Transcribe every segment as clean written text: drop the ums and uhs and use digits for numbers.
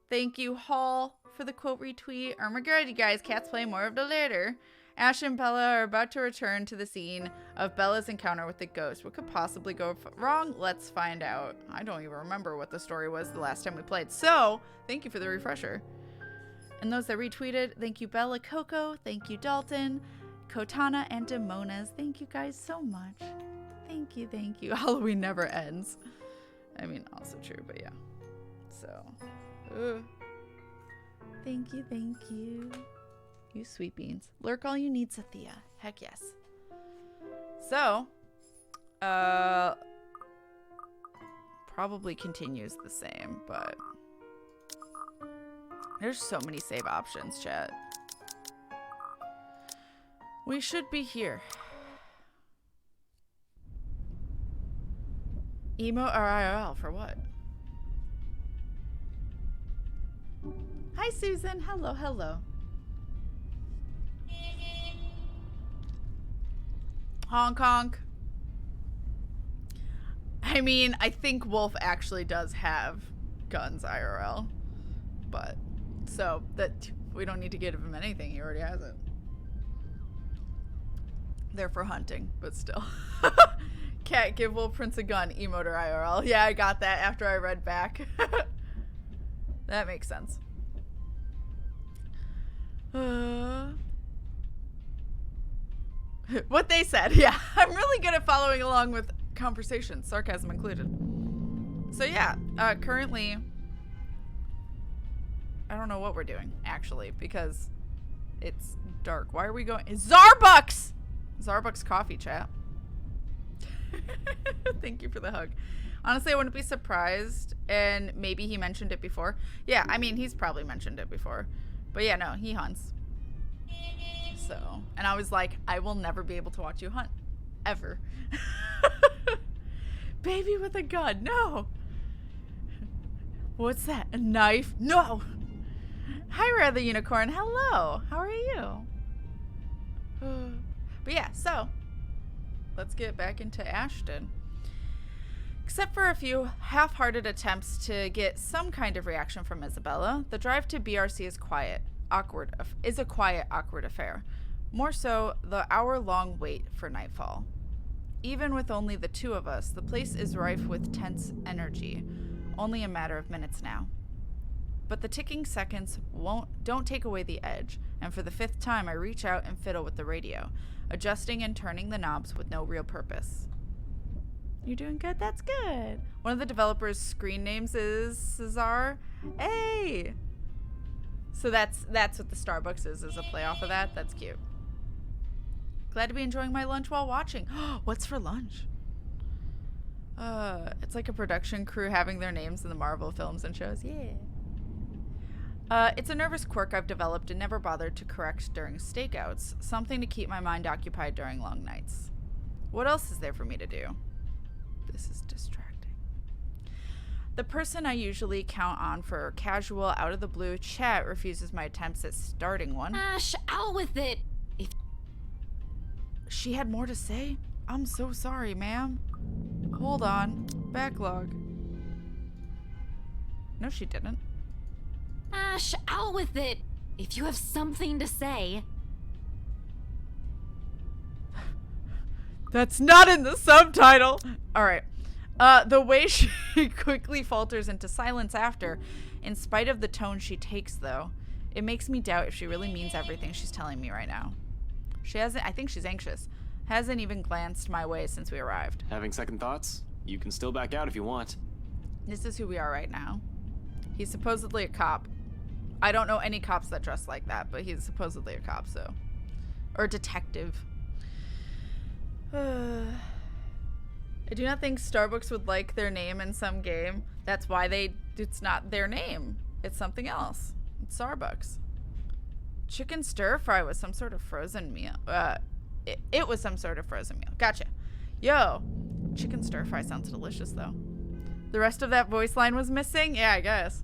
Thank you, Hall, for the quote retweet. Oh my god, you guys, Kat's playing more of the later. Ash and Bella are about to return to the scene of Bella's encounter with the ghost. What could possibly go wrong? Let's find out. I don't even remember what the story was the last time we played. So, thank you for the refresher. And those that retweeted, thank you, Bella Coco. Thank you, Dalton, Kotana, and Demonas. Thank you guys so much. Thank you, thank you. Halloween never ends. I mean, also true, but yeah. So, thank you, thank you. You sweet beans. Lurk all you need, Sathia. Heck yes. So, probably continues the same, but there's so many save options, chat. We should be here. Emo or IRL for what? Hi, Susan. Hello, hello. Honk honk. I mean, I think Wolf actually does have guns IRL, but so that we don't need to give him anything. He already has it. They're for hunting, but still. Cat, give Wolf Prince a gun. Emote or IRL. Yeah, I got that after I read back. That makes sense. What they said, yeah. I'm really good at following along with conversations, sarcasm included. So yeah, currently, I don't know what we're doing, actually, because it's dark. Why are we going? Zarbucks! Zarbucks coffee, chat. Thank you for the hug. Honestly, I wouldn't be surprised, and maybe he mentioned it before. Yeah, I mean, he's probably mentioned it before. But yeah, no, he hunts. So, and I was like, I will never be able to watch you hunt. Ever. Baby with a gun. No. What's that? A knife? No. Hi, Rather Unicorn. Hello. How are you? But yeah, so let's get back into Ashton. Except for a few half-hearted attempts to get some kind of reaction from Isabella, the drive to BRC is a quiet, awkward affair. More so, the hour-long wait for nightfall. Even with only the two of us, the place is rife with tense energy. Only a matter of minutes now. But the ticking seconds don't take away the edge, and for the 5th time I reach out and fiddle with the radio, adjusting and turning the knobs with no real purpose. You're doing good? That's good. One of the developers' screen names is Cesar. Hey! So that's what the Starbucks is a play off of that. That's cute. Glad to be enjoying my lunch while watching. What's for lunch? It's like a production crew having their names in the Marvel films and shows. Yeah. It's a nervous quirk I've developed and never bothered to correct during stakeouts. Something to keep my mind occupied during long nights. What else is there for me to do? This is distracting. The person I usually count on for casual, out-of-the-blue chat refuses my attempts at starting one. Ash, out with it! She had more to say? I'm so sorry, ma'am. Hold on. Backlog. No, she didn't. Ash, out with it! If you have something to say. That's not in the subtitle! Alright. The way she quickly falters into silence after, in spite of the tone she takes, though, it makes me doubt if she really means everything she's telling me right now. I think she's anxious. Hasn't even glanced my way since we arrived. Having second thoughts? You can still back out if you want. This is who we are right now. He's supposedly a cop. I don't know any cops that dress like that, but he's supposedly a cop, so. Or a detective. I do not think Starbucks would like their name in some game. That's why it's not their name. It's something else. It's Starbucks. Chicken stir fry was some sort of frozen meal. It was some sort of frozen meal. Gotcha. Yo, chicken stir fry sounds delicious, though. The rest of that voice line was missing? Yeah, I guess.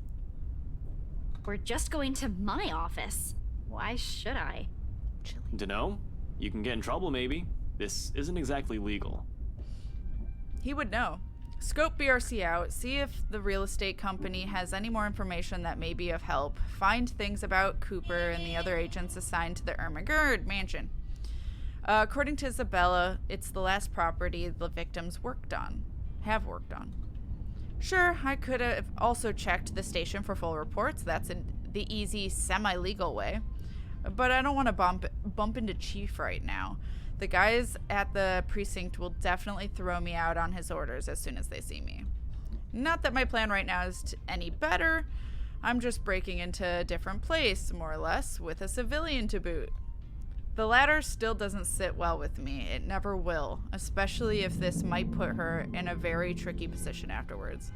We're just going to my office. Why should I? Dunno. You can get in trouble, maybe. This isn't exactly legal. He would know. Scope BRC out, see if the real estate company has any more information that may be of help. Find things about Cooper and the other agents assigned to the Ermagerd mansion. According to Isabella, it's the last property the victims have worked on. Sure, I could have also checked the station for full reports. That's the easy, semi-legal way. But I don't want to bump into Chief right now. The guys at the precinct will definitely throw me out on his orders as soon as they see me. Not that my plan right now is any better. I'm just breaking into a different place, more or less, with a civilian to boot. The latter still doesn't sit well with me. It never will, especially if this might put her in a very tricky position afterwards.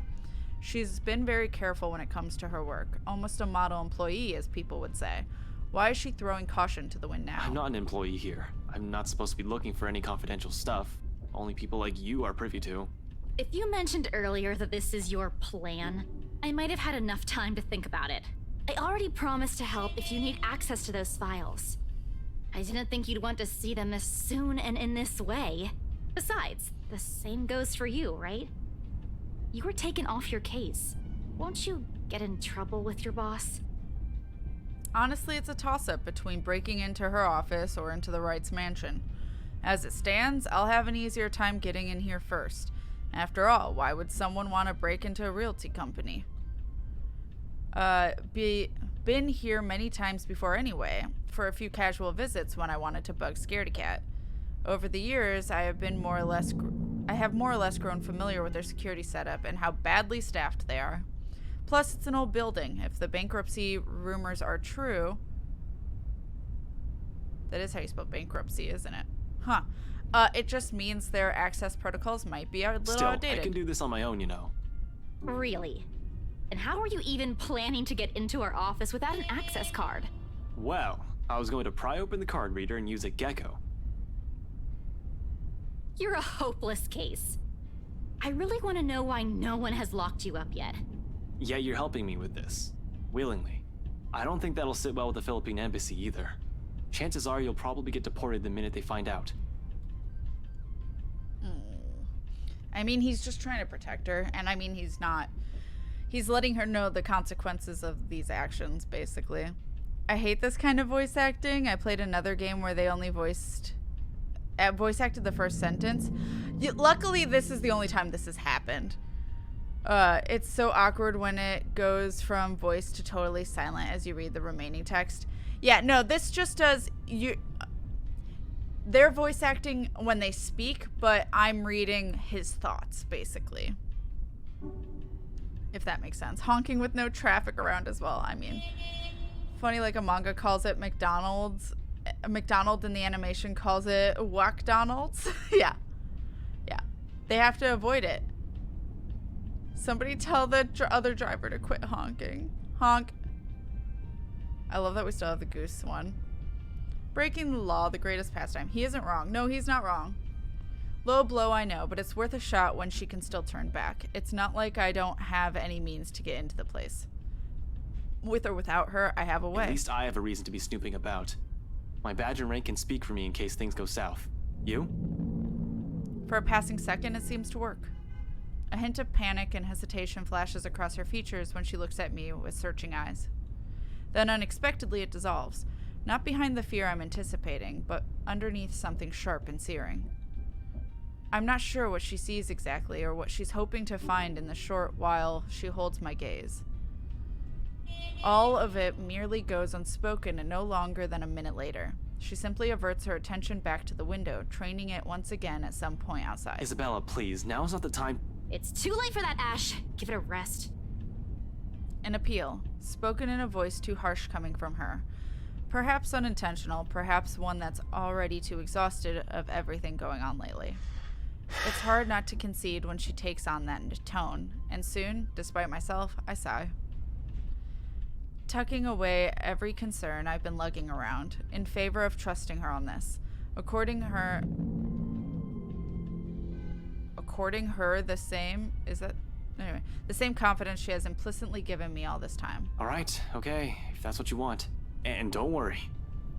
She's been very careful when it comes to her work, almost a model employee, as people would say. Why is she throwing caution to the wind now? I'm not an employee here. I'm not supposed to be looking for any confidential stuff. Only people like you are privy to. If you mentioned earlier that this is your plan, I might have had enough time to think about it. I already promised to help if you need access to those files. I didn't think you'd want to see them this soon and in this way. Besides, the same goes for you, right? You were taken off your case. Won't you get in trouble with your boss? Honestly, it's a toss-up between breaking into her office or into the Wright's mansion. As it stands, I'll have an easier time getting in here first. After all, why would someone want to break into a realty company? Been here many times before anyway, for a few casual visits when I wanted to bug Scaredy Cat. Over the years, I have more or less grown familiar with their security setup and how badly staffed they are. Plus, it's an old building. If the bankruptcy rumors are true... That is how you spell bankruptcy, isn't it? Huh. It just means their access protocols might be a little outdated. I can do this on my own, you know. Really? And how are you even planning to get into our office without an access card? Well, I was going to pry open the card reader and use a gecko. You're a hopeless case. I really want to know why no one has locked you up yet. Yeah, you're helping me with this. Willingly. I don't think that'll sit well with the Philippine embassy either. Chances are you'll probably get deported the minute they find out. I mean, he's just trying to protect her, and I mean, he's not. He's letting her know the consequences of these actions, basically. I hate this kind of voice acting. I played another game where they only voice acted the first sentence. Luckily, this is the only time this has happened. It's so awkward when it goes from voice to totally silent as you read the remaining text. Yeah, no, this just does... They're voice acting when they speak, but I'm reading his thoughts, basically. If that makes sense. Honking with no traffic around as well. I mean, funny like a manga calls it McDonald's. McDonald in the animation calls it Wackdonald's. Yeah. Yeah. They have to avoid it. Somebody tell the other driver to quit honking. Honk. I love that we still have the goose one. Breaking the law, the greatest pastime. He isn't wrong. No, he's not wrong. Low blow, I know, but it's worth a shot when she can still turn back. It's not like I don't have any means to get into the place. With or without her, I have a way. At least I have a reason to be snooping about. My badge and rank can speak for me in case things go south. You? For a passing second, it seems to work. A hint of panic and hesitation flashes across her features when she looks at me with searching eyes. Then unexpectedly it dissolves. Not behind the fear I'm anticipating, but underneath something sharp and searing. I'm not sure what she sees exactly or what she's hoping to find in the short while she holds my gaze. All of it merely goes unspoken and no longer than a minute later. She simply averts her attention back to the window, training it once again at some point outside. Isabella, please, now's not the time. It's too late for that, Ash. Give it a rest. An appeal, spoken in a voice too harsh coming from her. Perhaps unintentional, perhaps one that's already too exhausted of everything going on lately. It's hard not to concede when she takes on that tone, and soon, despite myself, I sigh. Tucking away every concern I've been lugging around, in favor of trusting her on this. According her the same, anyway, the same confidence she has implicitly given me all this time. All right, okay, if that's what you want. And don't worry,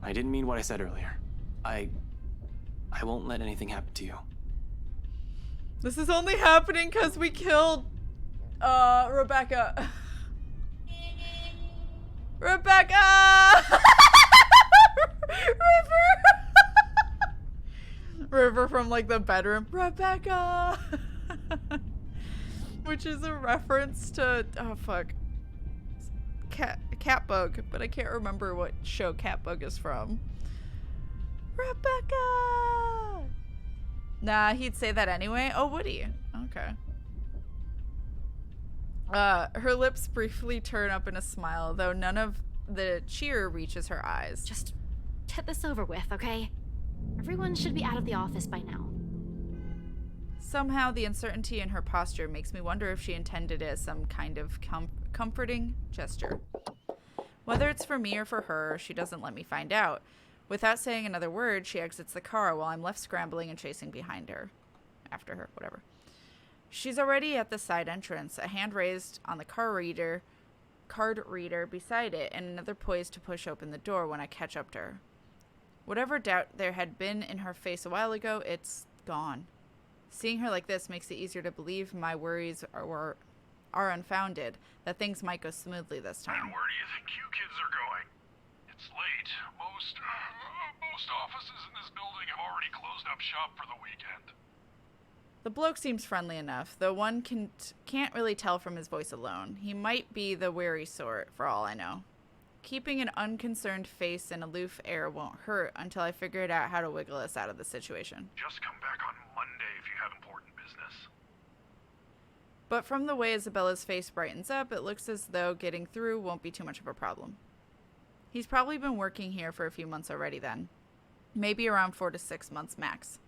I didn't mean what I said earlier. I won't let anything happen to you. This is only happening because we killed Rebecca. Rebecca! River from like the bedroom. Rebecca! Which is a reference to, oh fuck, Catbug, but I can't remember what show Catbug is from. Rebecca! Nah, he'd say that anyway. Oh, would he? Okay. Her lips briefly turn up in a smile, though none of the cheer reaches her eyes. Just get this over with, okay? Everyone should be out of the office by now. Somehow, the uncertainty in her posture makes me wonder if she intended it as some kind of comforting gesture. Whether it's for me or for her, she doesn't let me find out. Without saying another word, she exits the car while I'm left scrambling and chasing behind her. After her, whatever. She's already at the side entrance, a hand raised on the card reader beside it, and another poised to push open the door when I catch up to her. Whatever doubt there had been in her face a while ago, it's gone. Seeing her like this makes it easier to believe my worries are unfounded, that things might go smoothly this time. And where do you think you kids are going? It's late. Most offices in this building have already closed up shop for the weekend. The bloke seems friendly enough, though one can't really tell from his voice alone. He might be the wary sort, for all I know. Keeping an unconcerned face and aloof air won't hurt until I figure out how to wiggle us out of the situation. Just come back on Monday if you have important business. But from the way Isabella's face brightens up, it looks as though getting through won't be too much of a problem. He's probably been working here for a few months already then. Maybe around 4 to 6 months max.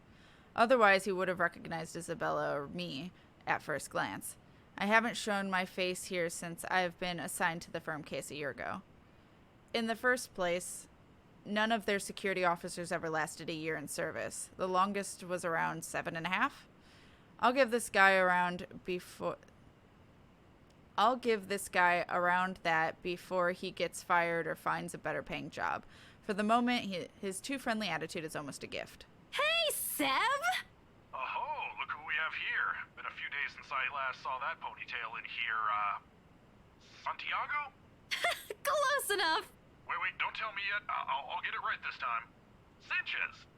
Otherwise, he would have recognized Isabella or me at first glance. I haven't shown my face here since I've been assigned to the firm case a year ago. In the first place, none of their security officers ever lasted a year in service. The longest was around 7.5. I'll give this guy around that before he gets fired or finds a better paying job. For the moment, his too friendly attitude is almost a gift. Hey, Seb! Oh, look who we have here. Been a few days since I last saw that ponytail in here, Santiago? Close enough! Wait, don't tell me yet. I'll get it right this time. Sanchez!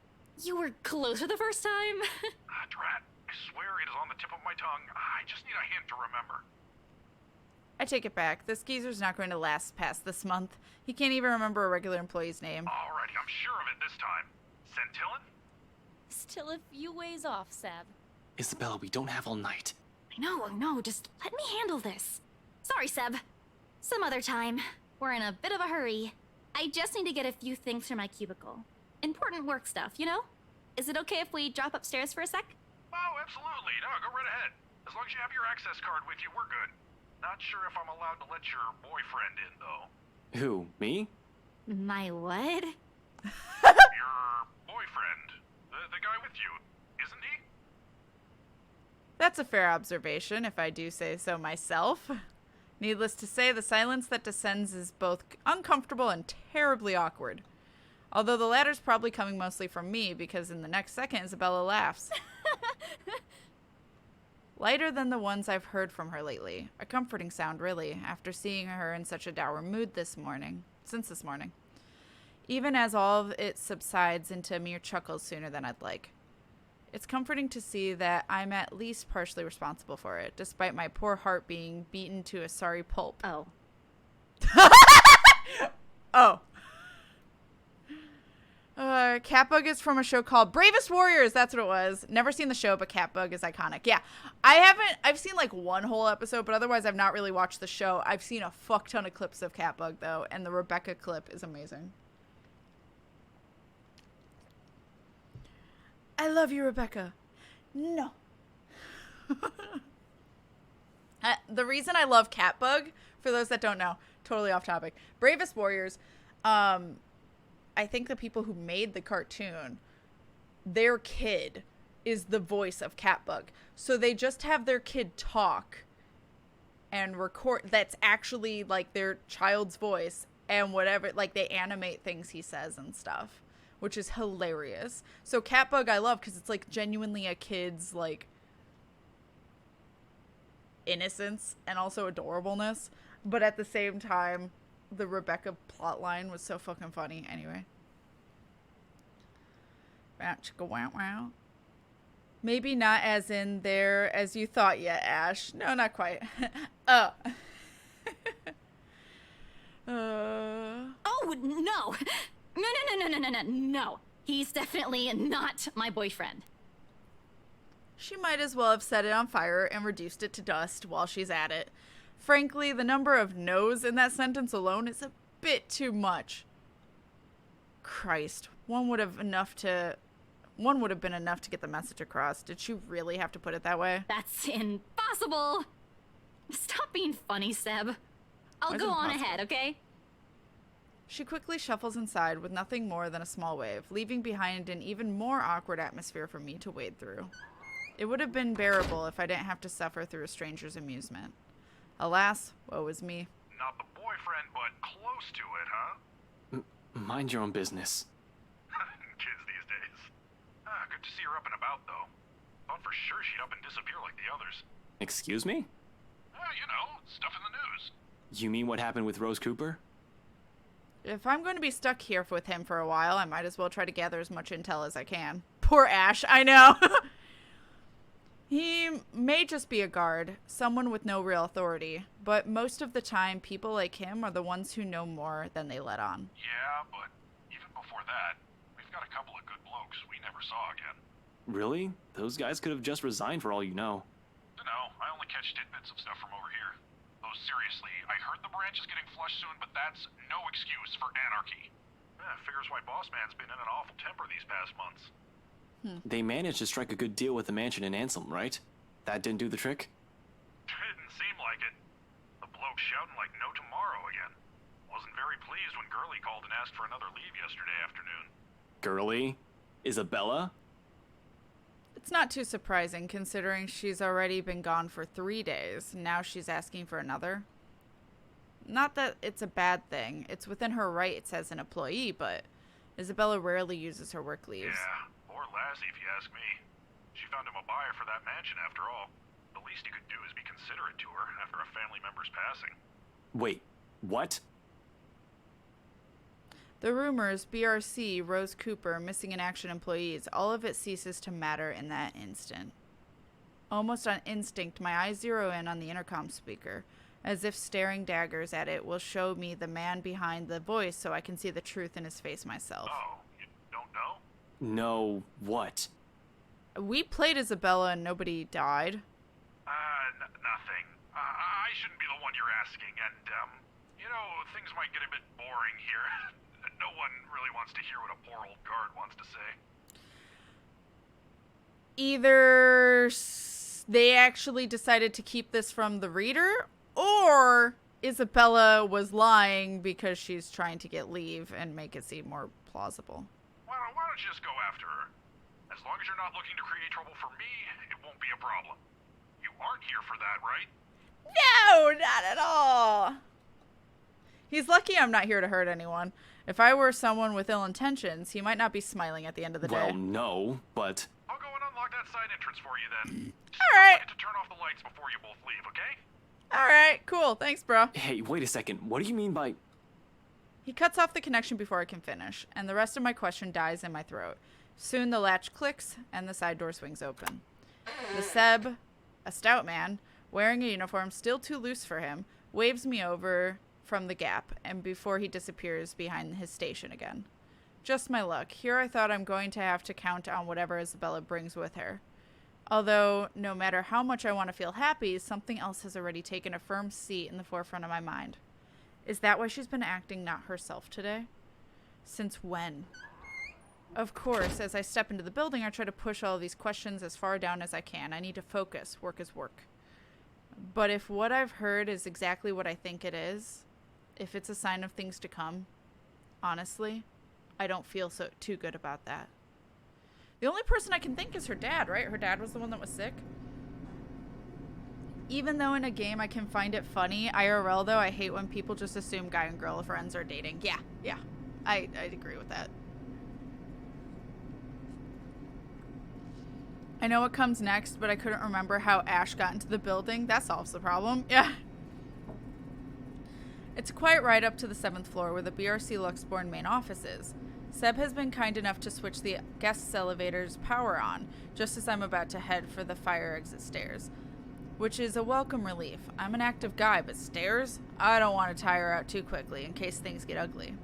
You were closer the first time? Drat. I swear it is on the tip of my tongue. I just need a hint to remember. I take it back. This geezer's not going to last past this month. He can't even remember a regular employee's name. Alrighty, I'm sure of it this time. Centillon? Still a few ways off, Seb. Isabella, we don't have all night. I know, just let me handle this. Sorry, Seb. Some other time. We're in a bit of a hurry. I just need to get a few things from my cubicle. Important work stuff, you know? Is it okay if we drop upstairs for a sec? Oh, absolutely. No, go right ahead. As long as you have your access card with you, we're good. Not sure if I'm allowed to let your boyfriend in, though. Who, me? My what? Your boyfriend. The guy with you, isn't he? That's a fair observation, if I do say so myself. Needless to say, the silence that descends is both uncomfortable and terribly awkward. Although the latter's probably coming mostly from me, because in the next second, Isabella laughs. Lighter than the ones I've heard from her lately. A comforting sound, really, after seeing her in such a dour mood since this morning. Even as all of it subsides into mere chuckles sooner than I'd like. It's comforting to see that I'm at least partially responsible for it, despite my poor heart being beaten to a sorry pulp. Oh. Oh. Catbug is from a show called Bravest Warriors. That's what it was. Never seen the show, but Catbug is iconic. Yeah. I've seen like one whole episode, but otherwise I've not really watched the show. I've seen a fuck ton of clips of Catbug though, and the Rebecca clip is amazing. I love you, Rebecca. No. The reason I love Catbug, for those that don't know, totally off topic. Bravest Warriors, I think the people who made the cartoon, their kid is the voice of Catbug. So they just have their kid talk and record. That's actually like their child's voice and whatever. Like they animate things he says and stuff, which is hilarious. So Catbug I love because it's like genuinely a kid's like innocence and also adorableness, but at the same time, the Rebecca plotline was so fucking funny. Anyway. Wow, chicka wow wow. Maybe not as in there as you thought yet, Ash. No, not quite. Oh. Oh, no. No. He's definitely not my boyfriend. She might as well have set it on fire and reduced it to dust while she's at it. Frankly, the number of no's in that sentence alone is a bit too much. Christ, one would have been enough to get the message across. Did she really have to put it that way? That's impossible. Stop being funny, Seb. I'll go on ahead, okay? She quickly shuffles inside with nothing more than a small wave, leaving behind an even more awkward atmosphere for me to wade through. It would have been bearable if I didn't have to suffer through a stranger's amusement. Alas, woe is me. Not the boyfriend, but close to it, huh? Mind your own business. Kids these days. Good to see her up and about, though. Thought for sure she'd up and disappear like the others. Excuse me? You know, stuff in the news. You mean what happened with Rose Cooper? If I'm going to be stuck here with him for a while, I might as well try to gather as much intel as I can. Poor Ash, I know. He may just be a guard, someone with no real authority, but most of the time, people like him are the ones who know more than they let on. Yeah, but even before that, we've got a couple of good blokes we never saw again. Really? Those guys could have just resigned for all you know. Dunno, I only catch tidbits of stuff from over here. Though seriously, I heard the branch is getting flushed soon, but that's no excuse for anarchy. Figures why Boss Man's been in an awful temper these past months. They managed to strike a good deal with the mansion in Ansem, right? That didn't do the trick? Didn't seem like it. The bloke shouting like no tomorrow again. Wasn't very pleased when Gurley called and asked for another leave yesterday afternoon. Gurley? Isabella? It's not too surprising considering she's already been gone for 3 days. Now she's asking for another. Not that it's a bad thing. It's within her rights as an employee, but Isabella rarely uses her work leaves. Yeah, poor lassie if you ask me. She found him a buyer for that mansion after all. The least he could do is be considerate to her after a family member's passing. Wait, what? The rumors, BRC, Rose Cooper, missing in action employees, all of it ceases to matter in that instant. Almost on instinct, my eyes zero in on the intercom speaker, as if staring daggers at it will show me the man behind the voice so I can see the truth in his face myself. Oh, you don't know? No, what? We played Isabella and nobody died. Nothing. I shouldn't be the one you're asking, and, you know, things might get a bit boring here. No one really wants to hear what a poor old guard wants to say. Either they actually decided to keep this from the reader, or Isabella was lying because she's trying to get leave and make it seem more plausible. Why don't you just go after her? As long as you're not looking to create trouble for me, it won't be a problem. You aren't here for that, right? No, not at all. He's lucky I'm not here to hurt anyone. If I were someone with ill intentions, he might not be smiling at the end of the day. Well, no, but... I'll go and unlock that side entrance for you then. All right. Don't forget to turn off the lights before you both leave, okay? All right, cool. Thanks, bro. Hey, wait a second. What do you mean by... He cuts off the connection before I can finish, and the rest of my question dies in my throat. Soon the latch clicks, and the side door swings open. The Seb, a stout man, wearing a uniform still too loose for him, waves me over from the gap, and before he disappears behind his station again. Just my luck. Here I thought I'm going to have to count on whatever Isabella brings with her. Although, no matter how much I want to feel happy, something else has already taken a firm seat in the forefront of my mind. Is that why she's been acting not herself today? Since when? Of course, as I step into the building, I try to push all these questions as far down as I can. I need to focus. Work is work. But if what I've heard is exactly what I think it is, if it's a sign of things to come, honestly, I don't feel too good about that. The only person I can think is her dad, right? Her dad was the one that was sick. Even though in a game I can find it funny, IRL though, I hate when people just assume guy and girl friends are dating. Yeah. I'd agree with that. I know what comes next, but I couldn't remember how Ash got into the building. That solves the problem. Yeah. It's quite right up to the 7th floor where the BRC Luxborn main office is. Seb has been kind enough to switch the guest elevator's power on, just as I'm about to head for the fire exit stairs, which is a welcome relief. I'm an active guy, but stairs? I don't want to tire out too quickly in case things get ugly.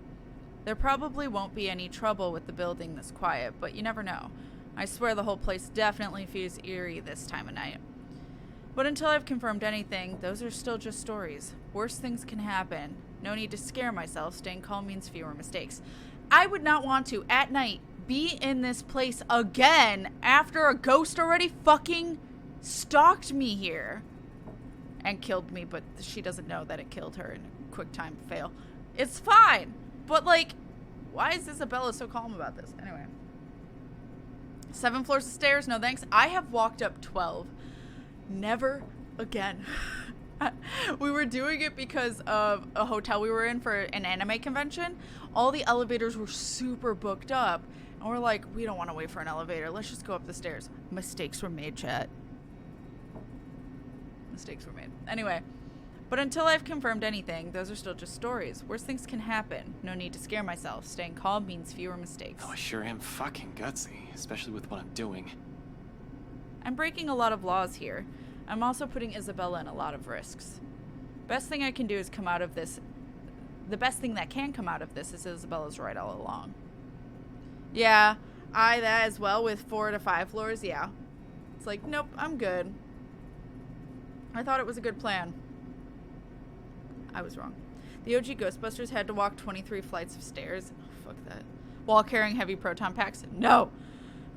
There probably won't be any trouble with the building this quiet, but you never know. I swear the whole place definitely feels eerie this time of night. But until I've confirmed anything, those are still just stories. Worse things can happen. No need to scare myself. Staying calm means fewer mistakes. I would not want to, at night, be in this place again after a ghost already fucking stalked me here. And killed me, but she doesn't know that it killed her in a quick time fail. It's fine. But, like, why is Isabella so calm about this? Anyway. 7 floors of stairs, no thanks. I have walked up 12. Never again. We were doing it because of a hotel we were in for an anime convention. All the elevators were super booked up. And we're like, we don't want to wait for an elevator. Let's just go up the stairs. Mistakes were made, chat. Mistakes were made. Anyway. But until I've confirmed anything, those are still just stories. Worse things can happen. No need to scare myself. Staying calm means fewer mistakes. Oh, I sure am fucking gutsy, especially with what I'm doing. I'm breaking a lot of laws here. I'm also putting Isabella in a lot of risks. Best thing I can do is come out of this. The best thing that can come out of this is Isabella's right all along. Yeah, that as well with 4 to 5 floors, yeah. It's like, nope, I'm good. I thought it was a good plan. I was wrong. The OG Ghostbusters had to walk 23 flights of stairs. Oh, fuck that. While carrying heavy proton packs? No.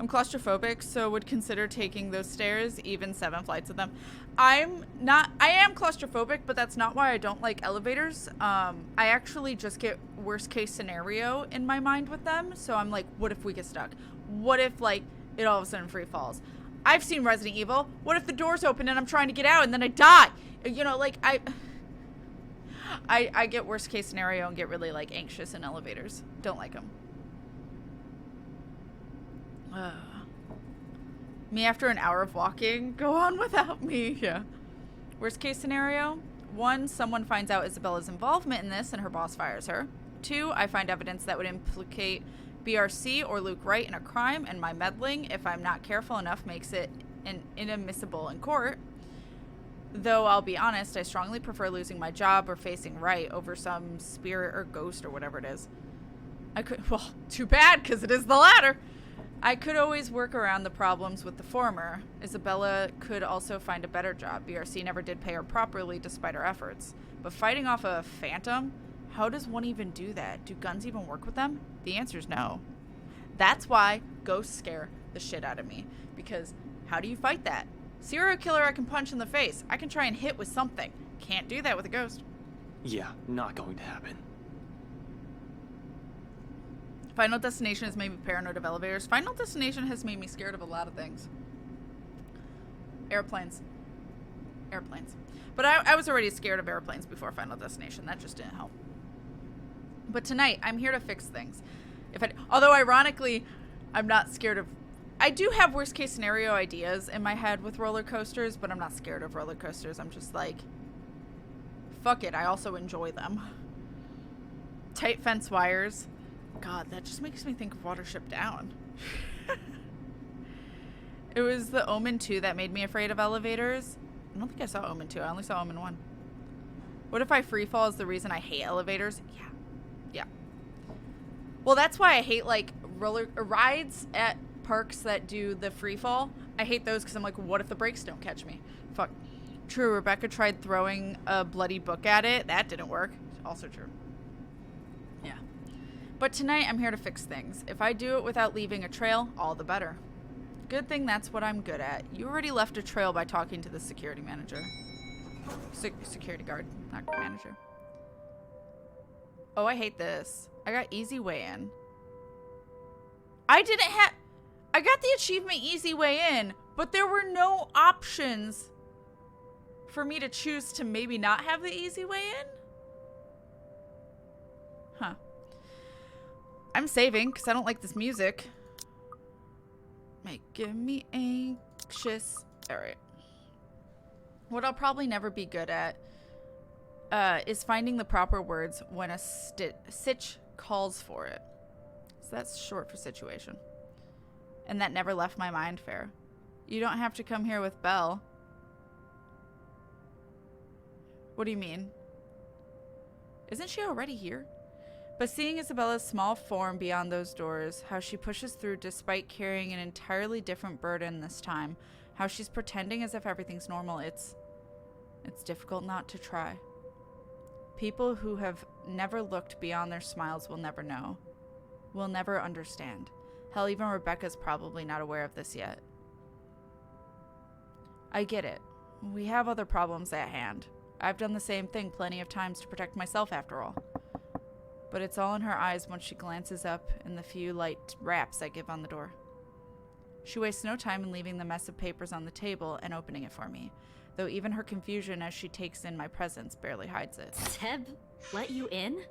I'm claustrophobic, so would consider taking those stairs, even 7 flights of them. I am claustrophobic, but that's not why I don't like elevators. I actually just get worst case scenario in my mind with them. So I'm like, what if we get stuck? What if, like, it all of a sudden free falls? I've seen Resident Evil. What if the door's open and I'm trying to get out and then I die? You know, like, I get worst case scenario and get really, like, anxious in elevators. Don't like them. Me after an hour of walking, go on without me. Yeah. Worst case scenario: 1, someone finds out Isabella's involvement in this and her boss fires her. 2, I find evidence that would implicate BRC or Luke Wright in a crime, and my meddling, if I'm not careful enough, makes it inadmissible in court. Though I'll be honest, I strongly prefer losing my job or facing Wright over some spirit or ghost or whatever it is. Well, too bad, because it is the latter. I could always work around the problems with the former. Isabella could also find a better job. BRC never did pay her properly despite her efforts. But fighting off a phantom? How does one even do that? Do guns even work with them? The answer is no. That's why ghosts scare the shit out of me. Because how do you fight that? Serial killer I can punch in the face. I can try and hit with something. Can't do that with a ghost. Yeah, not going to happen. Final Destination has made me paranoid of elevators. Final Destination has made me scared of a lot of things. Airplanes. But I was already scared of airplanes before Final Destination. That just didn't help. But tonight, I'm here to fix things. Although, ironically, I'm not scared of... I do have worst case scenario ideas in my head with roller coasters, but I'm not scared of roller coasters. I'm just like, fuck it. I also enjoy them. Tight fence wires. God, that just makes me think of Watership Down. It was the Omen 2 that made me afraid of elevators. I don't think I saw Omen 2. I only saw Omen 1. What if I free fall is the reason I hate elevators? Yeah. Well, that's why I hate, like, roller rides at parks that do the free fall. I hate those because I'm like, what if the brakes don't catch me? Fuck. True, Rebecca tried throwing a bloody book at it. That didn't work. Also true. Yeah. But tonight, I'm here to fix things. If I do it without leaving a trail, all the better. Good thing that's what I'm good at. You already left a trail by talking to the security manager. Security guard, not manager. Oh, I hate this. I got easy way in. I got the achievement easy way in, but there were no options for me to choose to maybe not have the easy way in? Huh. I'm saving because I don't like this music. Making me obnoxious. All right. What I'll probably never be good at is finding the proper words when a sitch calls for it. So that's short for situation. And that never left my mind, Fair. You don't have to come here with Belle. What do you mean? Isn't she already here? But seeing Isabella's small form beyond those doors, how she pushes through despite carrying an entirely different burden this time, how she's pretending as if everything's normal, it's difficult not to try. People who have never looked beyond their smiles will never know. Will never understand. Hell, even Rebecca's probably not aware of this yet. I get it. We have other problems at hand. I've done the same thing plenty of times to protect myself after all. But it's all in her eyes when she glances up and the few light raps I give on the door. She wastes no time in leaving the mess of papers on the table and opening it for me, though even her confusion as she takes in my presence barely hides it. Seb, let you in?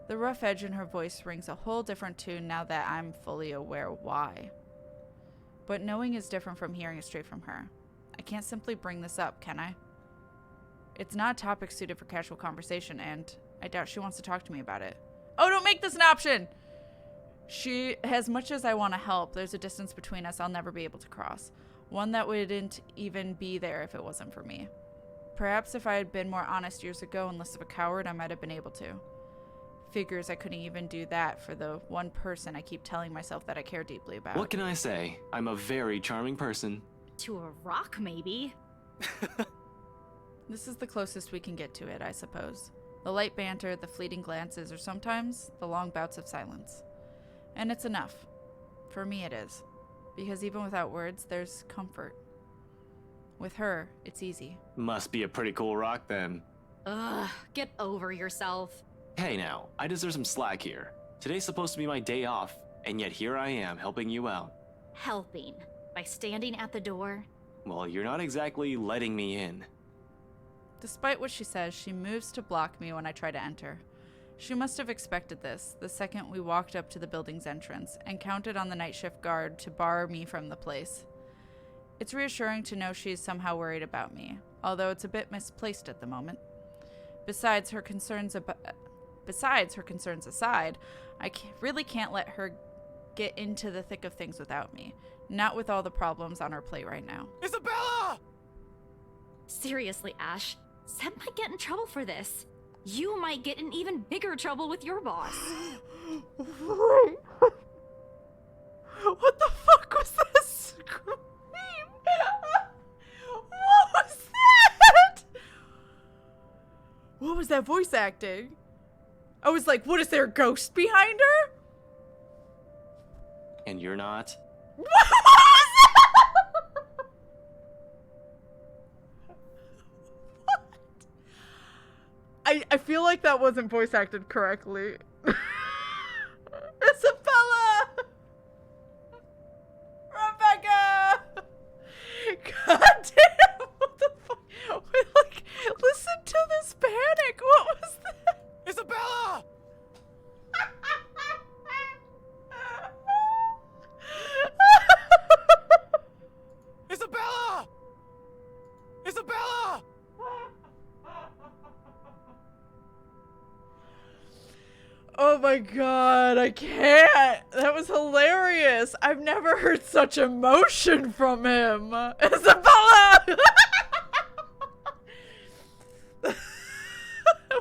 The rough edge in her voice rings a whole different tune now that I'm fully aware why. But knowing is different from hearing it straight from her. I can't simply bring this up, can I? It's not a topic suited for casual conversation, and I doubt she wants to talk to me about it. Oh, don't make this an option! As much as I want to help, there's a distance between us I'll never be able to cross. One that wouldn't even be there if it wasn't for me. Perhaps if I had been more honest years ago and less of a coward, I might have been able to. Figures I couldn't even do that for the one person I keep telling myself that I care deeply about. What can I say? I'm a very charming person. To a rock, maybe? This is the closest we can get to it, I suppose. The light banter, the fleeting glances, or sometimes the long bouts of silence. And it's enough. For me it is. Because even without words, there's comfort. With her, it's easy. Must be a pretty cool rock then. Ugh, get over yourself. Hey now, I deserve some slack here. Today's supposed to be my day off, and yet here I am helping you out. Helping? By standing at the door? Well, you're not exactly letting me in. Despite what she says, she moves to block me when I try to enter. She must have expected this the second we walked up to the building's entrance and counted on the night shift guard to bar me from the place. It's reassuring to know she's somehow worried about me, although it's a bit misplaced at the moment. Besides her concerns aside, I really can't let her get into the thick of things without me. Not with all the problems on her plate right now. Isabella! Seriously, Ash, Seb might get in trouble for this. You might get in even bigger trouble with your boss. Wait. What the fuck was that scream? What was that? What was that voice acting? I was like, what is there, a ghost behind her? And you're not? What was that? What? I feel like that wasn't voice acted correctly. Isabella! Rebecca! God damn, what the fuck? Wait, like, listen to this panic. What was that? Isabella! Isabella! Isabella! Oh my god, I can't. That was hilarious. I've never heard such emotion from him. Isabella!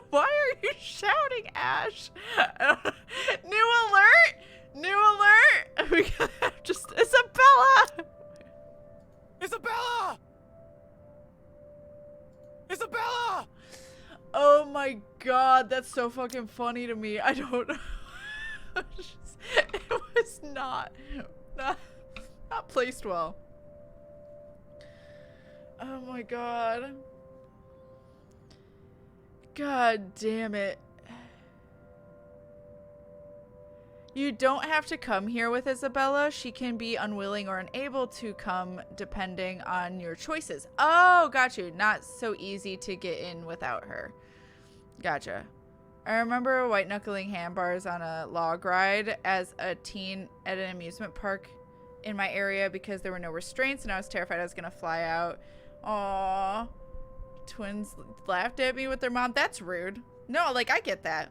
Why are you shouting, Ash? New alert! New alert! We gotta just Isabella! Isabella! Isabella! Oh my god, that's so fucking funny to me. I don't know. It was not placed well. Oh my god. God damn it. You don't have to come here with Isabella. She can be unwilling or unable to come depending on your choices. Oh, got you. Not so easy to get in without her. Gotcha. I remember white-knuckling handbars on a log ride as a teen at an amusement park in my area because there were no restraints and I was terrified I was going to fly out. Aww. Twins laughed at me with their mom. That's rude. No, like, I get that.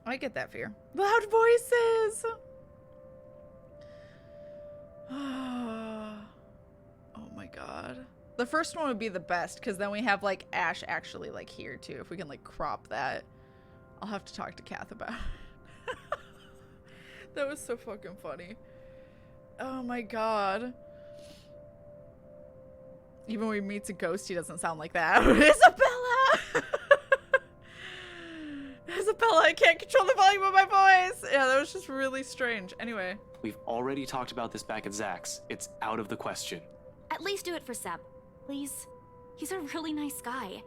I get that fear. Loud voices! Oh my god. The first one would be the best, because then we have, like, Ash actually, like, here, too. If we can, like, crop that. I'll have to talk to Kath about it. That was so fucking funny. Oh my god. Even when he meets a ghost, he doesn't sound like that. Isabella! Isabella, I can't control the volume of my voice! Yeah, that was just really strange. Anyway. We've already talked about this back at Zach's. It's out of the question. At least do it for Seb, please. He's a really nice guy.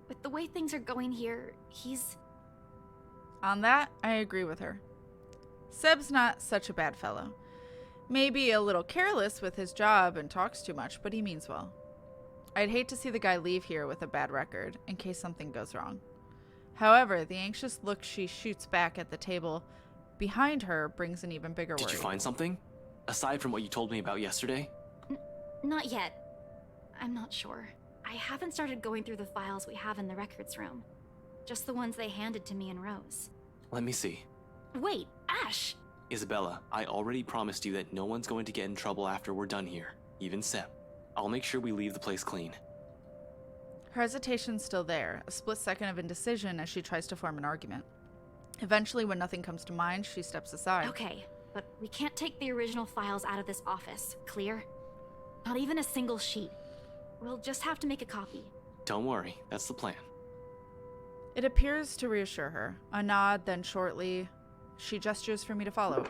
With the way things are going here, he's... On that, I agree with her. Seb's not such a bad fellow. Maybe a little careless with his job and talks too much, but he means well. I'd hate to see the guy leave here with a bad record, in case something goes wrong. However, the anxious look she shoots back at the table behind her brings an even bigger worry. Did you find something? Aside from what you told me about yesterday? Not yet. I'm not sure. I haven't started going through the files we have in the records room. Just the ones they handed to me and Rose. Let me see. Wait, Ash! Isabella, I already promised you that no one's going to get in trouble after we're done here. Even Seb. I'll make sure we leave the place clean. Her hesitation's still there, a split second of indecision as she tries to form an argument. Eventually, when nothing comes to mind, she steps aside. Okay, but we can't take the original files out of this office, clear? Not even a single sheet. We'll just have to make a copy. Don't worry, that's the plan. It appears to reassure her. A nod, then shortly, she gestures for me to follow.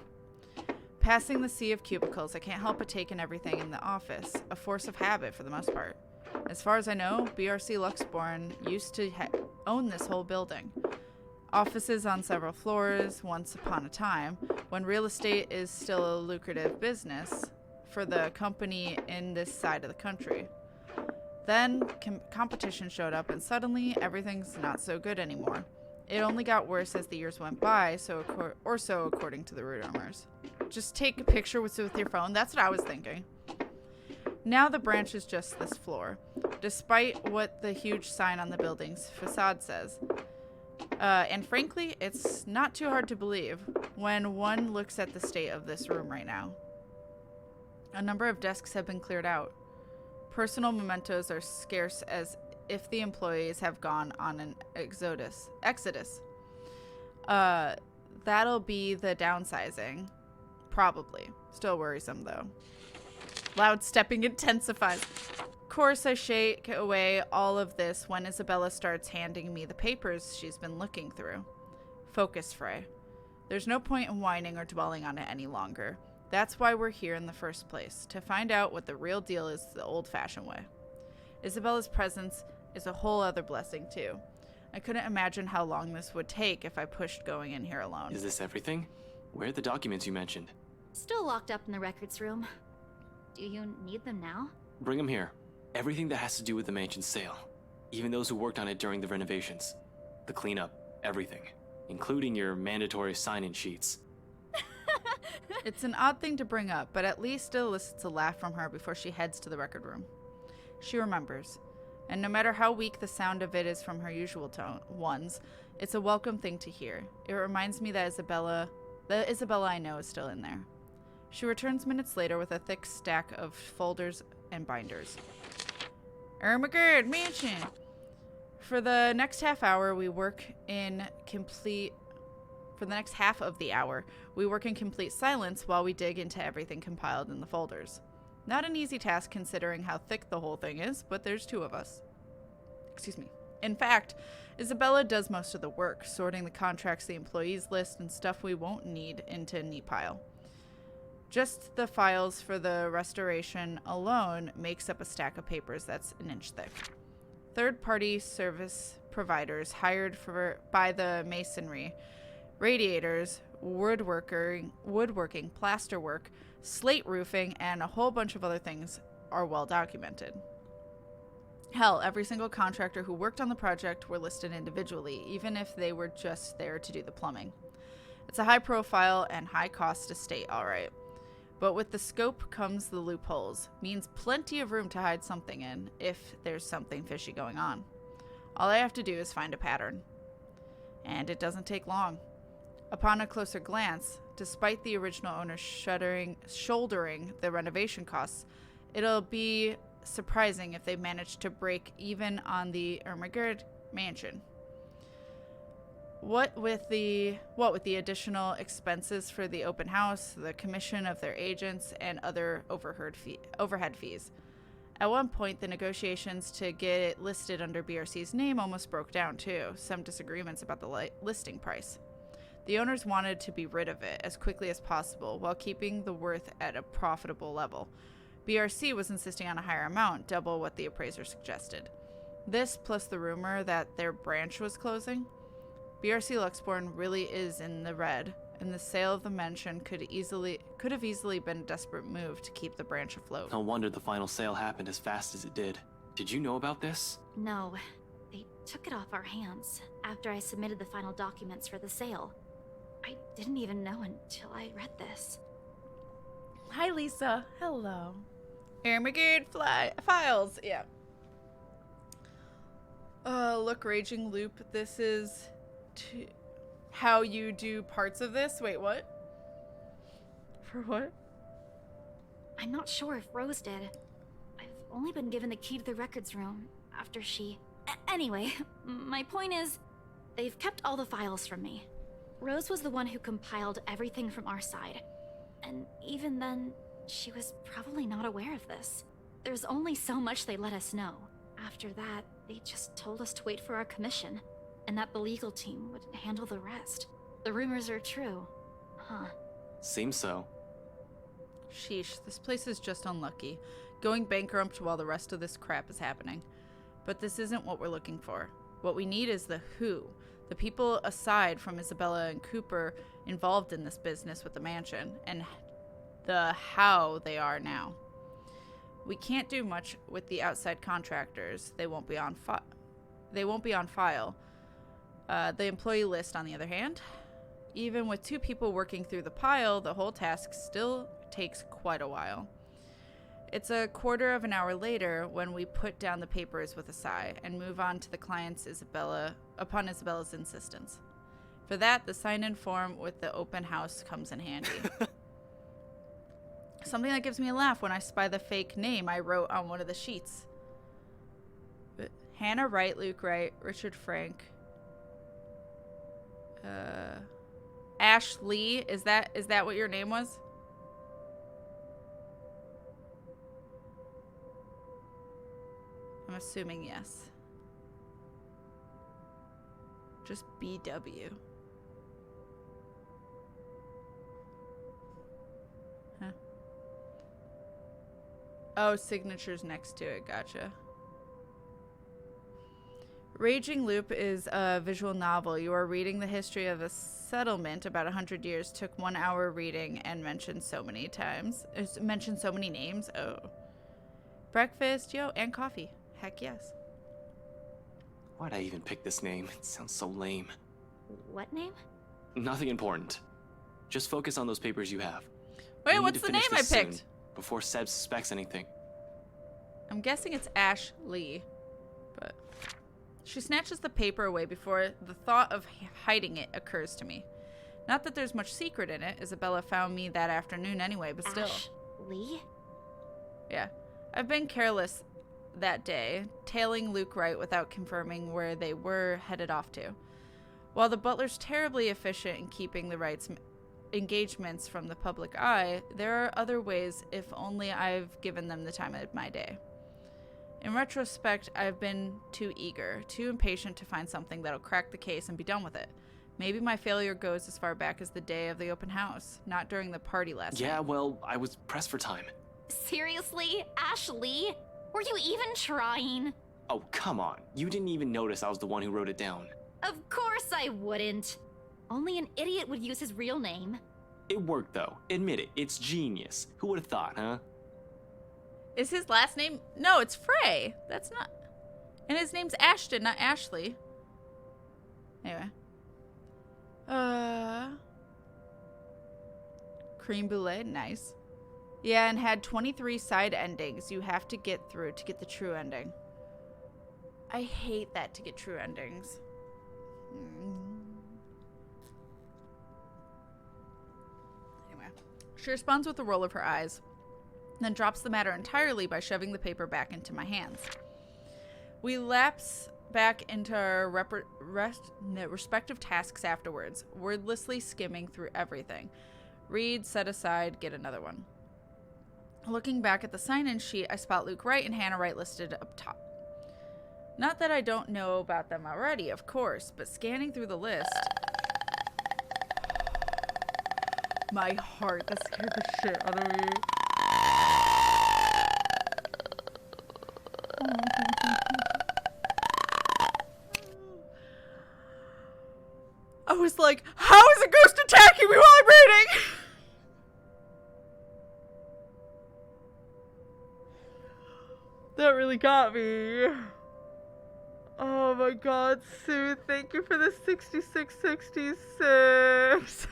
Passing the sea of cubicles, I can't help but take in everything in the office, a force of habit for the most part. As far as I know, BRC Luxborn used to own this whole building. Offices on several floors, once upon a time, when real estate is still a lucrative business for the company in this side of the country. Then competition showed up and suddenly everything's not so good anymore. It only got worse as the years went by, so according to the rumors. Just take a picture with your phone. That's what I was thinking. Now the branch is just this floor, despite what the huge sign on the building's facade says. And frankly, it's not too hard to believe when one looks at the state of this room right now. A number of desks have been cleared out. Personal mementos are scarce as if the employees have gone on an exodus. That'll be the downsizing. Probably. Still worrisome, though. Loud stepping intensifies. Of course, I shake away all of this when Isabella starts handing me the papers she's been looking through. Focus, Frey. There's no point in whining or dwelling on it any longer. That's why we're here in the first place, to find out what the real deal is the old-fashioned way. Isabella's presence is a whole other blessing, too. I couldn't imagine how long this would take if I pushed going in here alone. Is this everything? Where are the documents you mentioned? Still locked up in the records room. Do you need them now? Bring them here. Everything that has to do with the mansion's sale. Even those who worked on it during the renovations. The cleanup. Everything. Including your mandatory sign-in sheets. It's an odd thing to bring up, but at least it elicits a laugh from her before she heads to the record room. She remembers. And no matter how weak the sound of it is from her usual ones, it's a welcome thing to hear. It reminds me that the Isabella I know is still in there. She returns minutes later with a thick stack of folders and binders. Ermagerd Mansion! For the next half of the hour, we work in complete silence while we dig into everything compiled in the folders. Not an easy task considering how thick the whole thing is, but there's two of us. Excuse me. In fact, Isabella does most of the work, sorting the contracts, the employees list, and stuff we won't need into a neat pile. Just the files for the restoration alone makes up a stack of papers that's an inch thick. Third-party service providers hired by the masonry, radiators, woodworking, plasterwork, slate roofing, and a whole bunch of other things are well documented. Hell, every single contractor who worked on the project were listed individually, even if they were just there to do the plumbing. It's a high-profile and high-cost estate, all right. But with the scope comes the loopholes. Means plenty of room to hide something in, if there's something fishy going on. All I have to do is find a pattern. And it doesn't take long. Upon a closer glance, despite the original owner shouldering the renovation costs, it'll be surprising if they manage to break even on the Ermagerd mansion. What with the additional expenses for the open house, the commission of their agents, and other overhead fees. At one point, the negotiations to get it listed under BRC's name almost broke down too. Some disagreements about the listing price. The owners wanted to be rid of it as quickly as possible while keeping the worth at a profitable level. BRC was insisting on a higher amount, double what the appraiser suggested. This, plus the rumor that their branch was closing. BRC Luxborn really is in the red, and the sale of the mansion could have easily been a desperate move to keep the branch afloat. No wonder the final sale happened as fast as it did. Did you know about this? No, they took it off our hands after I submitted the final documents for the sale. I didn't even know until I read this. Hi, Lisa. Hello. Ermagerd files. Yeah. Look, Raging Loop. This is how you do parts of this. Wait, what? For what? I'm not sure if Rose did. I've only been given the key to the records room after she... Anyway, my point is, they've kept all the files from me. Rose was the one who compiled everything from our side. And even then, she was probably not aware of this. There's only so much they let us know. After that, they just told us to wait for our commission, and that the legal team would handle the rest. The rumors are true. Huh. Seems so. Sheesh, this place is just unlucky. Going bankrupt while the rest of this crap is happening. But this isn't what we're looking for. What we need is the who. The people aside from Isabella and Cooper involved in this business with the mansion, and the how they are now. We can't do much with the outside contractors. They won't be on file. The employee list, on the other hand, even with 2 people working through the pile, the whole task still takes quite a while. It's a quarter of an hour later when we put down the papers with a sigh and move on to the client's upon Isabella's insistence. For that, the sign-in form with the open house comes in handy. Something that gives me a laugh when I spy the fake name I wrote on one of the sheets. Hannah Wright, Luke Wright, Richard Frank. Ash Lee, is that what your name was? I'm assuming yes. Just BW. Huh. Oh, signatures next to it. Gotcha. Raging Loop is a visual novel. You are reading the history of a settlement about 100 years. Took 1 hour reading and mentioned so many times. Mentioned so many names. Oh. Breakfast, and coffee. Heck yes. Why'd I even pick this name? It sounds so lame. What name? Nothing important. Just focus on those papers you have. Wait, what's the name I picked? Before Seb suspects anything. I'm guessing it's Ash Lee, but she snatches the paper away before the thought of hiding it occurs to me. Not that there's much secret in it. Isabella found me that afternoon anyway, but still. Ash Lee? Yeah. I've been careless that day, tailing Luke Wright without confirming where they were headed off to. While the butler's terribly efficient in keeping the Wright's engagements from the public eye, there are other ways if only I've given them the time of my day. In retrospect, I've been too eager, too impatient to find something that'll crack the case and be done with it. Maybe my failure goes as far back as the day of the open house, not during the party last night. Yeah, well, I was pressed for time. Seriously? Ash Lee? Were you even trying? Oh, come on. You didn't even notice I was the one who wrote it down. Of course I wouldn't. Only an idiot would use his real name. It worked, though. Admit it. It's genius. Who would have thought, huh? Is his last name? No, it's Frey. That's not... And his name's Ashton, not Ashley. Anyway. Cream brulee, nice. Yeah, and had 23 side endings you have to get through to get the true ending. I hate that, to get true endings. Anyway, she responds with a roll of her eyes, then drops the matter entirely by shoving the paper back into my hands. We lapse back into our respective tasks afterwards, wordlessly skimming through everything. Read, set aside, get another one. Looking back at the sign-in sheet, I spot Luke Wright and Hannah Wright listed up top. Not that I don't know about them already, of course, but scanning through the list... My heart, that scared the shit out of me. I was like, how is a ghost attacking me while I'm reading? That really got me. Oh my god, Sue, thank you for the 6666.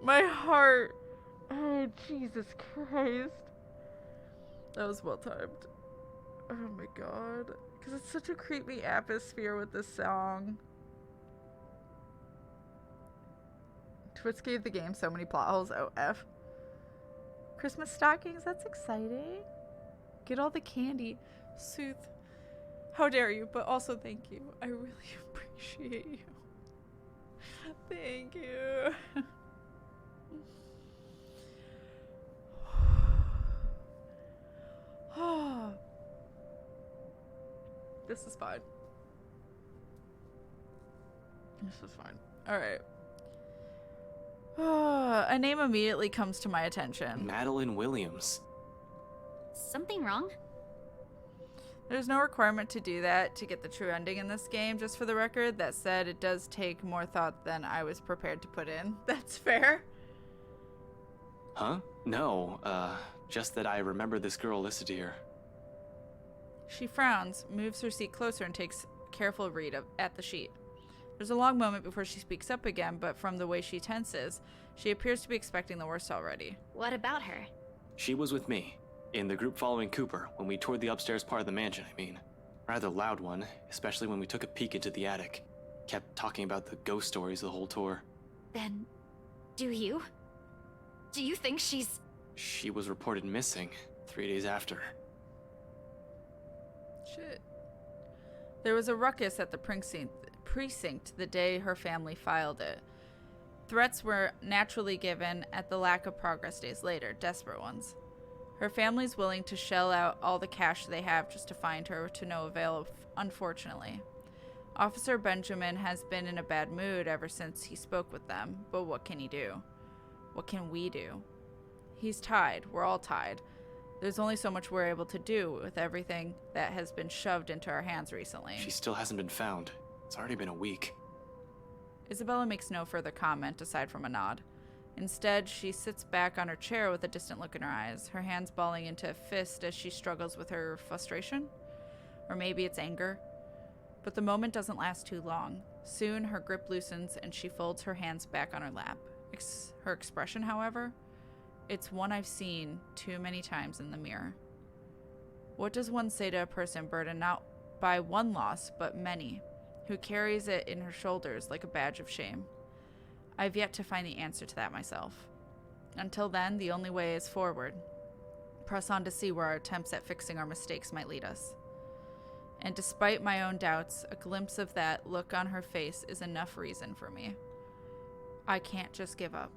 My heart. Oh, Jesus Christ. That was well timed. Oh my god. Because it's such a creepy atmosphere with this song. Twitch gave the game so many plot holes. Oh, F. Christmas stockings, that's exciting. Get all the candy. Sooth. How dare you, but also thank you. I really appreciate you. Thank you. This is fine. This is fine. Alright. A name immediately comes to my attention. Madeline Williams. Something wrong? There's no requirement to do that to get the true ending in this game, just for the record. That said, it does take more thought than I was prepared to put in. That's fair. Huh? No, just that I remember this girl listed here. She frowns, moves her seat closer, and takes a careful read at the sheet. There's a long moment before she speaks up again, but from the way she tenses, she appears to be expecting the worst already. What about her? She was with me, in the group following Cooper, when we toured the upstairs part of the mansion, I mean. Rather loud one, especially when we took a peek into the attic. Kept talking about the ghost stories the whole tour. Then, do you? Do you think she's... She was reported missing 3 days after. Shit. There was a ruckus at the precinct the day her family filed it. Threats were naturally given at the lack of progress days later, desperate ones. Her family's willing to shell out all the cash they have just to find her, to no avail, unfortunately. Officer Benjamin has been in a bad mood ever since he spoke with them, but what can he do? What can we do? He's tied. We're all tied. There's only so much we're able to do with everything that has been shoved into our hands recently. She still hasn't been found. It's already been a week. Isabella makes no further comment aside from a nod. Instead, she sits back on her chair with a distant look in her eyes, her hands balling into a fist as she struggles with her frustration. Or maybe it's anger. But the moment doesn't last too long. Soon, her grip loosens and she folds her hands back on her lap. Her expression, however, it's one I've seen too many times in the mirror. What does one say to a person burdened not by one loss, but many, who carries it in her shoulders like a badge of shame? I've yet to find the answer to that myself. Until then, the only way is forward. Press on to see where our attempts at fixing our mistakes might lead us. And despite my own doubts, a glimpse of that look on her face is enough reason for me. I can't just give up.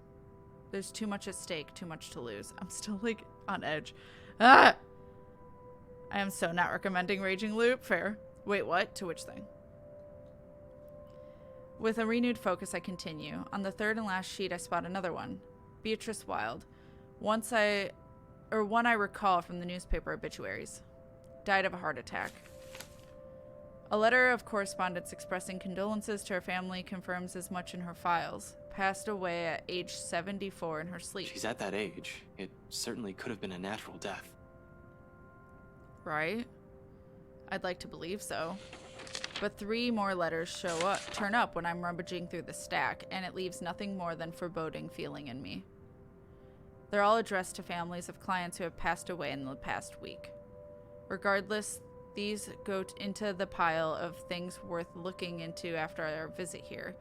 There's too much at stake, too much to lose. I'm still, like, on edge. Ah! I am so not recommending Raging Loop. Fair. Wait, what? To which thing? With a renewed focus, I continue. On the third and last sheet, I spot another one. Beatrice Wilde. One I recall from the newspaper obituaries. Died of a heart attack. A letter of correspondence expressing condolences to her family confirms as much in her files. Passed away at age 74 in her sleep. She's at that age. It certainly could have been a natural death. Right? I'd like to believe so. But 3 more letters turn up when I'm rummaging through the stack, and it leaves nothing more than foreboding feeling in me. They're all addressed to families of clients who have passed away in the past week. Regardless, these go into the pile of things worth looking into after our visit here,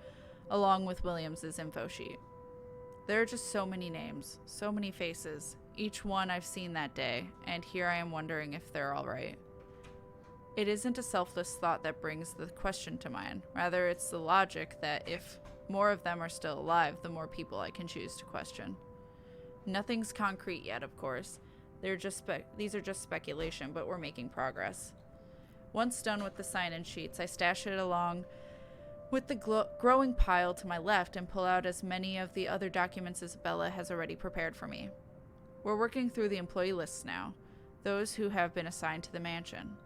along with Williams's info sheet. There are just so many names, so many faces, each one I've seen that day, and here I am wondering if they're all right. It isn't a selfless thought that brings the question to mind. Rather, it's the logic that if more of them are still alive, the more people I can choose to question. Nothing's concrete yet, of course. These are just speculation, but we're making progress. Once done with the sign-in sheets, I stash it along with the growing pile to my left and pull out as many of the other documents Isabella has already prepared for me. We're working through the employee lists now, those who have been assigned to the mansion.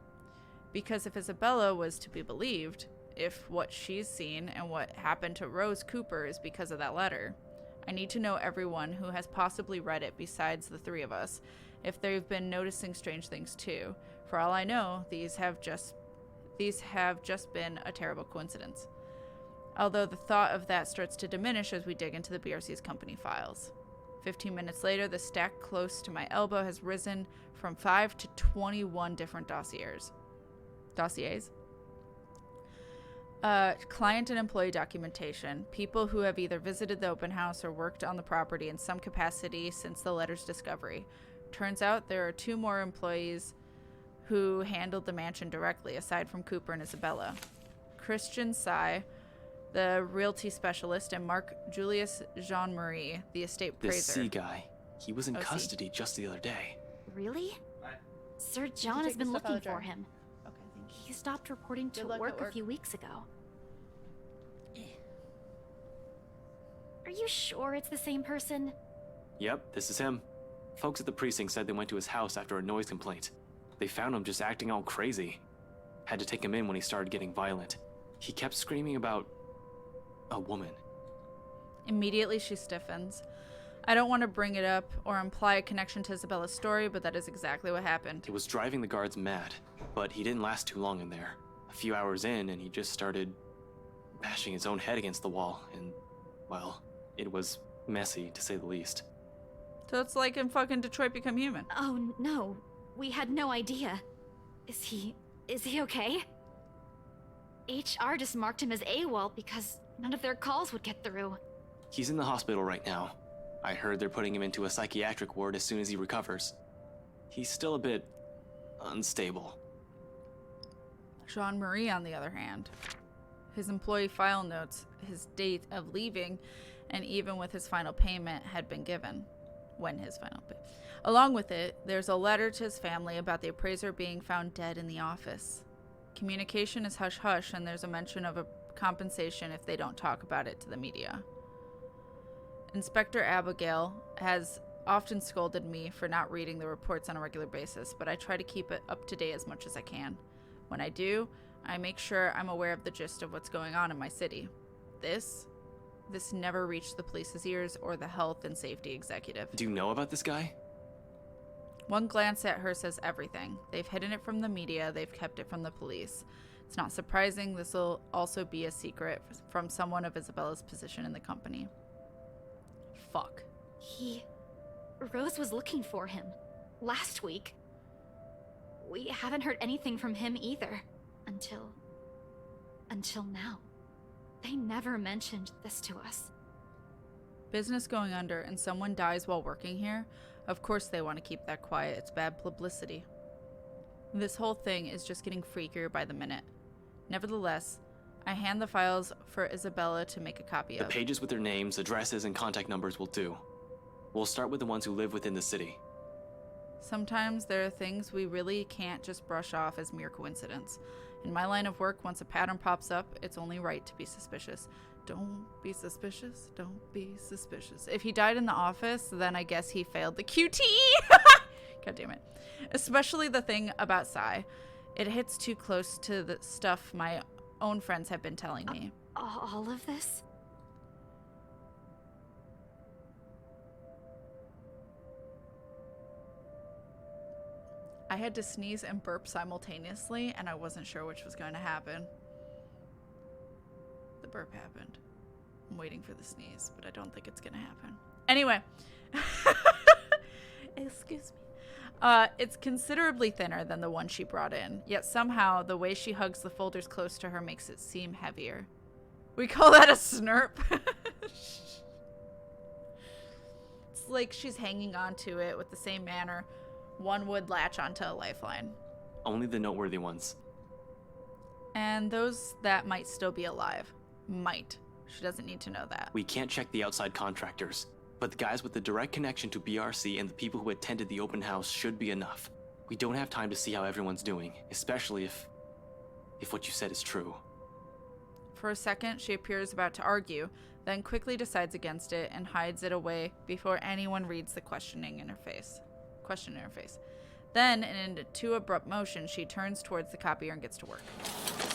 Because if Isabella was to be believed, if what she's seen and what happened to Rose Cooper is because of that letter, I need to know everyone who has possibly read it besides the 3 of us, if they've been noticing strange things too. For all I know, these have just been a terrible coincidence. Although the thought of that starts to diminish as we dig into the BRC's company files. 15 minutes later, the stack close to my elbow has risen from 5 to 21 different dossiers. Client and employee documentation, people who have either visited the open house or worked on the property in some capacity since the letter's discovery. Turns out there are 2 more employees who handled the mansion directly, aside from Cooper and Isabella. Christian Sy, the realty specialist, and Mark Julius Jean-Marie, the estate This praiser. C guy, he was in custody just the other day. Really? What? Sir John has take the been stuff out looking of the jar? for him. Okay, thank you. He stopped reporting to Good luck work at a work. few weeks ago. Are you sure it's the same person? Yep, this is him. Folks at the precinct said they went to his house after a noise complaint. They found him just acting all crazy. Had to take him in when he started getting violent. He kept screaming about a woman. Immediately she stiffens. I don't want to bring it up or imply a connection to Isabella's story, but that is exactly what happened. It was driving the guards mad, but he didn't last too long in there. A few hours in, and he just started bashing his own head against the wall, and, well, it was messy, to say the least. So it's like in fucking Detroit Become Human. Oh no, we had no idea. Is he okay? HR just marked him as AWOL because none of their calls would get through. He's in the hospital right now. I heard they're putting him into a psychiatric ward as soon as he recovers. He's still a bit unstable. Jean-Marie, on the other hand, his employee file notes his date of leaving, and even with his final payment had been given. When his final payment. Along with it, there's a letter to his family about the appraiser being found dead in the office. Communication is hush-hush, and there's a mention of a compensation if they don't talk about it to the media. Inspector Abigail has often scolded me for not reading the reports on a regular basis, but I try to keep it up to date as much as I can. When I do, I make sure I'm aware of the gist of what's going on in my city. This never reached the police's ears or the health and safety executive. Do you know about this guy? One glance at her says everything. They've hidden it from the media, they've kept it from the police. It's not surprising this will also be a secret from someone of Isabella's position in the company. Fuck. Rose was looking for him. Last week. We haven't heard anything from him either. Until now. They never mentioned this to us. Business going under and someone dies while working here? Of course they want to keep that quiet. It's bad publicity. This whole thing is just getting freakier by the minute. Nevertheless, I hand the files for Isabella to make a copy The of. pages with their names, addresses, and contact numbers will do. We'll start with the ones who live within the city. Sometimes there are things we really can't just brush off as mere coincidence. In my line of work, once a pattern pops up, it's only right to be suspicious. Don't be suspicious. Don't be suspicious. If he died in the office, then I guess he failed the QT. God damn it. Especially the thing about Psy. It hits too close to the stuff my own friends have been telling me. All of this? I had to sneeze and burp simultaneously, and I wasn't sure which was going to happen. burp happened. I'm waiting for the sneeze, but I don't think it's gonna happen. Anyway. Excuse me. It's considerably thinner than the one she brought in, yet somehow the way she hugs the folders close to her makes it seem heavier. We call that a snurp. It's like she's hanging onto it with the same manner one would latch onto a lifeline. Only the noteworthy ones. And those that might still be alive. Might. She doesn't need to know that. We can't check the outside contractors, but the guys with the direct connection to BRC and the people who attended the open house should be enough. We don't have time to see how everyone's doing, especially if what you said is true. For a second, she appears about to argue, then quickly decides against it and hides it away before anyone reads the question in her face. Then, in a too abrupt motion, she turns towards the copier and gets to work.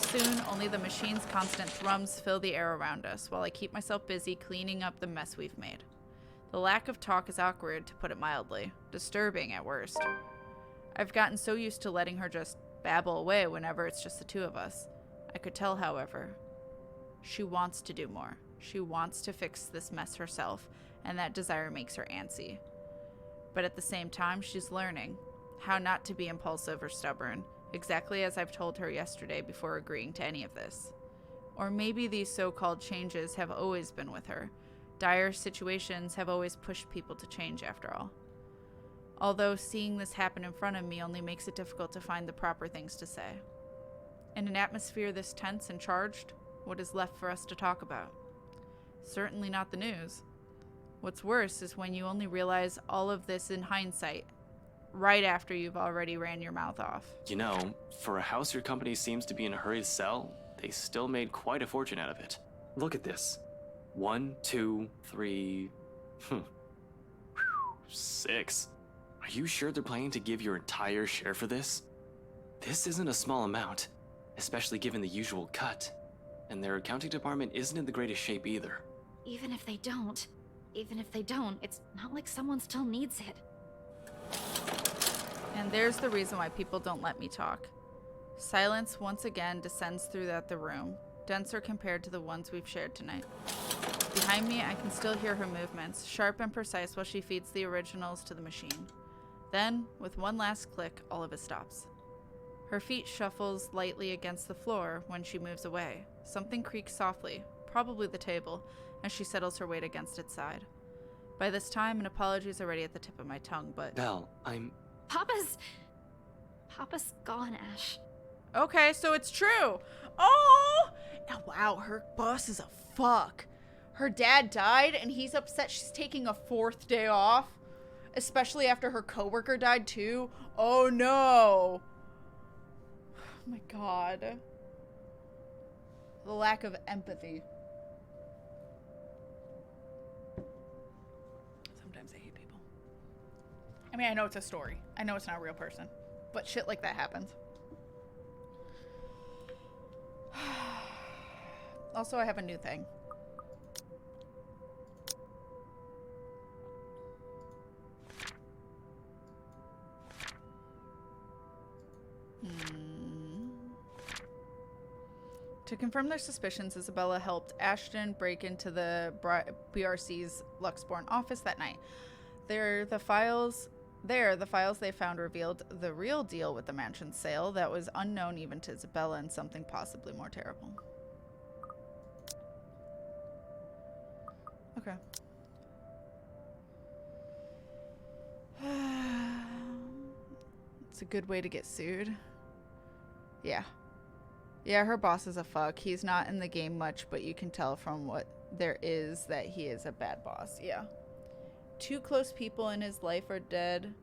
Soon, only the machine's constant thrums fill the air around us, while I keep myself busy cleaning up the mess we've made. The lack of talk is awkward, to put it mildly. Disturbing, at worst. I've gotten so used to letting her just babble away whenever it's just the two of us. I could tell, however, she wants to do more. She wants to fix this mess herself, and that desire makes her antsy. But at the same time, she's learning how not to be impulsive or stubborn, exactly as I've told her yesterday before agreeing to any of this. Or maybe these so-called changes have always been with her. Dire situations have always pushed people to change, after all. Although seeing this happen in front of me only makes it difficult to find the proper things to say. In an atmosphere this tense and charged, what is left for us to talk about? Certainly not the news. What's worse is when you only realize all of this in hindsight, right after you've already ran your mouth off. You know, for a house your company seems to be in a hurry to sell, they still made quite a fortune out of it. Look at this. 1, 2, 3... 6. Are you sure they're planning to give your entire share for this? This isn't a small amount, especially given the usual cut. And their accounting department isn't in the greatest shape either. Even if they don't, it's not like someone still needs it. And there's the reason why people don't let me talk. Silence once again descends throughout the room, denser compared to the ones we've shared tonight. Behind me, I can still hear her movements, sharp and precise while she feeds the originals to the machine. Then, with one last click, all of it stops. Her feet shuffles lightly against the floor when she moves away. Something creaks softly, probably the table, as she settles her weight against its side. By this time, an apology is already at the tip of my tongue, but... Belle, Papa's gone, Ash. Okay, so it's true. Oh! Now, wow, her boss is a fuck. Her dad died, and he's upset she's taking a 4th day off. Especially after her coworker died, too. Oh, no. Oh, my God. The lack of empathy. Sometimes I hate people. I mean, I know it's a story. I know it's not a real person. But shit like that happens. Also, I have a new thing. To confirm their suspicions, Isabella helped Ashton break into the BRC's Luxborn office that night. The files they found revealed the real deal with the mansion sale that was unknown even to Isabella, and something possibly more terrible. Okay. It's a good way to get sued. Yeah. Yeah, her boss is a fuck. He's not in the game much, but you can tell from what there is that he is a bad boss. Yeah. 2 close people in his life are dead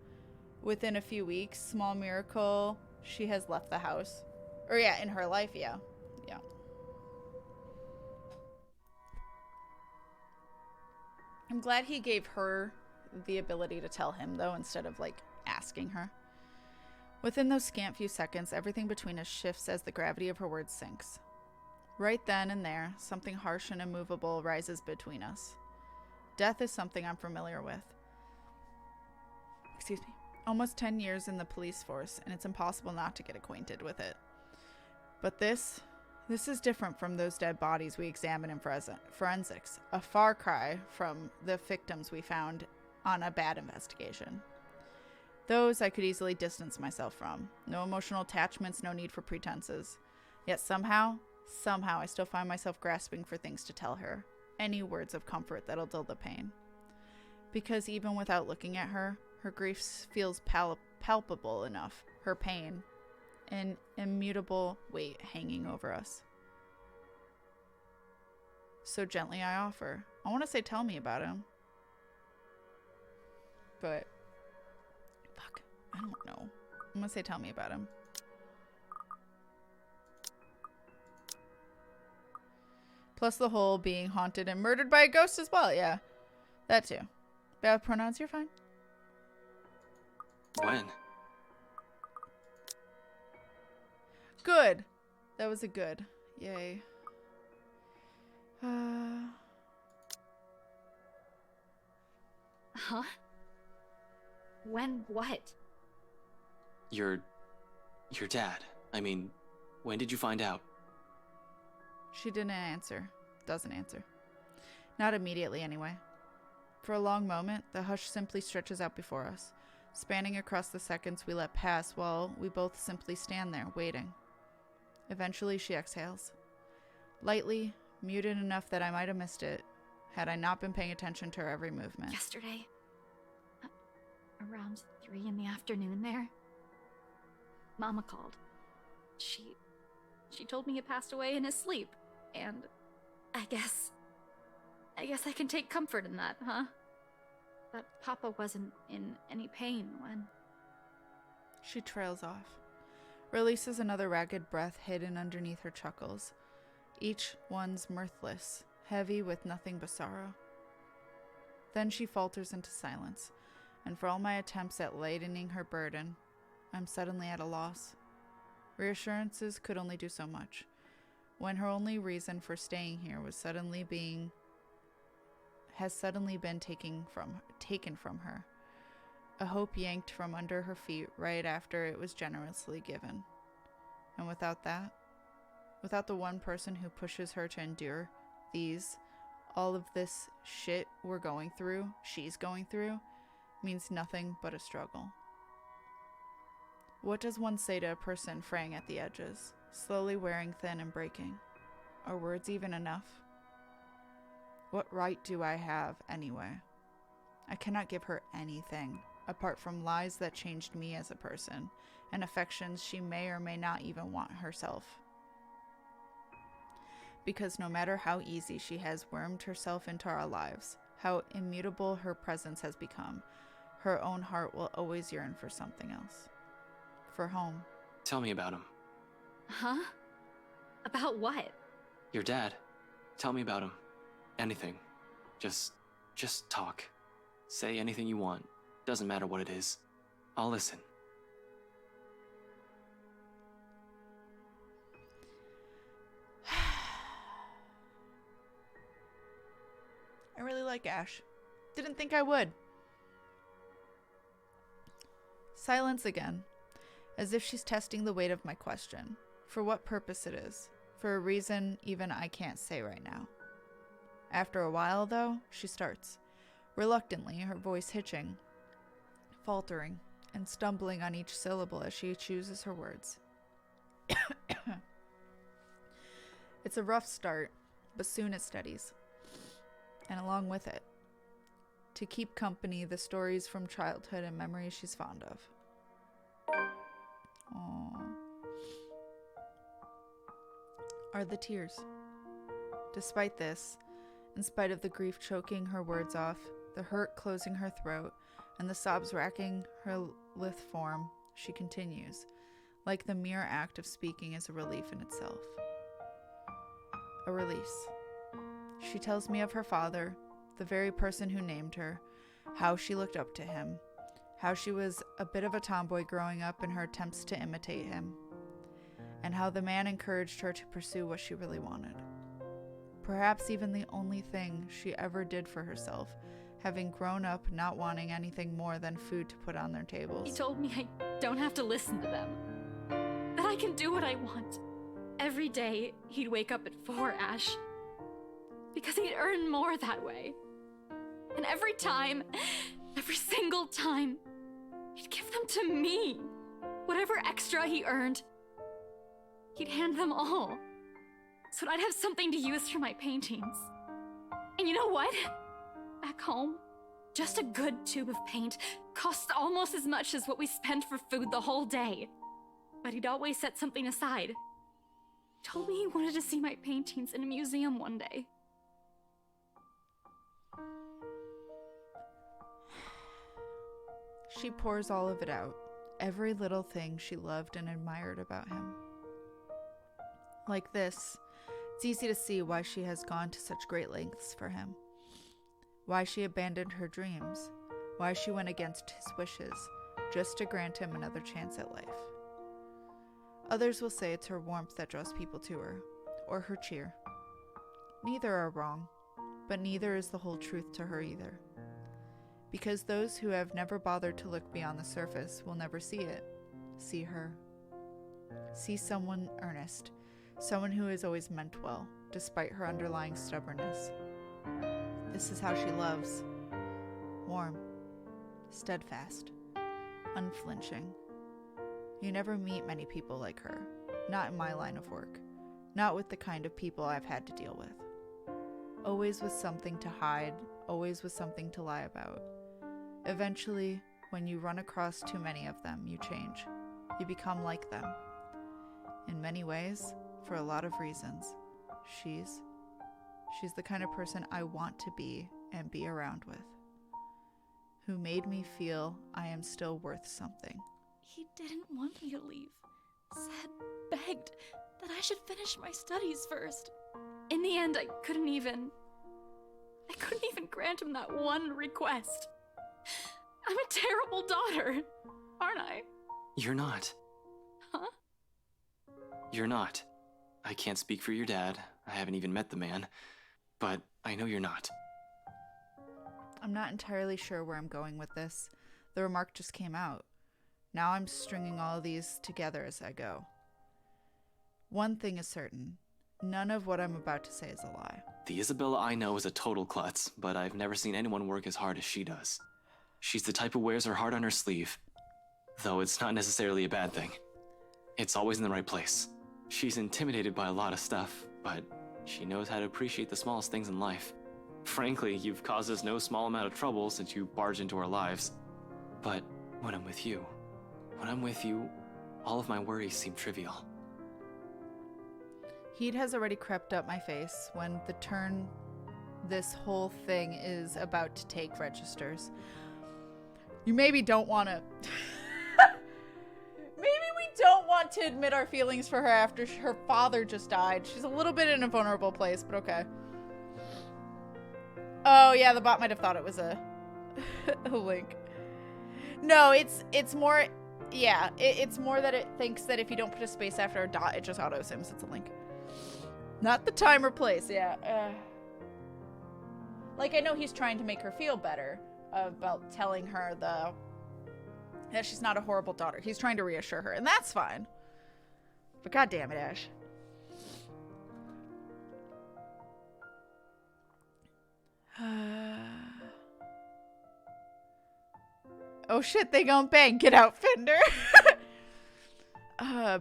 within a few weeks. Small miracle. She has left the house. Or yeah, in her life, yeah. Yeah. I'm glad he gave her the ability to tell him, though, instead of, like, asking her. Within those scant few seconds, everything between us shifts as the gravity of her words sinks. Right then and there, something harsh and immovable rises between us. Death is something I'm familiar with. Excuse me. Almost 10 years in the police force, and it's impossible not to get acquainted with it. But this This is different from those dead bodies we examined in forensics. A far cry from the victims we found on a bad investigation. Those I could easily distance myself from. No emotional attachments, no need for pretenses. Yet somehow I still find myself grasping for things to tell her. Any words of comfort that'll dull the pain. Because even without looking at her, her grief feels palpable enough. Her pain. An immutable weight hanging over us. So gently I offer. I want to say tell me about him. But fuck, I don't know. I'm gonna say tell me about him. Plus the whole being haunted and murdered by a ghost as well. Yeah, that too. Bad pronouns, you're fine. When? Good. That was a good. Yay. Huh? When what? Your dad. I mean, when did you find out? She didn't answer. Doesn't answer. Not immediately, anyway. For a long moment, the hush simply stretches out before us, spanning across the seconds we let pass while we both simply stand there, waiting. Eventually, she exhales. Lightly, muted enough that I might have missed it, had I not been paying attention to her every movement. Yesterday, around 3 in the afternoon there, Mama called. She told me he passed away in his sleep, and I guess I can take comfort in that, huh? That Papa wasn't in any pain when... She trails off, releases another ragged breath hidden underneath her chuckles. Each one's mirthless, heavy with nothing but sorrow. Then she falters into silence, and for all my attempts at lightening her burden, I'm suddenly at a loss. Reassurances could only do so much, when her only reason for staying here has suddenly been taken from her. A hope yanked from under her feet right after it was generously given. And without that, without the one person who pushes her to endure all of this shit she's going through, means nothing but a struggle. What does one say to a person fraying at the edges, slowly wearing thin and breaking? Are words even enough? What right do I have, anyway? I cannot give her anything, apart from lies that changed me as a person, and affections she may or may not even want herself. Because no matter how easy she has wormed herself into our lives, how immutable her presence has become, her own heart will always yearn for something else. For home. Tell me about him. Huh? About what? Your dad. Tell me about him. Anything. Just talk. Say anything you want. Doesn't matter what it is. I'll listen. I really like Ash. Didn't think I would. Silence again, as if she's testing the weight of my question. For what purpose it is. For a reason even I can't say right now. After a while, though, she starts. Reluctantly, her voice hitching, faltering, and stumbling on each syllable as she chooses her words. It's a rough start, but soon it steadies. And along with it, to keep company, the stories from childhood and memories she's fond of. Aww. Are the tears. Despite this, in spite of the grief choking her words off, the hurt closing her throat, and the sobs racking her lithe form, she continues, like the mere act of speaking is a relief in itself. A release. She tells me of her father, the very person who named her, how she looked up to him, how she was a bit of a tomboy growing up in her attempts to imitate him, and how the man encouraged her to pursue what she really wanted. Perhaps even the only thing she ever did for herself, having grown up not wanting anything more than food to put on their tables. He told me I don't have to listen to them, that I can do what I want. Every day, he'd wake up at 4, Ash. Because he'd earn more that way. And every time, every single time, he'd give them to me. Whatever extra he earned, he'd hand them all. So I'd have something to use for my paintings. And you know what? Back home, just a good tube of paint costs almost as much as what we spend for food the whole day. But he'd always set something aside. Told me he wanted to see my paintings in a museum one day. She pours all of it out. Every little thing she loved and admired about him. Like this, it's easy to see why she has gone to such great lengths for him. Why she abandoned her dreams. Why she went against his wishes, just to grant him another chance at life. Others will say it's her warmth that draws people to her, or her cheer. Neither are wrong, but neither is the whole truth to her either. Because those who have never bothered to look beyond the surface will never see it, see her. See someone earnest, someone who has always meant well, despite her underlying stubbornness. This is how she loves. Warm, steadfast, unflinching. You never meet many people like her, not in my line of work, not with the kind of people I've had to deal with. Always with something to hide, always with something to lie about. Eventually, when you run across too many of them, you change. You become like them. In many ways, for a lot of reasons, she's the kind of person I want to be and be around with. Who made me feel I am still worth something. He didn't want me to leave. Said, begged, that I should finish my studies first. In the end, I couldn't even grant him that one request. I'm a terrible daughter, aren't I? You're not. Huh? You're not. I can't speak for your dad. I haven't even met the man. But I know you're not. I'm not entirely sure where I'm going with this. The remark just came out. Now I'm stringing all of these together as I go. One thing is certain. None of what I'm about to say is a lie. The Isabella I know is a total klutz, but I've never seen anyone work as hard as she does. She's the type who wears her heart on her sleeve, though it's not necessarily a bad thing. It's always in the right place. She's intimidated by a lot of stuff, but she knows how to appreciate the smallest things in life. Frankly, you've caused us no small amount of trouble since you barged into our lives. But when I'm with you, all of my worries seem trivial. Heat has already crept up my face when the turn this whole thing is about to take registers. You maybe don't want to... Maybe we don't want to admit our feelings for her after her father just died. She's a little bit in a vulnerable place, but okay. Oh, yeah, the bot might have thought it was a link. No, it's more... Yeah, it's more that it thinks that if you don't put a space after a dot, it just auto-sims. It's a link. Not the time or place, yeah. Like, I know he's trying to make her feel better about telling her that she's not a horrible daughter. He's trying to reassure her, and that's fine. But god damn it, Ash. Oh shit, they gon' bang. Get out, Fender.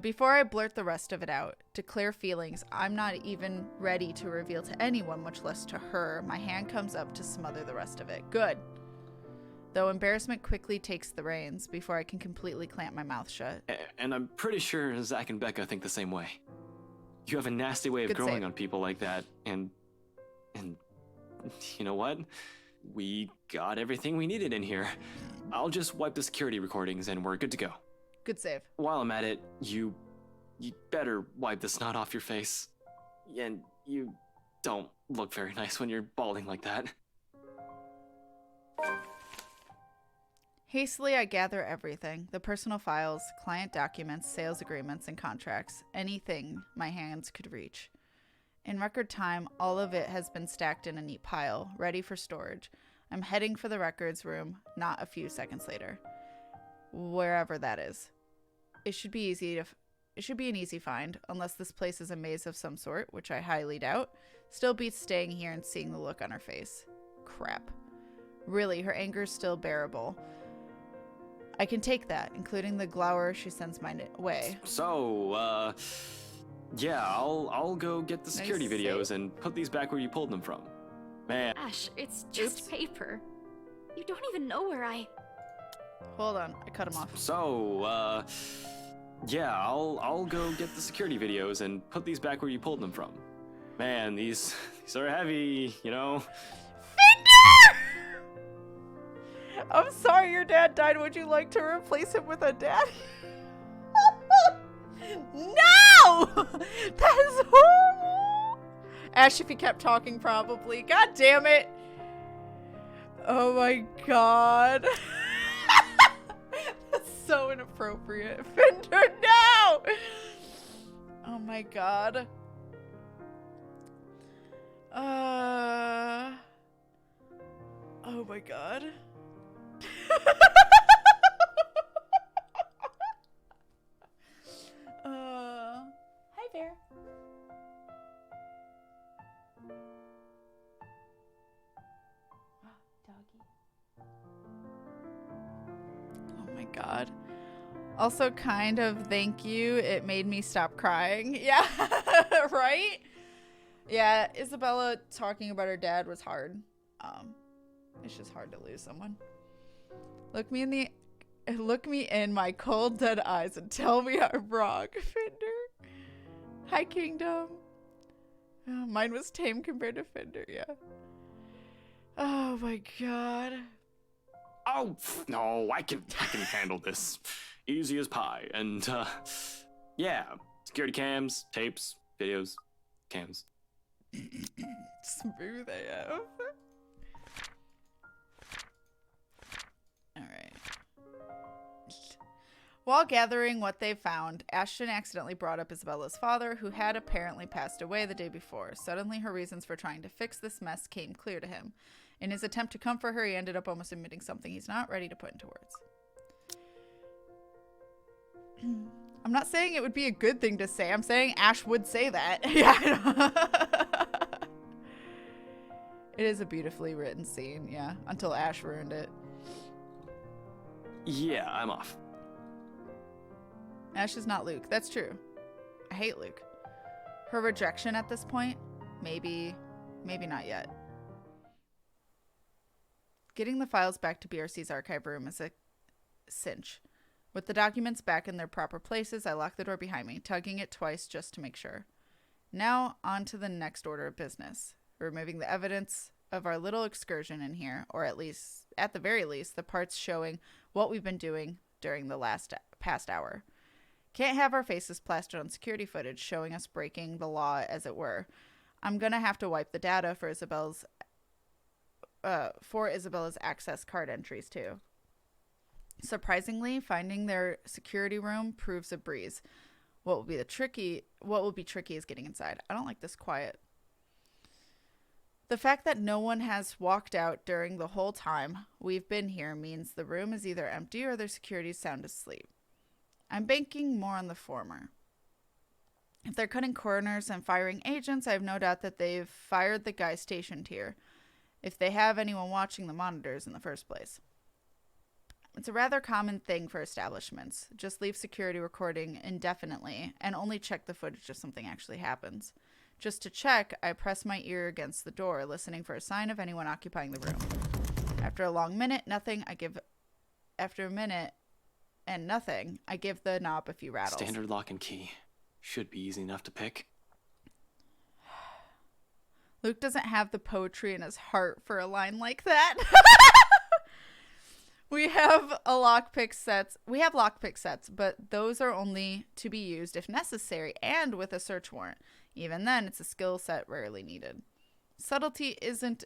Before I blurt the rest of it out, declare feelings I'm not even ready to reveal to anyone, much less to her, my hand comes up to smother the rest of it. Good. Though embarrassment quickly takes the reins before I can completely clamp my mouth shut. And I'm pretty sure Zach and Becca think the same way. You have a nasty way of Good growing save. on people like that, and you know what? We got everything we needed in here. I'll just wipe the security recordings and we're good to go. Good save. While I'm at it, you better wipe the snot off your face. And you don't look very nice when you're bawling like that. Hastily, I gather everything. The personal files, client documents, sales agreements, and contracts. Anything my hands could reach. In record time, all of it has been stacked in a neat pile, ready for storage. I'm heading for the records room, not a few seconds later. Wherever that is. It should be easy It should be an easy find, unless this place is a maze of some sort, which I highly doubt. Still beats staying here and seeing the look on her face. Crap. Really, her anger's still bearable. I can take that, including the glower she sends my way. So, yeah, I'll go get the security Nice videos save. and put these back where you pulled them from. Man, Ash, it's just Oops. paper. You don't even know where I... Hold on, I cut him off. so, yeah, I'll go get the security videos and put these back where you pulled them from. Man, these are heavy, you know? I'm sorry your dad died. Would you like to replace him with a daddy? No! That is horrible! Ash, if he kept talking, probably. God damn it! Oh my god. That's so inappropriate. Fender, no! Oh my god. Oh my god. Hi there. Doggy. Oh my god. Also, kind of thank you. It made me stop crying. Yeah, right? Yeah, Isabella talking about her dad was hard. It's just hard to lose someone. Look me in my cold dead eyes and tell me I'm wrong, Fender. Hi, Kingdom. Oh, mine was tame compared to Fender, yeah. Oh my god. Oh, no, I can handle this. Easy as pie. And, yeah, security cams, tapes, videos, cams. Smooth AF. Alright. While gathering what they found, Ashton accidentally brought up Isabella's father, who had apparently passed away the day before. Suddenly, her reasons for trying to fix this mess came clear to him. In his attempt to comfort her, he ended up almost admitting something he's not ready to put into words. I'm not saying it would be a good thing to say. I'm saying Ash would say that. Yeah. It is a beautifully written scene, yeah. Until Ash ruined it. Yeah, I'm off. Ash is not Luke. That's true. I hate Luke. Her rejection at this point? Maybe not yet. Getting the files back to BRC's archive room is a cinch. With the documents back in their proper places, I lock the door behind me, tugging it twice just to make sure. Now, on to the next order of business. Removing the evidence of our little excursion in here, or at the very least, the parts showing what we've been doing during the past hour. Can't have our faces plastered on security footage showing us breaking the law, as it were. I'm gonna have to wipe the data for Isabella's access card entries too. Surprisingly, finding their security room proves a breeze. What will be tricky is getting inside. I don't like this quiet. The fact that no one has walked out during the whole time we've been here means the room is either empty or their security is sound asleep. I'm banking more on the former. If they're cutting corners and firing agents, I have no doubt that they've fired the guy stationed here, if they have anyone watching the monitors in the first place. It's a rather common thing for establishments. Just leave security recording indefinitely and only check the footage if something actually happens. Just to check, I press my ear against the door, listening for a sign of anyone occupying the room. After a minute and nothing, I give the knob a few rattles. Standard lock and key. Should be easy enough to pick. Luke doesn't have the poetry in his heart for a line like that. We have lockpick sets, but those are only to be used if necessary and with a search warrant. Even then, it's a skill set rarely needed. Subtlety isn't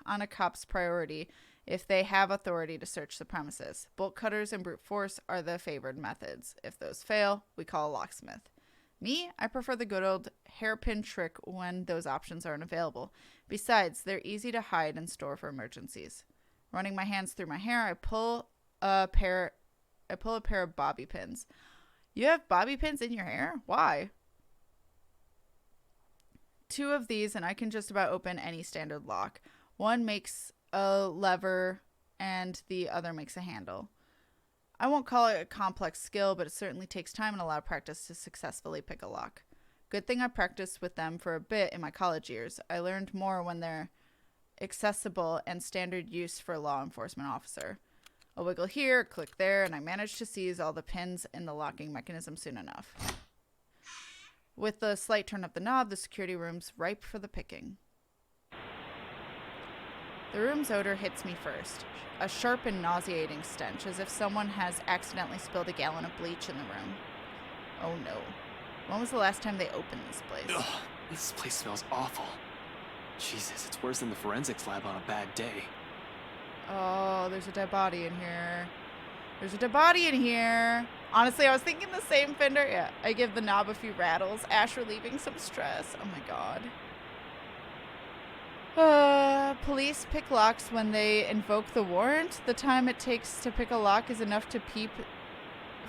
on a cop's priority if they have authority to search the premises. Bolt cutters and brute force are the favored methods. If those fail, we call a locksmith. Me, I prefer the good old hairpin trick when those options aren't available. Besides, they're easy to hide and store for emergencies. Running my hands through my hair, I pull a pair of bobby pins. You have bobby pins in your hair? Why? 2 of these and I can just about open any standard lock. One makes a lever and the other makes a handle. I won't call it a complex skill, but it certainly takes time and a lot of practice to successfully pick a lock. Good thing I practiced with them for a bit in my college years. I learned more when they're accessible and standard use for a law enforcement officer. A wiggle here, click there, and I managed to seize all the pins in the locking mechanism soon enough. With the slight turn of the knob, the security room's ripe for the picking. The room's odor hits me first. A sharp and nauseating stench, as if someone has accidentally spilled a gallon of bleach in the room. Oh no. When was the last time they opened this place? Ugh, this place smells awful. Jesus, it's worse than the forensics lab on a bad day. Oh, there's a dead body in here. There's a dead body in here. Honestly, I was thinking the same, Fender. Yeah, I give the knob a few rattles. Ash relieving some stress. Oh my god. Police pick locks when they invoke the warrant. The time it takes to pick a lock is enough to peep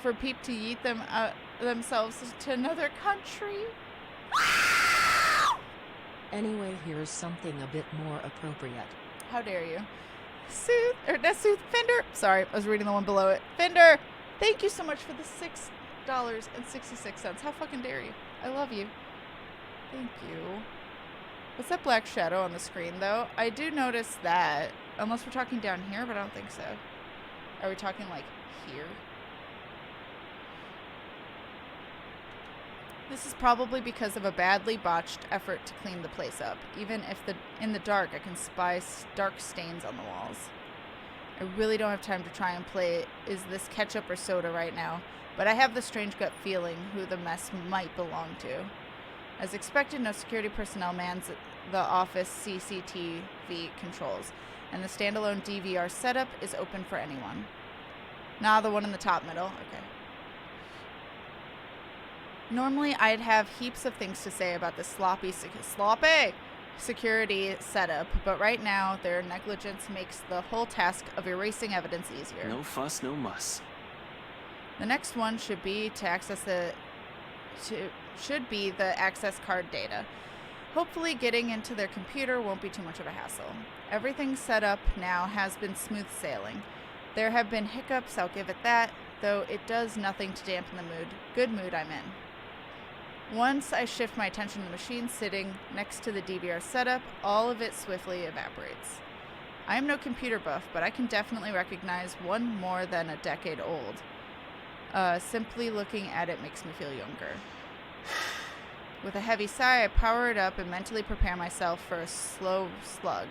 to yeet them out themselves to another country. Anyway, here's something a bit more appropriate. How dare you? Fender. Sorry, I was reading the one below it. Fender, thank you so much for the $6.66. How fucking dare you? I love you. Thank you. What's that black shadow on the screen, though? I do notice that. Unless we're talking down here, but I don't think so. Are we talking, like, here? This is probably because of a badly botched effort to clean the place up. Even if in the dark, I can spy dark stains on the walls. I really don't have time to try and play is this ketchup or soda right now, but I have the strange gut feeling who the mess might belong to. As expected, no security personnel mans the office CCTV controls, and the standalone DVR setup is open for anyone. Nah, the one in the top middle. Okay. Normally, I'd have heaps of things to say about the sloppy security setup, but right now, their negligence makes the whole task of erasing evidence easier. No fuss, no muss. The next one should be to access the access card data. Hopefully, getting into their computer won't be too much of a hassle. Everything set up now has been smooth sailing. There have been hiccups, I'll give it that, though it does nothing to dampen the good mood I'm in. Once I shift my attention to the machine sitting next to the DVR setup, all of it swiftly evaporates. I am no computer buff, but I can definitely recognize one more than a decade old. Simply looking at it makes me feel younger. With a heavy sigh, I power it up and mentally prepare myself for a slow slug.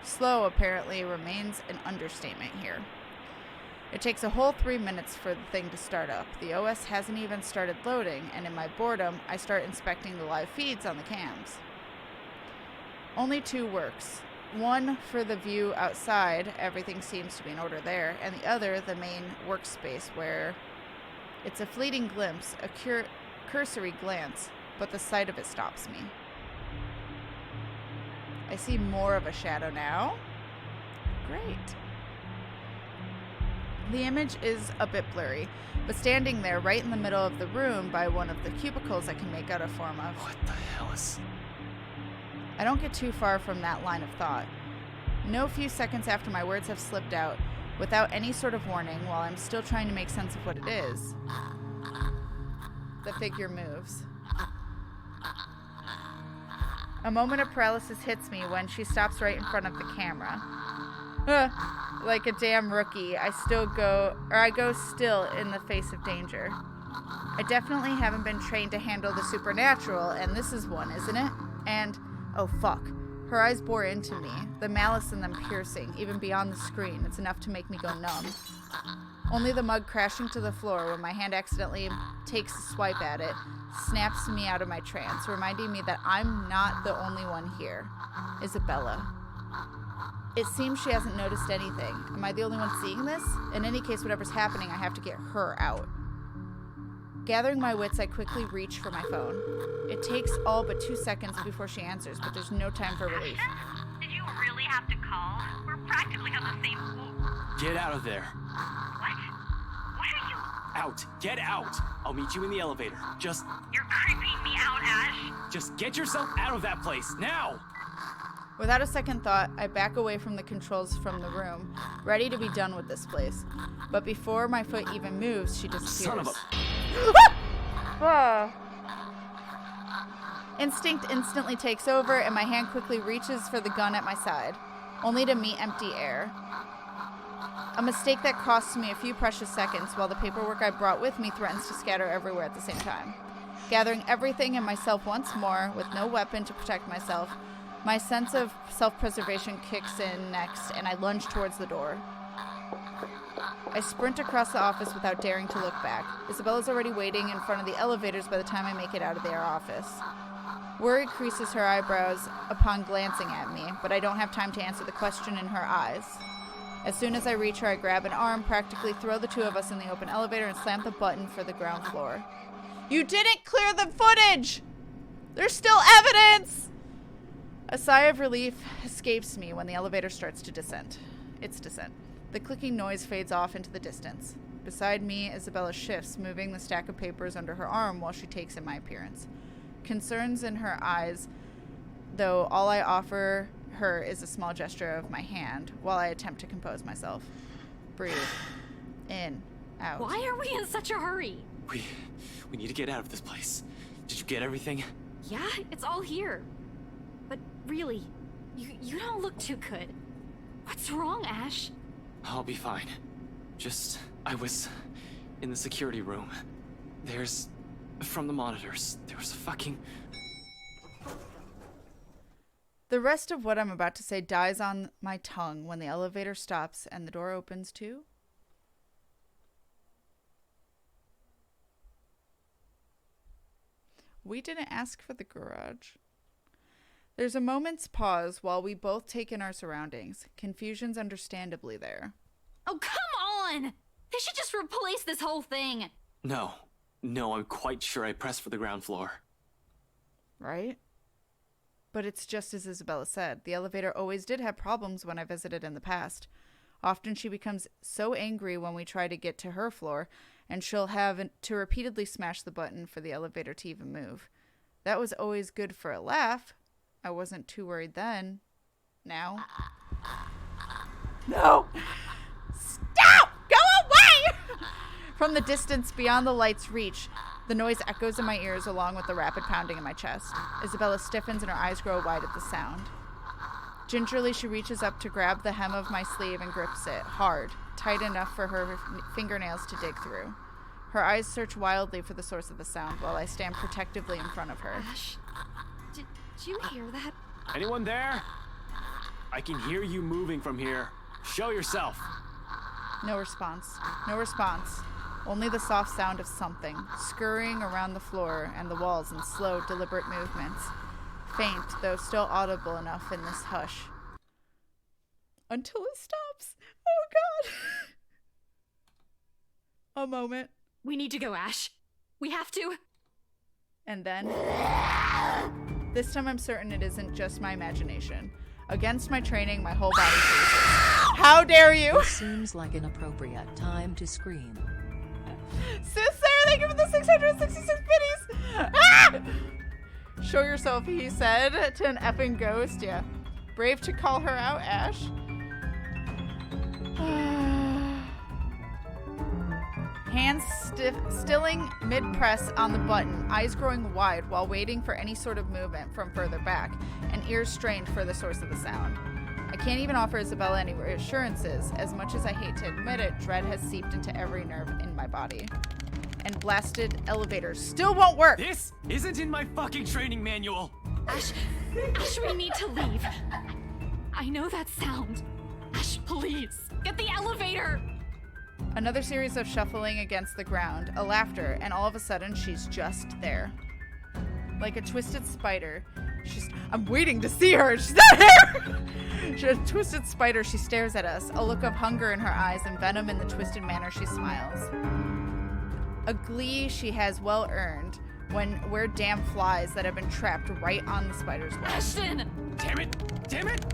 Slow, apparently, remains an understatement here. It takes a whole 3 minutes for the thing to start up. The OS hasn't even started loading, and in my boredom, I start inspecting the live feeds on the cams. Only 2 works. One for the view outside, everything seems to be in order there, and the other, the main workspace, where it's a fleeting glimpse, a cursory glance, but the sight of it stops me. I see more of a shadow now. Great. The image is a bit blurry, but standing there right in the middle of the room by one of the cubicles I can make out a form of. What the hell is... I don't get too far from that line of thought. No few seconds after my words have slipped out, without any sort of warning, while I'm still trying to make sense of what it is, the figure moves. A moment of paralysis hits me when she stops right in front of the camera. Like a damn rookie, I go still in the face of danger. I definitely haven't been trained to handle the supernatural, and this is one, isn't it? And, oh fuck, her eyes bore into me, the malice in them piercing, even beyond the screen. It's enough to make me go numb. Only the mug crashing to the floor when my hand accidentally takes a swipe at it snaps me out of my trance, reminding me that I'm not the only one here. Isabella. It seems she hasn't noticed anything. Am I the only one seeing this? In any case, whatever's happening, I have to get her out. Gathering my wits, I quickly reach for my phone. It takes all but 2 seconds before she answers, but there's no time for relief. Did you really have to call? We're practically on the same floor. Get out of there. What? What are you... Out. Get out. I'll meet you in the elevator. Just You're creeping me out, Ash. get yourself out of that place, now! Without a second thought, I back away from the controls from the room, ready to be done with this place. But before my foot even moves, she disappears. Son of a... Instinct instantly takes over, and my hand quickly reaches for the gun at my side, only to meet empty air. A mistake that costs me a few precious seconds while the paperwork I brought with me threatens to scatter everywhere at the same time. Gathering everything and myself once more, with no weapon to protect myself, my sense of self-preservation kicks in next, and I lunge towards the door. I sprint across the office without daring to look back. Isabella's already waiting in front of the elevators by the time I make it out of their office. Worry creases her eyebrows upon glancing at me, but I don't have time to answer the question in her eyes. As soon as I reach her, I grab an arm, practically throw the two of us in the open elevator, and slam the button for the ground floor. You didn't clear the footage! There's still evidence! A sigh of relief escapes me when the elevator starts to descend. Its descent. The clicking noise fades off into the distance. Beside me, Isabella shifts, moving the stack of papers under her arm while she takes in my appearance. Concerns in her eyes, though all I offer her is a small gesture of my hand while I attempt to compose myself. Breathe. In. Out. Why are we in such a hurry? We need to get out of this place. Did you get everything? Yeah, it's all here. But really, you don't look too good. What's wrong, Ash? I'll be fine. I was in the security room. From the monitors, there was a fucking... The rest of what I'm about to say dies on my tongue when the elevator stops and the door opens too. We didn't ask for the garage. There's a moment's pause while we both take in our surroundings. Confusion's understandably there. Oh, come on! They should just replace this whole thing. No, I'm quite sure I pressed for the ground floor. Right? But it's just as Isabella said. The elevator always did have problems when I visited in the past. Often she becomes so angry when we try to get to her floor, and she'll have to repeatedly smash the button for the elevator to even move. That was always good for a laugh. I wasn't too worried then. Now? No! Stop! Go away! From the distance beyond the light's reach, the noise echoes in my ears along with the rapid pounding in my chest. Isabella stiffens and her eyes grow wide at the sound. Gingerly, she reaches up to grab the hem of my sleeve and grips it, hard, tight enough for her fingernails to dig through. Her eyes search wildly for the source of the sound while I stand protectively in front of her. Ash, did you hear that? Anyone there? I can hear you moving from here. Show yourself. No response. No response. Only the soft sound of something, scurrying around the floor and the walls in slow, deliberate movements. Faint, though still audible enough in this hush. Until it stops. Oh, God. A moment. We need to go, Ash. We have to. And then... This time I'm certain it isn't just my imagination. Against my training, my whole body freezes. How dare you! This seems like an appropriate time to scream. Sis Sarah, thank you for the 666 biddies! Ah! Show yourself, he said to an effing ghost. Yeah. Brave to call her out, Ash. Hands stilling mid-press on the button, eyes growing wide while waiting for any sort of movement from further back, and ears strained for the source of the sound. I can't even offer Isabella any reassurances. As much as I hate to admit it, dread has seeped into every nerve in my body. And blasted elevators still won't work! This isn't in my fucking training manual! Ash, we need to leave. I know that sound. Ash, please, get the elevator! Another series of shuffling against the ground, a laughter, and all of a sudden she's just there. Like a twisted spider, I'm waiting to see her! She's not here! She's a twisted spider, she stares at us, a look of hunger in her eyes and venom in the twisted manner she smiles. A glee she has well earned when we're damn flies that have been trapped right on the spider's web. Ashton! Damn it! Damn it!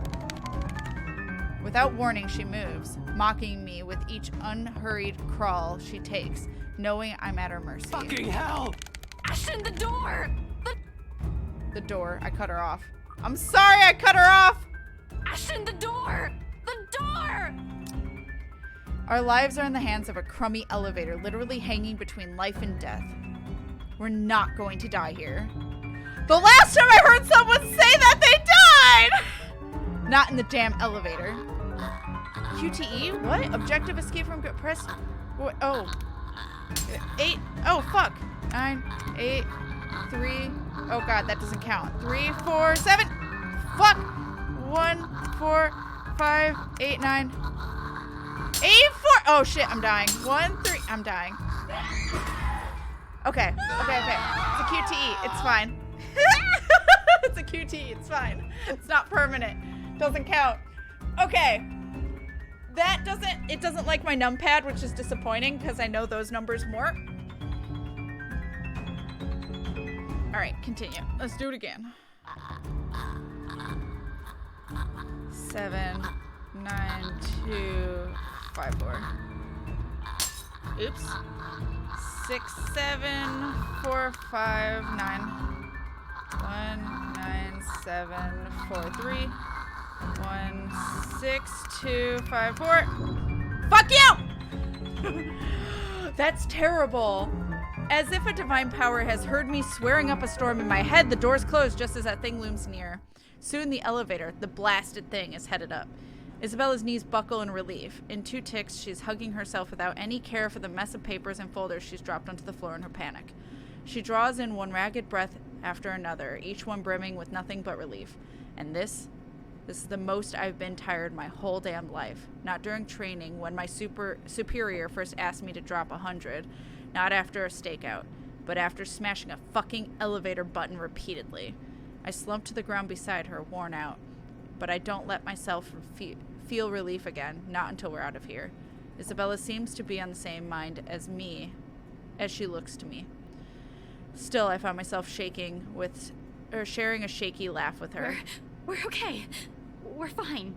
Without warning, she moves, mocking me with each unhurried crawl she takes, knowing I'm at her mercy. Fucking hell! Ashton, the door! The door. I cut her off. I'm sorry I cut her off! Ashton, the door! The door! Our lives are in the hands of a crummy elevator, literally hanging between life and death. We're not going to die here. The last time I heard someone say that, they died! Not in the damn elevator. QTE? What? Objective escape from press. What? Oh. 8. Oh, fuck. 9, 8, 3. Oh, God, that doesn't count. 3, 4, 7. Fuck. 1, 4, 5, 8, 9. 8, 4. Oh, shit, I'm dying. 1, 3. I'm dying. Okay. It's a QTE. It's fine. It's a QTE. It's fine. It's not permanent. Doesn't count. Okay. It doesn't like my numpad, which is disappointing because I know those numbers more. All right, continue. Let's do it again. 7, 9, 2, 5, 4. Oops. 6, 7, 4, 5, 9. 1, 9, 7, 4, 3. 1, 6, 2, 5, 4. Fuck you! That's terrible. As if a divine power has heard me swearing up a storm in my head, the doors close just as that thing looms near. Soon the elevator, the blasted thing, is headed up. Isabella's knees buckle in relief. In 2 ticks, she's hugging herself without any care for the mess of papers and folders she's dropped onto the floor in her panic. She draws in one ragged breath after another, each one brimming with nothing but relief. And this is the most I've been tired my whole damn life. Not during training, when my superior first asked me to drop 100. Not after a stakeout, but after smashing a fucking elevator button repeatedly. I slump to the ground beside her, worn out. But I don't let myself feel relief again, not until we're out of here. Isabella seems to be on the same mind as me, as she looks to me. Still, I find myself sharing a shaky laugh with her. We're okay. We're fine.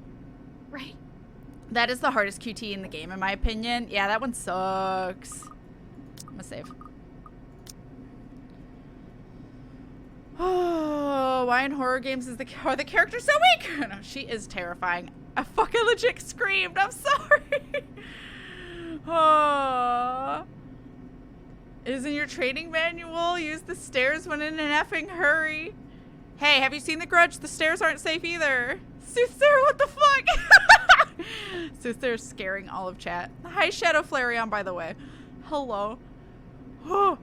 Right? That is the hardest QT in the game, in my opinion. Yeah, that one sucks. I'm gonna save. Oh, why in horror games are the characters so weak? No, she is terrifying. I fucking legit screamed. I'm sorry. Oh. Isn't your training manual? Use the stairs when in an effing hurry. Hey, have you seen the Grudge? The stairs aren't safe either. Soothsayer, what the fuck? Soothsayer's scaring all of chat. Hi, Shadow Flareon, by the way. Hello. Oh.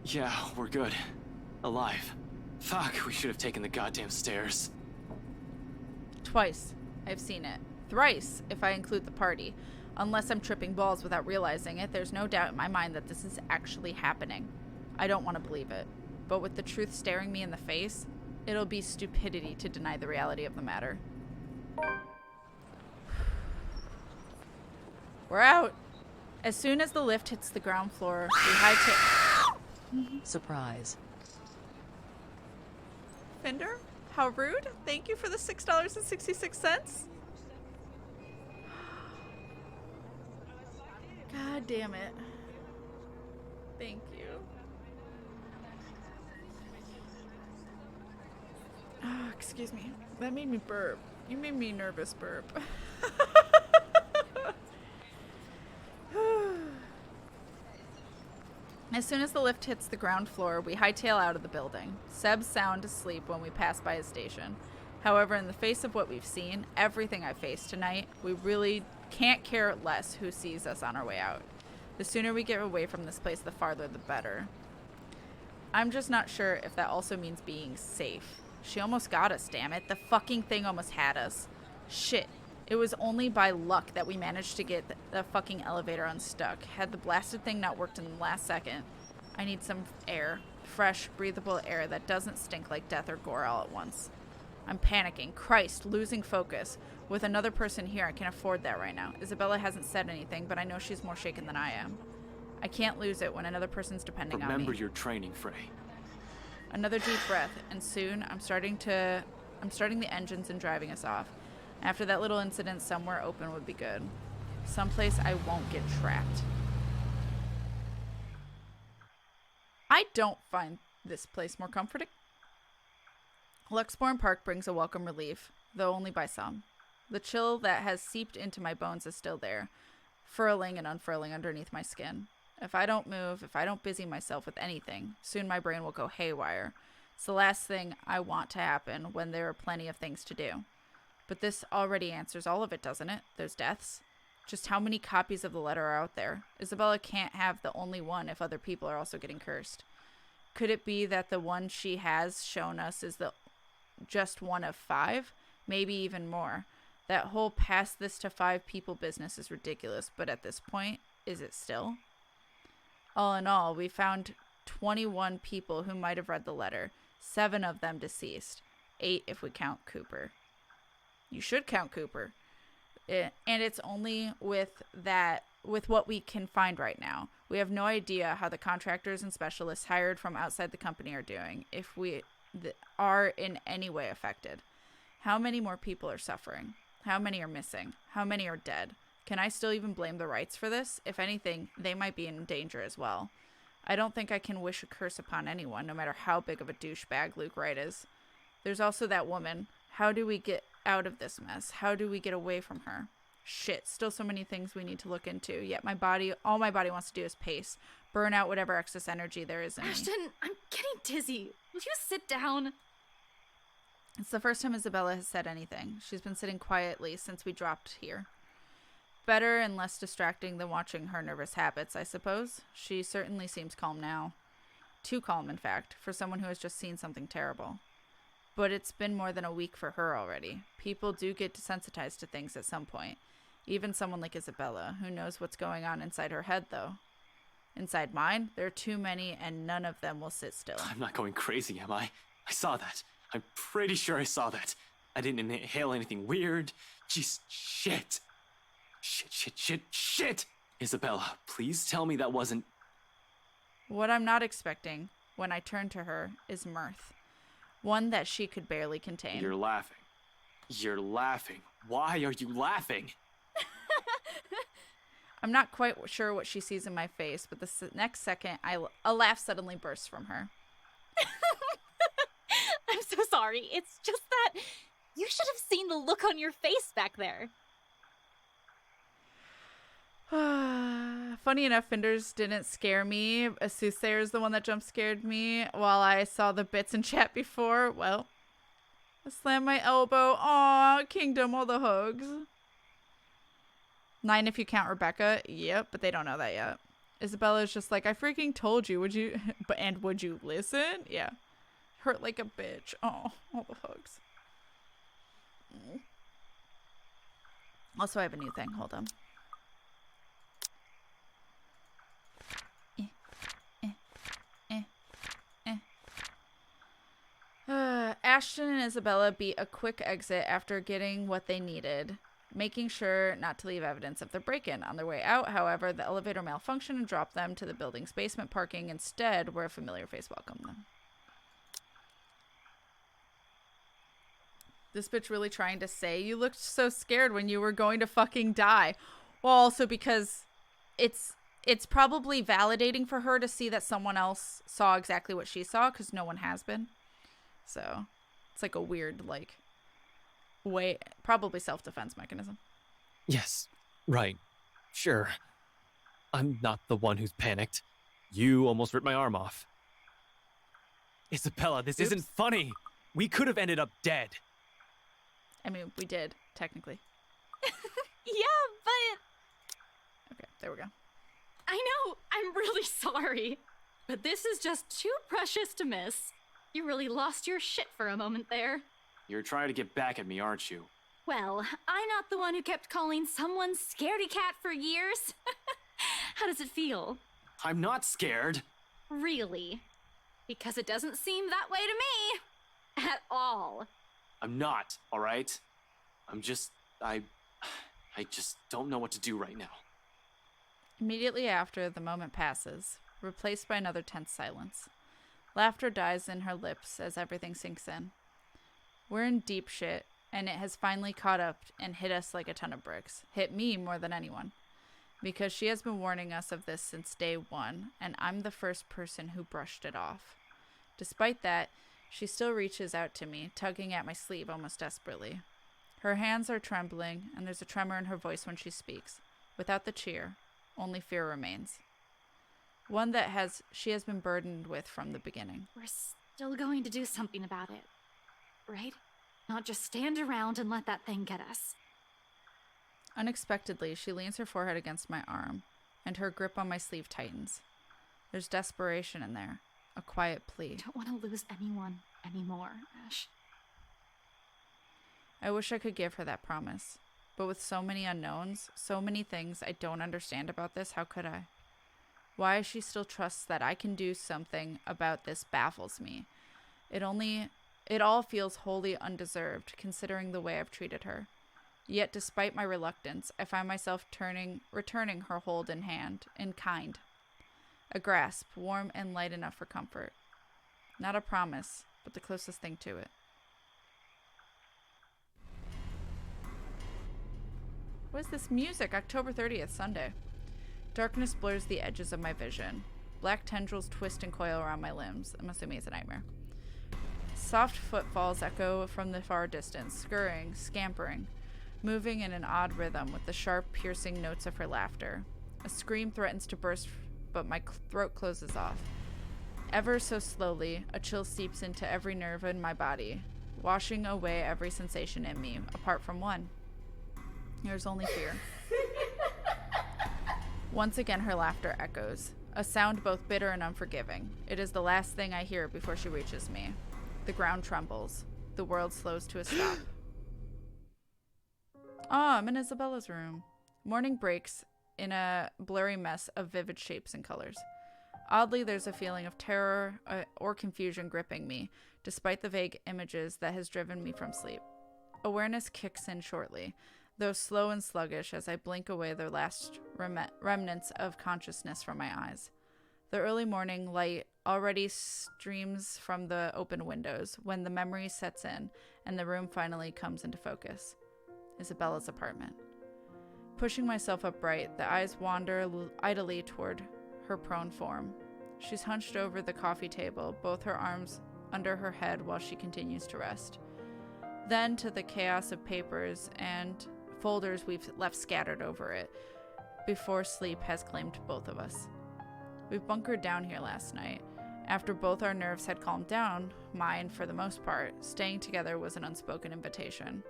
Yeah, we're good. Alive. Fuck, we should have taken the goddamn stairs. Twice. I've seen it. Thrice, if I include the party. Unless I'm tripping balls without realizing it, there's no doubt in my mind that this is actually happening. I don't want to believe it. But with the truth staring me in the face, it'll be stupidity to deny the reality of the matter. We're out. As soon as the lift hits the ground floor, we hightail. Surprise. Fender? How rude. Thank you for the $6.66. God damn it. Thank you. Oh, excuse me. That made me burp. You made me nervous burp. As soon as the lift hits the ground floor, we hightail out of the building. Seb's sound asleep when we pass by his station. However, in the face of what we've seen, everything I've faced tonight, we really can't care less who sees us on our way out. The sooner we get away from this place, the farther the better. I'm just not sure if that also means being safe. She almost got us, damn it. The fucking thing almost had us. Shit. It was only by luck that we managed to get the fucking elevator unstuck. Had the blasted thing not worked in the last second, I need some air. Fresh, breathable air that doesn't stink like death or gore all at once. I'm panicking. Christ, losing focus. With another person here, I can afford that right now. Isabella hasn't said anything, but I know she's more shaken than I am. I can't lose it when another person's depending on me. Remember your training, Frey. Another deep breath, and soon I'm starting to I'm starting the engines and driving us off. After that little incident, somewhere open would be good. Someplace I won't get trapped. I don't find this place more comforting. Luxbourne Park brings a welcome relief, though only by some. The chill that has seeped into my bones is still there, furling and unfurling underneath my skin. If I don't move, if I don't busy myself with anything, soon my brain will go haywire. It's the last thing I want to happen when there are plenty of things to do. But this already answers all of it, doesn't it? There's deaths. Just how many copies of the letter are out there? Isabella can't have the only one if other people are also getting cursed. Could it be that the one she has shown us is just one of 5? Maybe even more. That whole pass this to 5 people business is ridiculous, but at this point, is it still? All in all, we found 21 people who might have read the letter, 7 of them deceased, 8 if we count Cooper. You should count Cooper. And it's only with what we can find right now. We have no idea how the contractors and specialists hired from outside the company are doing, if we are in any way affected. How many more people are suffering? How many are missing? How many are dead? Can I still even blame the Wrights for this? If anything, they might be in danger as well. I don't think I can wish a curse upon anyone, no matter how big of a douchebag Luke Wright is. There's also that woman. How do we get out of this mess? How do we get away from her? Shit, still so many things we need to look into, yet all my body wants to do is pace, burn out whatever excess energy there is in me. Ashton, I'm getting dizzy. Will you sit down? It's the first time Isabella has said anything. She's been sitting quietly since we dropped here. Better and less distracting than watching her nervous habits, I suppose. She certainly seems calm now. Too calm, in fact, for someone who has just seen something terrible. But it's been more than a week for her already. People do get desensitized to things at some point. Even someone like Isabella, who knows what's going on inside her head, though. Inside mine, there are too many, and none of them will sit still. I'm not going crazy, am I? I saw that. I'm pretty sure I saw that. I didn't inhale anything weird. Just shit. Shit. Isabella, please tell me that wasn't... What I'm not expecting, when I turn to her, is mirth. One that she could barely contain. You're laughing. Why are you laughing? I'm not quite sure what she sees in my face, but the next second, a laugh suddenly bursts from her. I'm so sorry. It's just that you should have seen the look on your face back there. Funny enough, Finders didn't scare me. A soothsayer is the one that jump scared me while I saw the bits in chat before. Well, I slammed my elbow. Aw, Kingdom, all the hugs. 9 if you count Rebecca. Yep, but they don't know that yet. Isabella's just like, I freaking told you. Would you listen? Yeah. Hurt like a bitch. Oh, all the hugs. Also, I have a new thing. Hold on. Ashton and Isabella beat a quick exit after getting what they needed, making sure not to leave evidence of the break-in. On their way out, however, the elevator malfunctioned and dropped them to the building's basement parking instead, where a familiar face welcomed them. This bitch really trying to say, you looked so scared when you were going to fucking die. Well, also because it's probably validating for her to see that someone else saw exactly what she saw, because no one has been. So it's like a weird, way, probably self-defense mechanism. Yes, right. Sure. I'm not the one who's panicked. You almost ripped my arm off. Isabella, this isn't funny. We could have ended up dead. I mean, we did, technically. Yeah, but... Okay, there we go. I know, I'm really sorry. But this is just too precious to miss. You really lost your shit for a moment there. You're trying to get back at me, aren't you? Well, I'm not the one who kept calling someone scaredy cat for years. How does it feel? I'm not scared. Really? Because it doesn't seem that way to me. At all. I'm not, all right? I just don't know what to do right now. Immediately after, the moment passes, replaced by another tense silence. Laughter dies in her lips as everything sinks in. We're in deep shit, and it has finally caught up and hit us like a ton of bricks. Hit me more than anyone. Because she has been warning us of this since day one, and I'm the first person who brushed it off. Despite that, she still reaches out to me, tugging at my sleeve almost desperately. Her hands are trembling, and there's a tremor in her voice when she speaks. Without the cheer, only fear remains. One that she has been burdened with from the beginning. We're still going to do something about it, right? Not just stand around and let that thing get us. Unexpectedly, she leans her forehead against my arm, and her grip on my sleeve tightens. There's desperation in there, a quiet plea. I don't want to lose anyone anymore, Ash. I wish I could give her that promise, but with so many unknowns, so many things I don't understand about this, how could I? Why she still trusts that I can do something about this baffles me. It all feels wholly undeserved, considering the way I've treated her. Yet, despite my reluctance, I find myself returning her hold in hand, in kind. A grasp, warm and light enough for comfort. Not a promise, but the closest thing to it. What is this music? October 30th, Sunday. Darkness blurs the edges of my vision. Black tendrils twist and coil around my limbs. I'm assuming it's a nightmare. Soft footfalls echo from the far distance, scurrying, scampering, moving in an odd rhythm with the sharp, piercing notes of her laughter. A scream threatens to burst, but my throat closes off. Ever so slowly, a chill seeps into every nerve in my body, washing away every sensation in me, apart from one. There's only fear. Once again, her laughter echoes, a sound both bitter and unforgiving. It is the last thing I hear before she reaches me. The ground trembles. The world slows to a stop. I'm in Isabella's room. Morning breaks in a blurry mess of vivid shapes and colors. Oddly, there's a feeling of terror or confusion gripping me, despite the vague images that has driven me from sleep. Awareness kicks in shortly, though slow and sluggish as I blink away the last remnants of consciousness from my eyes. The early morning light already streams from the open windows when the memory sets in and the room finally comes into focus. Isabella's apartment. Pushing myself upright, the eyes wander idly toward her prone form. She's hunched over the coffee table, both her arms under her head while she continues to rest. Then to the chaos of papers and folders we've left scattered over it before sleep has claimed both of us. We bunkered down here last night. After both our nerves had calmed down, mine for the most part, staying together was an unspoken invitation.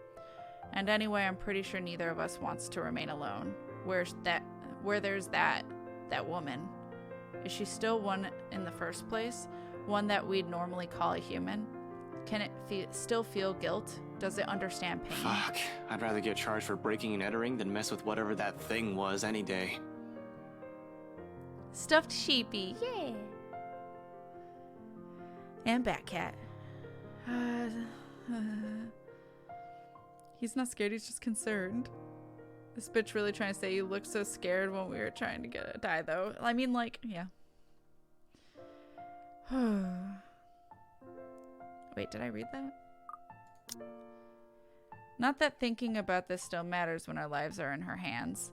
And anyway, I'm pretty sure neither of us wants to remain alone. Where there's that woman. Is she still one in the first place? One that we'd normally call a human? Can it still feel guilt? Does it understand pain? Fuck. I'd rather get charged for breaking and entering than mess with whatever that thing was any day. Stuffed sheepy. Yeah. And Batcat. He's not scared, he's just concerned. This bitch really trying to say you looked so scared when we were trying to get a die, though. I mean, like, yeah. Wait, did I read that? Not that thinking about this still matters when our lives are in her hands.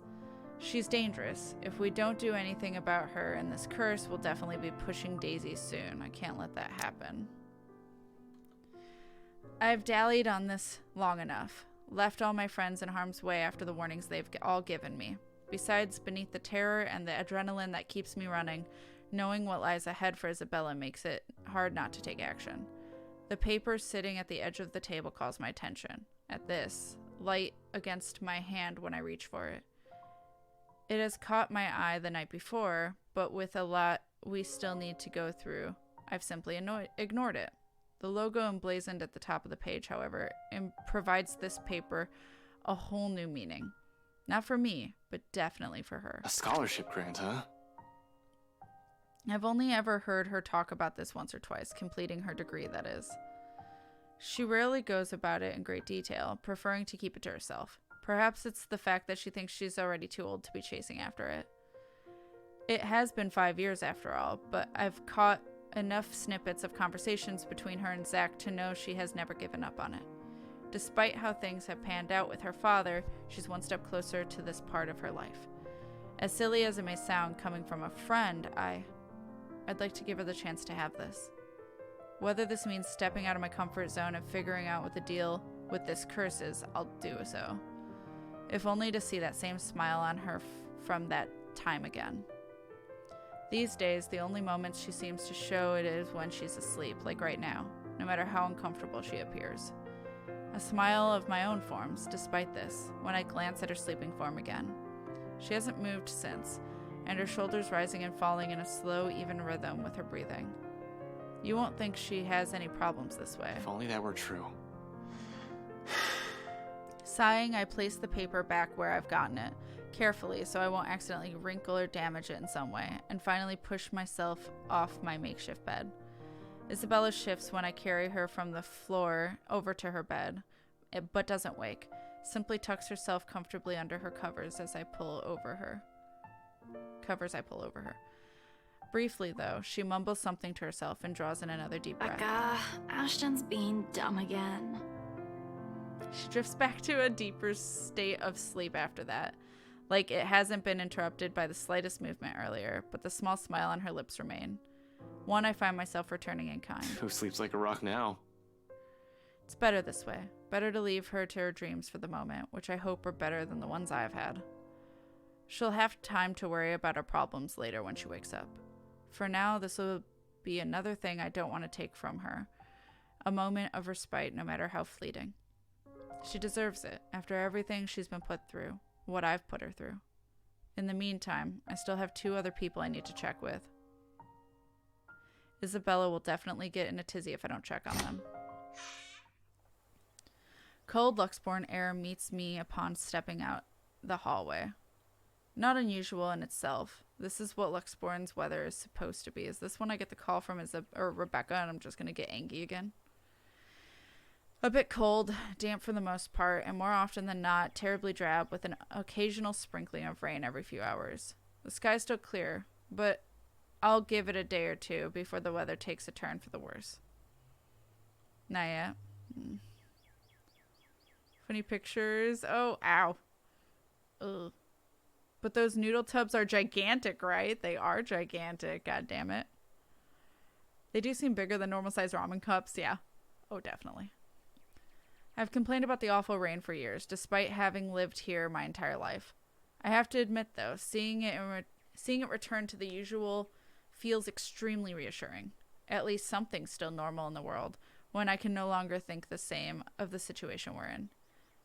She's dangerous. If we don't do anything about her and this curse, we'll definitely be pushing daisies soon. I can't let that happen. I've dallied on this long enough. Left all my friends in harm's way after the warnings they've all given me. Besides, beneath the terror and the adrenaline that keeps me running, knowing what lies ahead for Isabella makes it hard not to take action. The paper sitting at the edge of the table calls my attention. At this, light against my hand when I reach for it. It has caught my eye the night before, but with a lot we still need to go through, I've simply ignored it. The logo emblazoned at the top of the page, however, provides this paper a whole new meaning. Not for me, but definitely for her. A scholarship grant, huh? I've only ever heard her talk about this once or twice, completing her degree, that is. She rarely goes about it in great detail, preferring to keep it to herself. Perhaps it's the fact that she thinks she's already too old to be chasing after it. It has been 5 years after all, but I've caught enough snippets of conversations between her and Zach to know she has never given up on it. Despite how things have panned out with her father, she's one step closer to this part of her life. As silly as it may sound coming from a friend, I'd like to give her the chance to have this. Whether this means stepping out of my comfort zone and figuring out what the deal with this curse is, I'll do so. If only to see that same smile on her from that time again. These days, the only moments she seems to show it is when she's asleep, like right now, no matter how uncomfortable she appears. A smile of my own forms, despite this, when I glance at her sleeping form again. She hasn't moved since, and her shoulders rising and falling in a slow, even rhythm with her breathing. You won't think she has any problems this way. If only that were true. Sighing, I place the paper back where I've gotten it, carefully so I won't accidentally wrinkle or damage it in some way, and finally push myself off my makeshift bed. Isabella shifts when I carry her from the floor over to her bed, but doesn't wake. Simply tucks herself comfortably under her covers as I pull over her. Briefly, though, she mumbles something to herself and draws in another deep breath. Becca, Ashton's being dumb again. She drifts back to a deeper state of sleep after that. Like it hasn't been interrupted by the slightest movement earlier, but the small smile on her lips remain. One I find myself returning in kind. Who sleeps like a rock now? It's better this way. Better to leave her to her dreams for the moment, which I hope are better than the ones I've had. She'll have time to worry about her problems later when she wakes up. For now, this will be another thing I don't want to take from her. A moment of respite, no matter how fleeting. She deserves it, after everything she's been put through, what I've put her through. In the meantime, I still have 2 other people I need to check with. Isabella will definitely get in a tizzy if I don't check on them. Cold Luxborn air meets me upon stepping out the hallway. Not unusual in itself. This is what Luxborn's weather is supposed to be. Is this when I get the call from Rebecca and I'm just going to get angry again? A bit cold, damp for the most part, and more often than not, terribly drab with an occasional sprinkling of rain every few hours. The sky's still clear, but I'll give it a day or two before the weather takes a turn for the worse. Not yet. Funny pictures. Oh, ow. Ugh. But those noodle tubs are gigantic, right? They are gigantic, god damn it. They do seem bigger than normal-sized ramen cups, yeah. Oh, definitely. I've complained about the awful rain for years, despite having lived here my entire life. I have to admit, though, seeing it return to the usual feels extremely reassuring. At least something's still normal in the world, when I can no longer think the same of the situation we're in.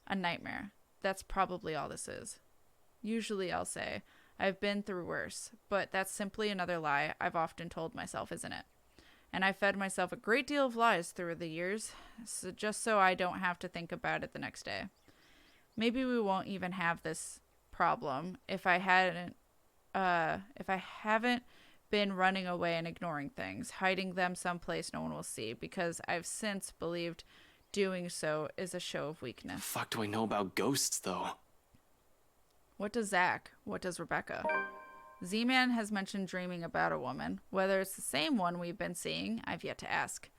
A nightmare. That's probably all this is. Usually I'll say, I've been through worse, but that's simply another lie I've often told myself, isn't it? And I fed myself a great deal of lies through the years, just so I don't have to think about it the next day. Maybe we won't even have this problem if I haven't been running away and ignoring things, hiding them someplace no one will see, because I've since believed doing so is a show of weakness. The fuck do I know about ghosts, though? What does Zach? What does Rebecca? Z-Man has mentioned dreaming about a woman. Whether it's the same one we've been seeing, I've yet to ask.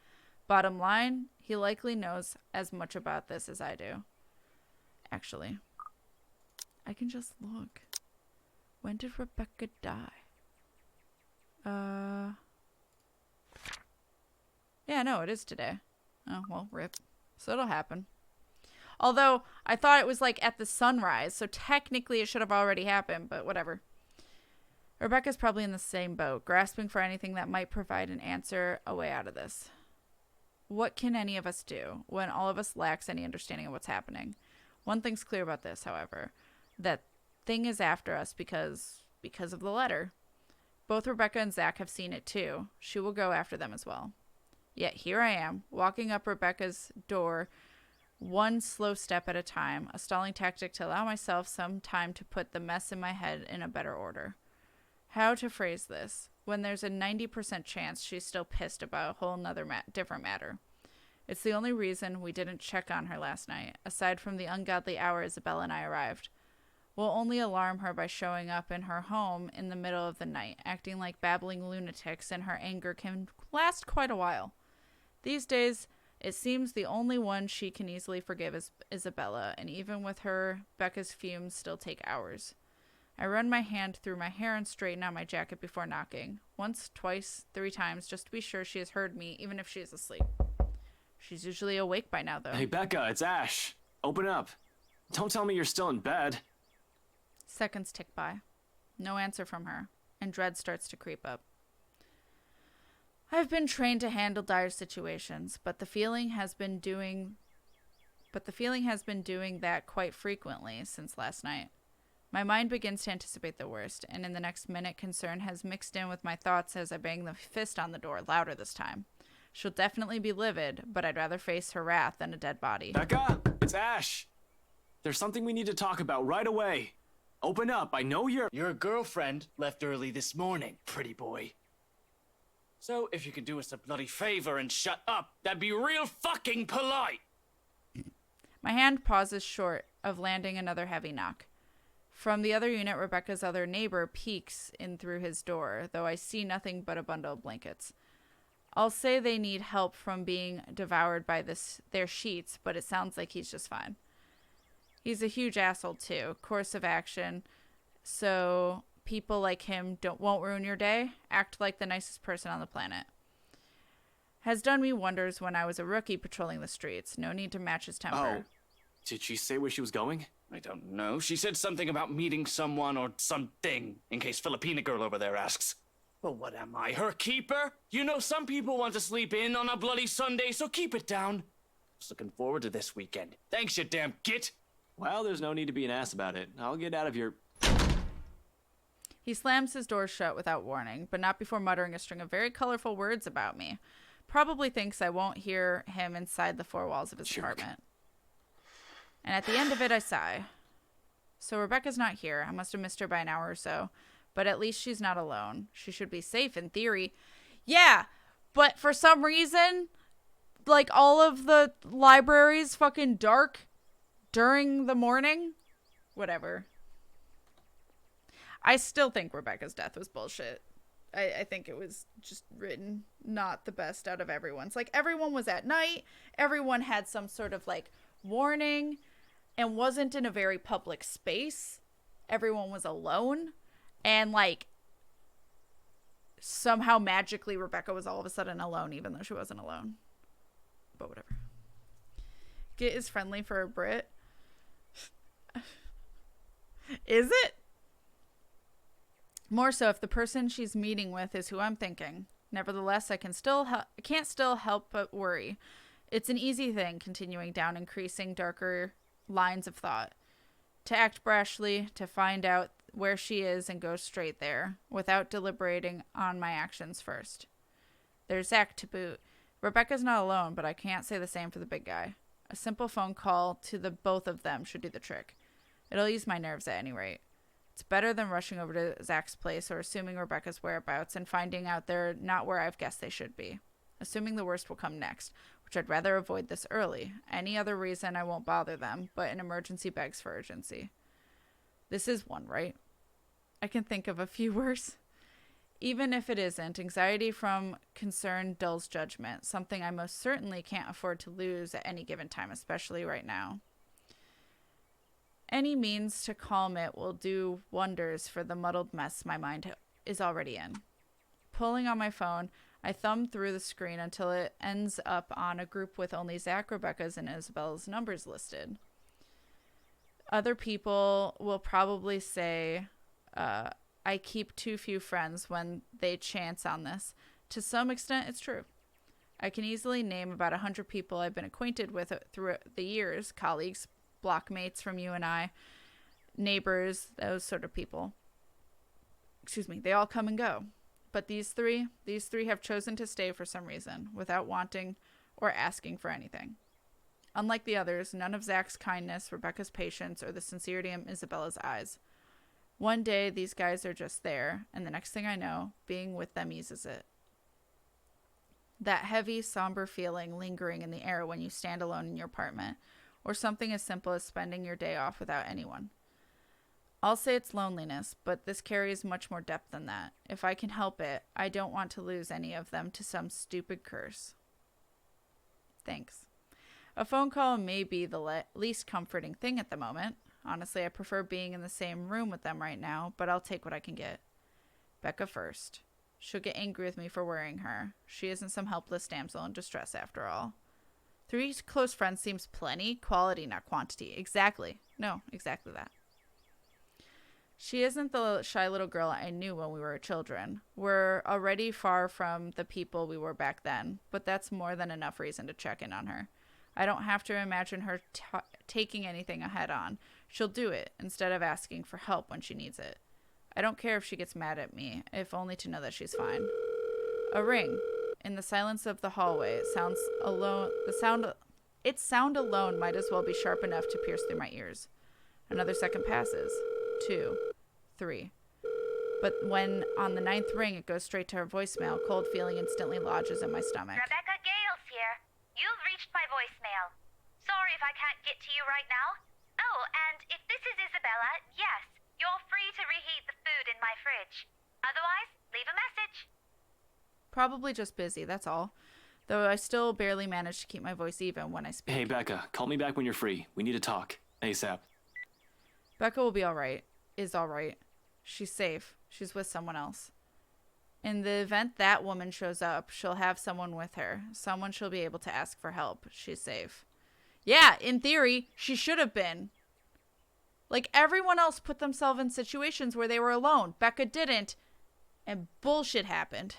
Bottom line, he likely knows as much about this as I do. Actually, I can just look. When did Rebecca die? Yeah, no, it is today. Oh, well, rip. So it'll happen. Although, I thought it was like at the sunrise, so technically it should have already happened, but whatever. Rebecca's probably in the same boat, grasping for anything that might provide an answer, a way out of this. What can any of us do when all of us lacks any understanding of what's happening? One thing's clear about this, however. That thing is after us because of the letter. Both Rebecca and Zach have seen it too. She will go after them as well. Yet here I am, walking up Rebecca's door, one slow step at a time, a stalling tactic to allow myself some time to put the mess in my head in a better order. How to phrase this when there's a 90% chance she's still pissed about a whole nother different matter. It's the only reason we didn't check on her last night, aside from the ungodly hour Isabella and I arrived. We'll only alarm her by showing up in her home in the middle of the night, acting like babbling lunatics, and her anger can last quite a while. These days, It seems the only one she can easily forgive is Isabella, and even with her, Becca's fumes still take hours. I run my hand through my hair and straighten out my jacket before knocking. Once, twice, 3 times, just to be sure she has heard me, even if she is asleep. She's usually awake by now, though. Hey, Becca, it's Ash. Open up. Don't tell me you're still in bed. Seconds tick by. No answer from her, and dread starts to creep up. I've been trained to handle dire situations, but the feeling has been doing that quite frequently since last night. My mind begins to anticipate the worst, and in the next minute, concern has mixed in with my thoughts as I bang the fist on the door, louder this time. She'll definitely be livid, but I'd rather face her wrath than a dead body. Becca, it's Ash. There's something we need to talk about right away. Open up, I know you're— Your girlfriend left early this morning, pretty boy. So, if you could do us a bloody favor and shut up, that'd be real fucking polite! My hand pauses short of landing another heavy knock. From the other unit, Rebecca's other neighbor peeks in through his door, though I see nothing but a bundle of blankets. I'll say they need help from being devoured by their sheets, but it sounds like he's just fine. He's a huge asshole, too. Course of action. So people like him won't ruin your day. Act like the nicest person on the planet. Has done me wonders when I was a rookie patrolling the streets. No need to match his temper. Oh. Did she say where she was going? I don't know. She said something about meeting someone or something, in case Filipina girl over there asks. Well, what am I, her keeper? You know some people want to sleep in on a bloody Sunday, so keep it down. Just looking forward to this weekend. Thanks, you damn git. Well, there's no need to be an ass about it. I'll get out of your— He slams his door shut without warning, but not before muttering a string of very colorful words about me. Probably thinks I won't hear him inside the 4 walls of his apartment. And at the end of it, I sigh. So Rebecca's not here. I must have missed her by an hour or so. But at least she's not alone. She should be safe in theory. Yeah, but for some reason, like all of the libraries fucking dark during the morning. Whatever. I still think Rebecca's death was bullshit. I think it was just written not the best out of everyone's. Like, everyone was at night. Everyone had some sort of, like, warning and wasn't in a very public space. Everyone was alone. And, like, somehow magically Rebecca was all of a sudden alone, even though she wasn't alone. But whatever. Git is friendly for a Brit. Is it? More so if the person she's meeting with is who I'm thinking. Nevertheless, I can't still help but worry. It's an easy thing, continuing down increasing darker lines of thought. To act brashly, to find out where she is and go straight there, without deliberating on my actions first. There's Zach to boot. Rebecca's not alone, but I can't say the same for the big guy. A simple phone call to the both of them should do the trick. It'll ease my nerves at any rate. It's better than rushing over to Zach's place or assuming Rebecca's whereabouts and finding out they're not where I've guessed they should be. Assuming the worst will come next, which I'd rather avoid this early. Any other reason I won't bother them, but an emergency begs for urgency. This is one, right? I can think of a few worse. Even if it isn't, anxiety from concern dulls judgment, something I most certainly can't afford to lose at any given time, especially right now. Any means to calm it will do wonders for the muddled mess my mind is already in. Pulling on my phone, I thumb through the screen until it ends up on a group with only Zach, Rebecca's, and Isabella's numbers listed. Other people will probably say I keep too few friends when they chance on this. To some extent, it's true. I can easily name about 100 people I've been acquainted with through the years, colleagues, blockmates from you and I, neighbors, those sort of people. Excuse me, they all come and go. But these three have chosen to stay for some reason, without wanting or asking for anything. Unlike the others, none of Zach's kindness, Rebecca's patience, or the sincerity in Isabella's eyes. One day, these guys are just there, and the next thing I know, being with them eases it. That heavy, somber feeling lingering in the air when you stand alone in your apartment, or something as simple as spending your day off without anyone. I'll say it's loneliness, but this carries much more depth than that. If I can help it, I don't want to lose any of them to some stupid curse. Thanks. A phone call may be the least comforting thing at the moment. Honestly, I prefer being in the same room with them right now, but I'll take what I can get. Becca first. She'll get angry with me for worrying her. She isn't some helpless damsel in distress after all. 3 close friends seems plenty. Quality, not quantity. Exactly. No, exactly that. She isn't the shy little girl I knew when we were children. We're already far from the people we were back then, but that's more than enough reason to check in on her. I don't have to imagine her taking anything head on. She'll do it instead of asking for help when she needs it. I don't care if she gets mad at me, if only to know that she's fine. A ring. In the silence of the hallway, sound alone might as well be sharp enough to pierce through my ears. Another second passes. 2, 3. But when on the 9th ring it goes straight to her voicemail, cold feeling instantly lodges in my stomach. Rebecca Gales here. You've reached my voicemail. Sorry if I can't get to you right now. Oh, and if this is Isabella, yes, you're free to reheat the food in my fridge. Otherwise, leave a message. Probably just busy, that's all. Though I still barely manage to keep my voice even when I speak. Hey, Becca, call me back when you're free. We need to talk. ASAP. Becca will be alright. Is alright. She's safe. She's with someone else. In the event that woman shows up, she'll have someone with her. Someone she'll be able to ask for help. She's safe. Yeah, in theory, she should have been. Like, everyone else put themselves in situations where they were alone. Becca didn't. And bullshit happened.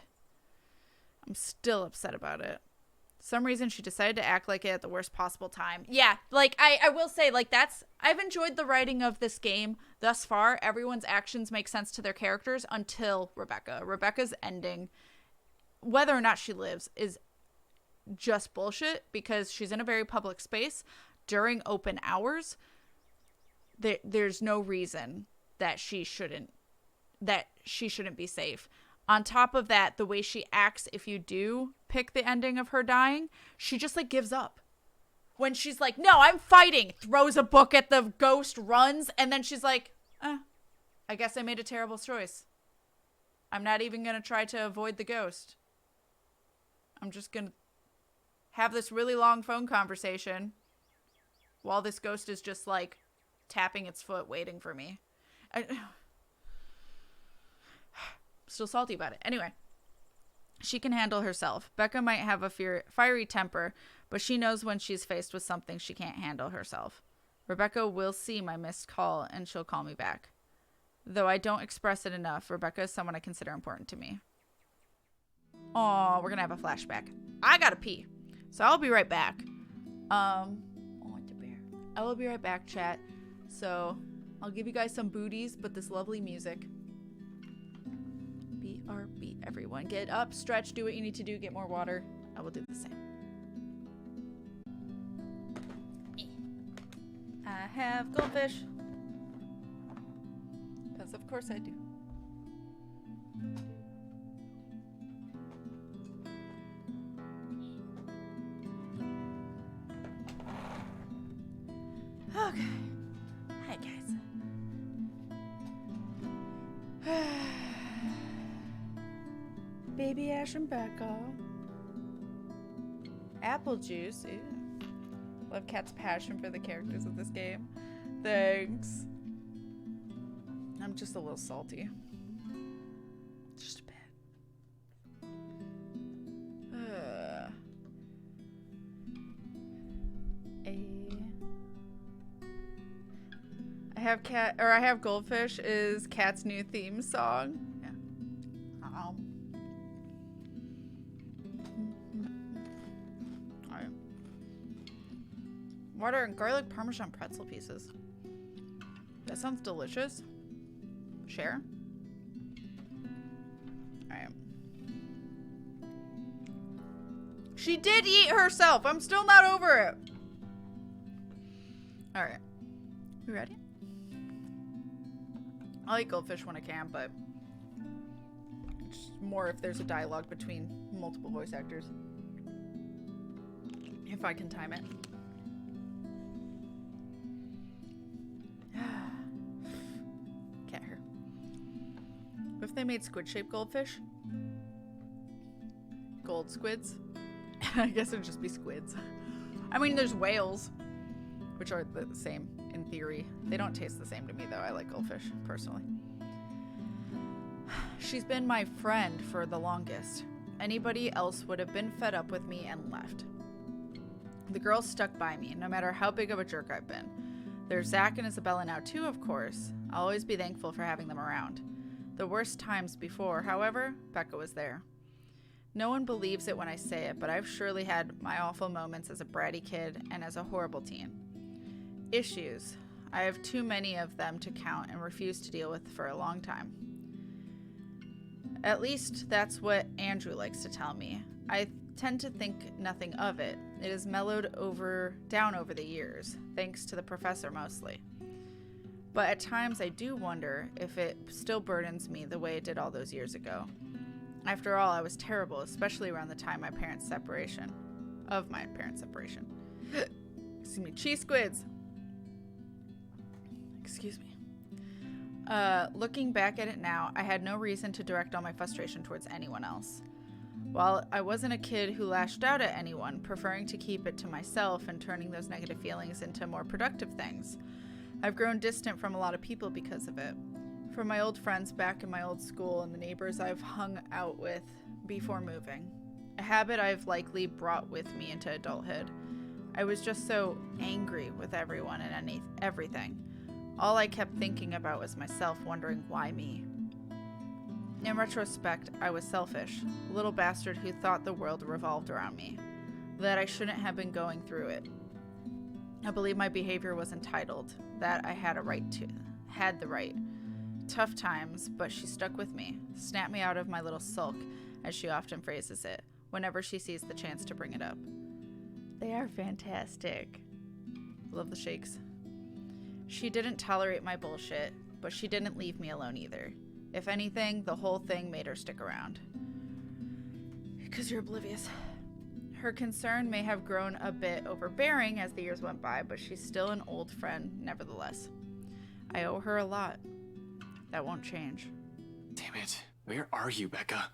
I'm still upset about it. Some reason she decided to act like it at the worst possible time. Yeah, like, I will say, like, I've enjoyed the writing of this game thus far. Everyone's actions make sense to their characters until Rebecca. Rebecca's ending, whether or not she lives, is just bullshit because she's in a very public space during open hours. There's no reason that she shouldn't be safe. On top of that, the way she acts if you do pick the ending of her dying, she just, like, gives up. When she's like, no, I'm fighting, throws a book at the ghost, runs, and then she's like, I guess I made a terrible choice. I'm not even going to try to avoid the ghost. I'm just going to have this really long phone conversation while this ghost is just, like, tapping its foot waiting for me. Still salty about it. Anyway, she can handle herself. Becca might have a fiery temper, but she knows when she's faced with something she can't handle herself. Rebecca will see my missed call, and she'll call me back. Though I don't express it enough, Rebecca is someone I consider important to me. Aw, we're gonna have a flashback. I gotta pee, so I'll be right back. I will be right back, chat. So I'll give you guys some booties, but this lovely music. BRB, everyone. Get up, stretch, do what you need to do, get more water. I will do the same. I have goldfish. Because of course I do. Okay. Hi, guys. Baby Ash and Becca. Apple juice. Ew. Love Kat's passion for the characters of this game. Thanks. I'm just a little salty. Just a bit. I have Goldfish is Kat's new theme song. Yeah. Alright. Water and garlic parmesan pretzel pieces. That sounds delicious. Share. Alright. She did eat herself. I'm still not over it. Alright. You ready? I like Goldfish when I can, but it's more if there's a dialogue between multiple voice actors. If I can time it. Cat hair. What if they made squid-shaped goldfish? Gold squids? I guess it'd just be squids. I mean, there's whales, which are the same in theory. They don't taste the same to me, though. I like goldfish, personally. She's been my friend for the longest. Anybody else would have been fed up with me and left. The girl stuck by me, no matter how big of a jerk I've been. There's Zach and Isabella now, too, of course. I'll always be thankful for having them around. The worst times before, however, Becca was there. No one believes it when I say it, but I've surely had my awful moments as a bratty kid and as a horrible teen. Issues. I have too many of them to count and refuse to deal with for a long time. At least that's what Andrew likes to tell me. I tend to think nothing of it. It has mellowed down over the years, thanks to the professor mostly. But at times I do wonder if it still burdens me the way it did all those years ago. After all, I was terrible, especially around the time of my parents' separation. Excuse me, cheese squids. Excuse me. Looking back at it now, I had no reason to direct all my frustration towards anyone else. While I wasn't a kid who lashed out at anyone, preferring to keep it to myself and turning those negative feelings into more productive things, I've grown distant from a lot of people because of it. From my old friends back in my old school and the neighbors I've hung out with before moving. A habit I've likely brought with me into adulthood. I was just so angry with everyone and everything. All I kept thinking about was myself, wondering why me. In retrospect, I was selfish, a little bastard who thought the world revolved around me, that I shouldn't have been going through it. I believe my behavior was entitled, that I had the right. Tough times, but she stuck with me, snapped me out of my little sulk, as she often phrases it, whenever she sees the chance to bring it up. They are fantastic. Love the shakes. She didn't tolerate my bullshit, but she didn't leave me alone either. If anything, the whole thing made her stick around. Because you're oblivious. Her concern may have grown a bit overbearing as the years went by, but she's still an old friend nevertheless. I owe her a lot. That won't change. Damn it. Where are you, Becca?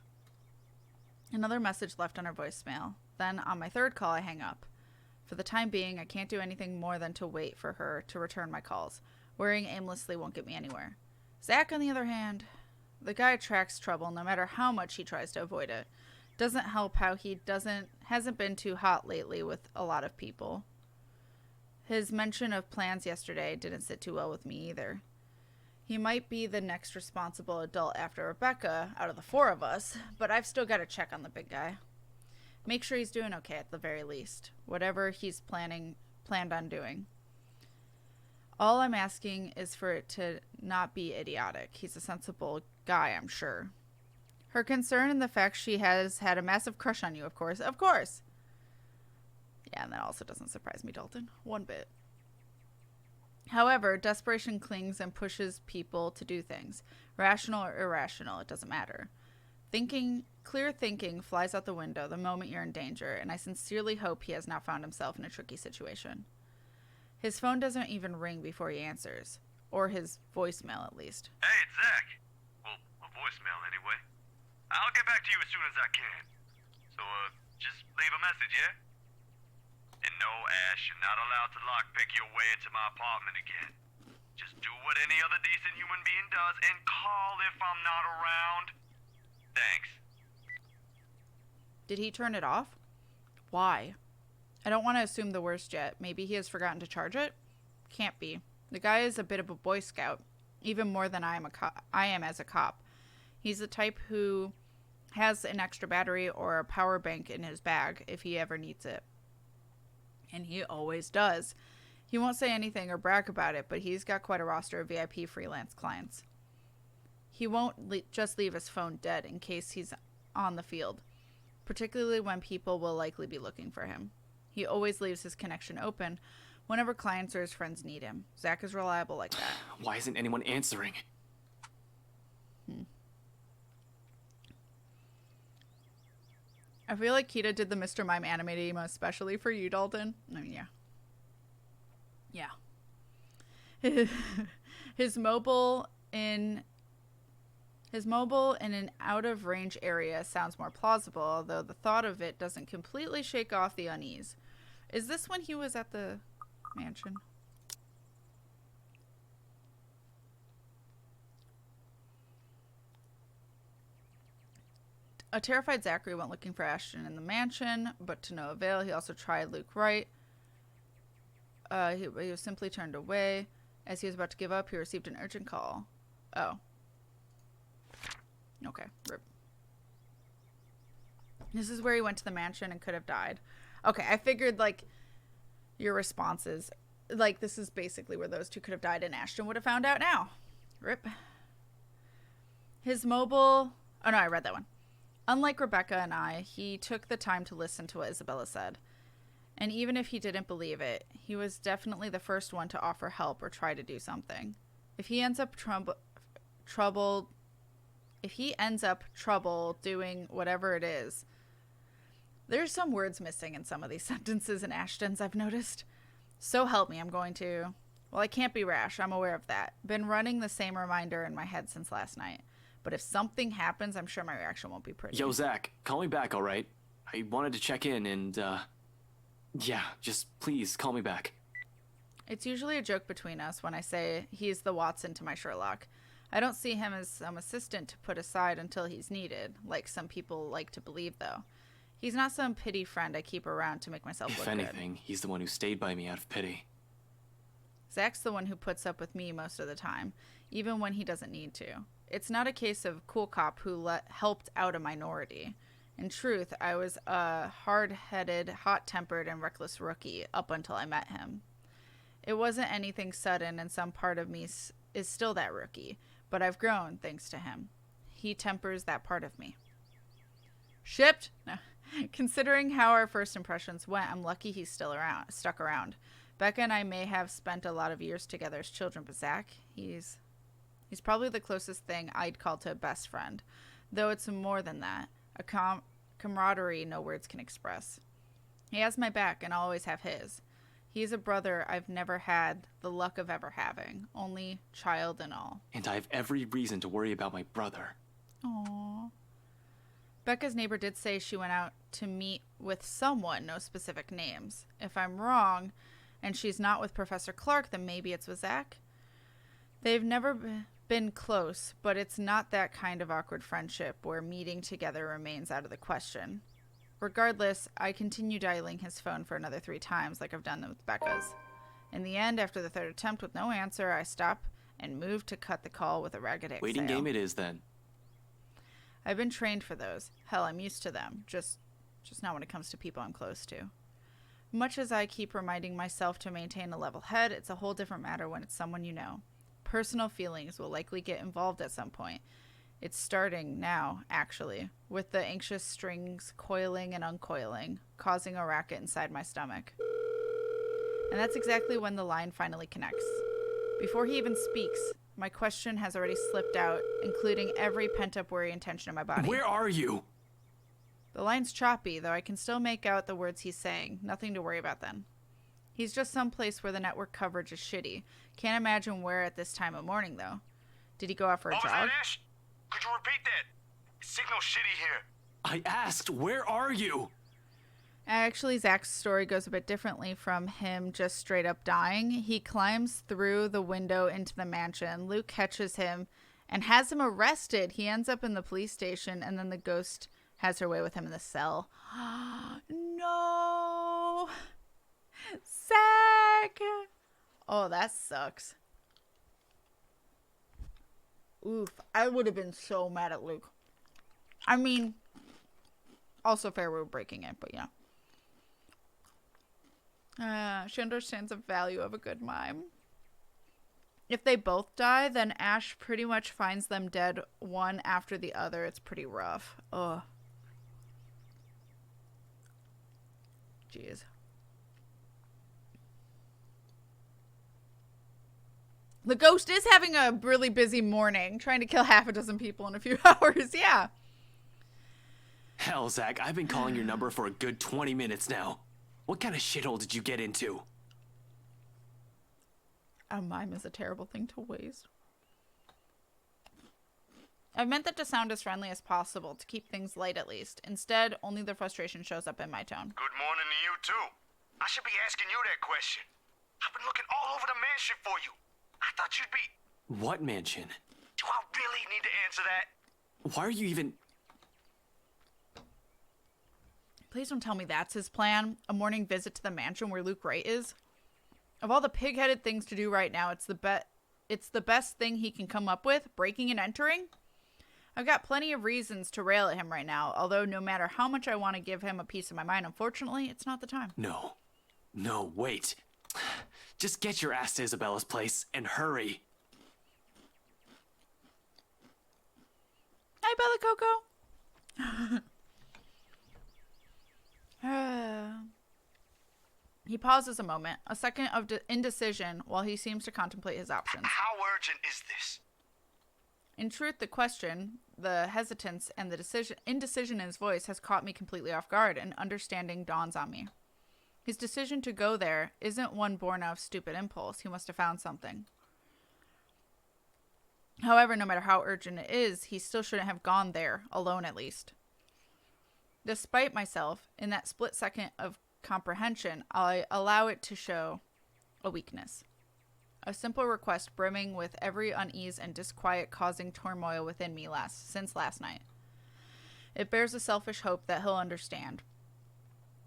Another message left on her voicemail. Then, on my third call, I hang up. For the time being, I can't do anything more than to wait for her to return my calls. Worrying aimlessly won't get me anywhere. Zach, on the other hand, the guy attracts trouble no matter how much he tries to avoid it. Doesn't help how he hasn't been too hot lately with a lot of people. His mention of plans yesterday didn't sit too well with me either. He might be the next responsible adult after Rebecca out of the four of us, but I've still got to check on the big guy. Make sure he's doing okay at the very least, whatever he's planned on doing. All I'm asking is for it to not be idiotic. He's a sensible guy, I'm sure. Her concern and the fact she has had a massive crush on you, of course. Of course! Yeah, and that also doesn't surprise me, Dalton. One bit. However, desperation clings and pushes people to do things. Rational or irrational, it doesn't matter. Clear thinking flies out the window the moment you're in danger, and I sincerely hope he has not found himself in a tricky situation. His phone doesn't even ring before he answers. Or his voicemail, at least. Hey, it's Zach. Well, a voicemail anyway. I'll get back to you as soon as I can. So, just leave a message, yeah? And no, Ash, you're not allowed to lockpick your way into my apartment again. Just do what any other decent human being does and call if I'm not around. Thanks. Did he turn it off? Why? I don't want to assume the worst yet. Maybe he has forgotten to charge it? Can't be. The guy is a bit of a Boy Scout, even more than I am as a cop. He's the type who has an extra battery or a power bank in his bag if he ever needs it. And he always does. He won't say anything or brag about it, but he's got quite a roster of VIP freelance clients. He won't just leave his phone dead in case he's on the field, particularly when people will likely be looking for him. He always leaves his connection open whenever clients or his friends need him. Zach is reliable like that. Why isn't anyone answering? I feel like Kita did the Mr. Mime animated emo especially for you, Dalton. I mean, yeah. Yeah. His mobile in His mobile in an out-of-range area sounds more plausible, although the thought of it doesn't completely shake off the unease. Is this when he was at the mansion? A terrified Zachary went looking for Ashton in the mansion, but to no avail. He also tried Luke Wright. He was simply turned away. As he was about to give up, he received an urgent call. Oh. Okay, rip. This is where he went to the mansion and could have died. Okay, I figured, like, your responses, like, this is basically where those two could have died, and Ashton would have found out now. Rip. His mobile... Oh, no, I read that one. Unlike Rebecca and I, he took the time to listen to what Isabella said. And even if he didn't believe it, he was definitely the first one to offer help or try to do something. If he ends up trouble doing whatever it is... There's some words missing in some of these sentences in Ashton's, I've noticed. So help me, I'm going to... Well, I can't be rash, I'm aware of that. Been running the same reminder in my head since last night. But if something happens, I'm sure my reaction won't be pretty. Yo, Zach, call me back, all right? I wanted to check in and, yeah, just please call me back. It's usually a joke between us when I say he's the Watson to my Sherlock. I don't see him as some assistant to put aside until he's needed, like some people like to believe, though. He's not some pity friend I keep around to make myself look good. If anything, he's the one who stayed by me out of pity. Zach's the one who puts up with me most of the time, even when he doesn't need to. It's not a case of cool cop who helped out a minority. In truth, I was a hard-headed, hot-tempered, and reckless rookie up until I met him. It wasn't anything sudden, and some part of me is still that rookie, but I've grown thanks to him. He tempers that part of me. Shipped? No. Considering how our first impressions went, I'm lucky he's still stuck around. Becca and I may have spent a lot of years together as children, but Zach, he's probably the closest thing I'd call to a best friend, though it's more than that, a camaraderie no words can express. He has my back, and I'll always have his. He's a brother I've never had the luck of ever having, only child and all. And I have every reason to worry about my brother. Aww. Becca's neighbor did say she went out to meet with someone, no specific names. If I'm wrong, and she's not with Professor Clark, then maybe it's with Zach. They've never been close, but it's not that kind of awkward friendship where meeting together remains out of the question. Regardless, I continue dialing his phone for another 3 times like I've done with Becca's. In the end, after the 3rd attempt with no answer, I stop and move to cut the call with a ragged exhale. Waiting game it is, then. I've been trained for those. Hell, I'm used to them. Just not when it comes to people I'm close to. Much as I keep reminding myself to maintain a level head, it's a whole different matter when it's someone you know. Personal feelings will likely get involved at some point. It's starting now, actually, with the anxious strings coiling and uncoiling, causing a racket inside my stomach. And that's exactly when the line finally connects. Before he even speaks, my question has already slipped out, including every pent-up worry and tension in my body. Where are you? The line's choppy, though I can still make out the words he's saying. Nothing to worry about then. He's just someplace where the network coverage is shitty. Can't imagine where at this time of morning, though. Did he go out for a jog? What was that, Ash? Could you repeat that? Signal shitty here. I asked, where are you? Actually, Zach's story goes a bit differently from him just straight up dying. He climbs through the window into the mansion. Luke catches him and has him arrested. He ends up in the police station, and then the ghost has her way with him in the cell. No! Zach! Oh, that sucks. Oof, I would have been so mad at Luke. I mean, also fair we're breaking it, but yeah. She understands the value of a good mime. If they both die, then Ash pretty much finds them dead one after the other. It's pretty rough. Ugh. Jeez. The ghost is having a really busy morning, trying to kill half a dozen people in a few hours. Yeah. Hell, Zach, I've been calling your number for a good 20 minutes now. What kind of shithole did you get into? A mime is a terrible thing to waste. I've meant that to sound as friendly as possible, to keep things light at least. Instead, only the frustration shows up in my tone. Good morning to you, too. I should be asking you that question. I've been looking all over the mansion for you. I thought you'd be... What mansion? Do I really need to answer that? Why are you even... Please don't tell me that's his plan. A morning visit to the mansion where Wright is. Of all the pig-headed things to do right now, it's the best thing he can come up with, breaking and entering. I've got plenty of reasons to rail at him right now, although no matter how much I want to give him a piece of my mind, unfortunately, it's not the time. No, wait. Just get your ass to Isabella's place and hurry. Hi, Bella Coco. He pauses a moment, a second of indecision while he seems to contemplate his options. How urgent is this? In truth, the question, the hesitance, and the indecision in his voice has caught me completely off guard, and understanding dawns on me. His decision to go there isn't one born out of stupid impulse. He must have found something. However, no matter how urgent it is, he still shouldn't have gone there, alone at least. Despite myself, in that split second of comprehension, I allow it to show a weakness. A simple request brimming with every unease and disquiet causing turmoil within me since last night. It bears a selfish hope that he'll understand,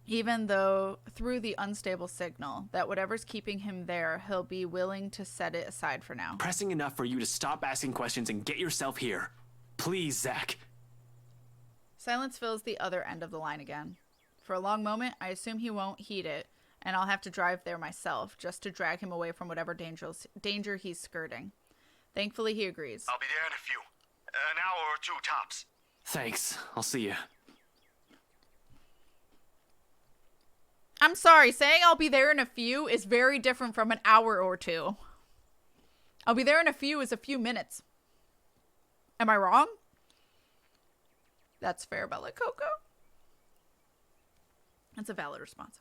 even though through the unstable signal that whatever's keeping him there, he'll be willing to set it aside for now. Pressing enough for you to stop asking questions and get yourself here. Please, Zach. Silence fills the other end of the line again. For a long moment, I assume he won't heed it, and I'll have to drive there myself, just to drag him away from whatever danger he's skirting. Thankfully, he agrees. I'll be there in a few. An hour or two tops. Thanks. I'll see you. I'm sorry, saying I'll be there in a few is very different from an hour or two. I'll be there in a few is a few minutes. Am I wrong? That's fair, Bella Coco. That's a valid response.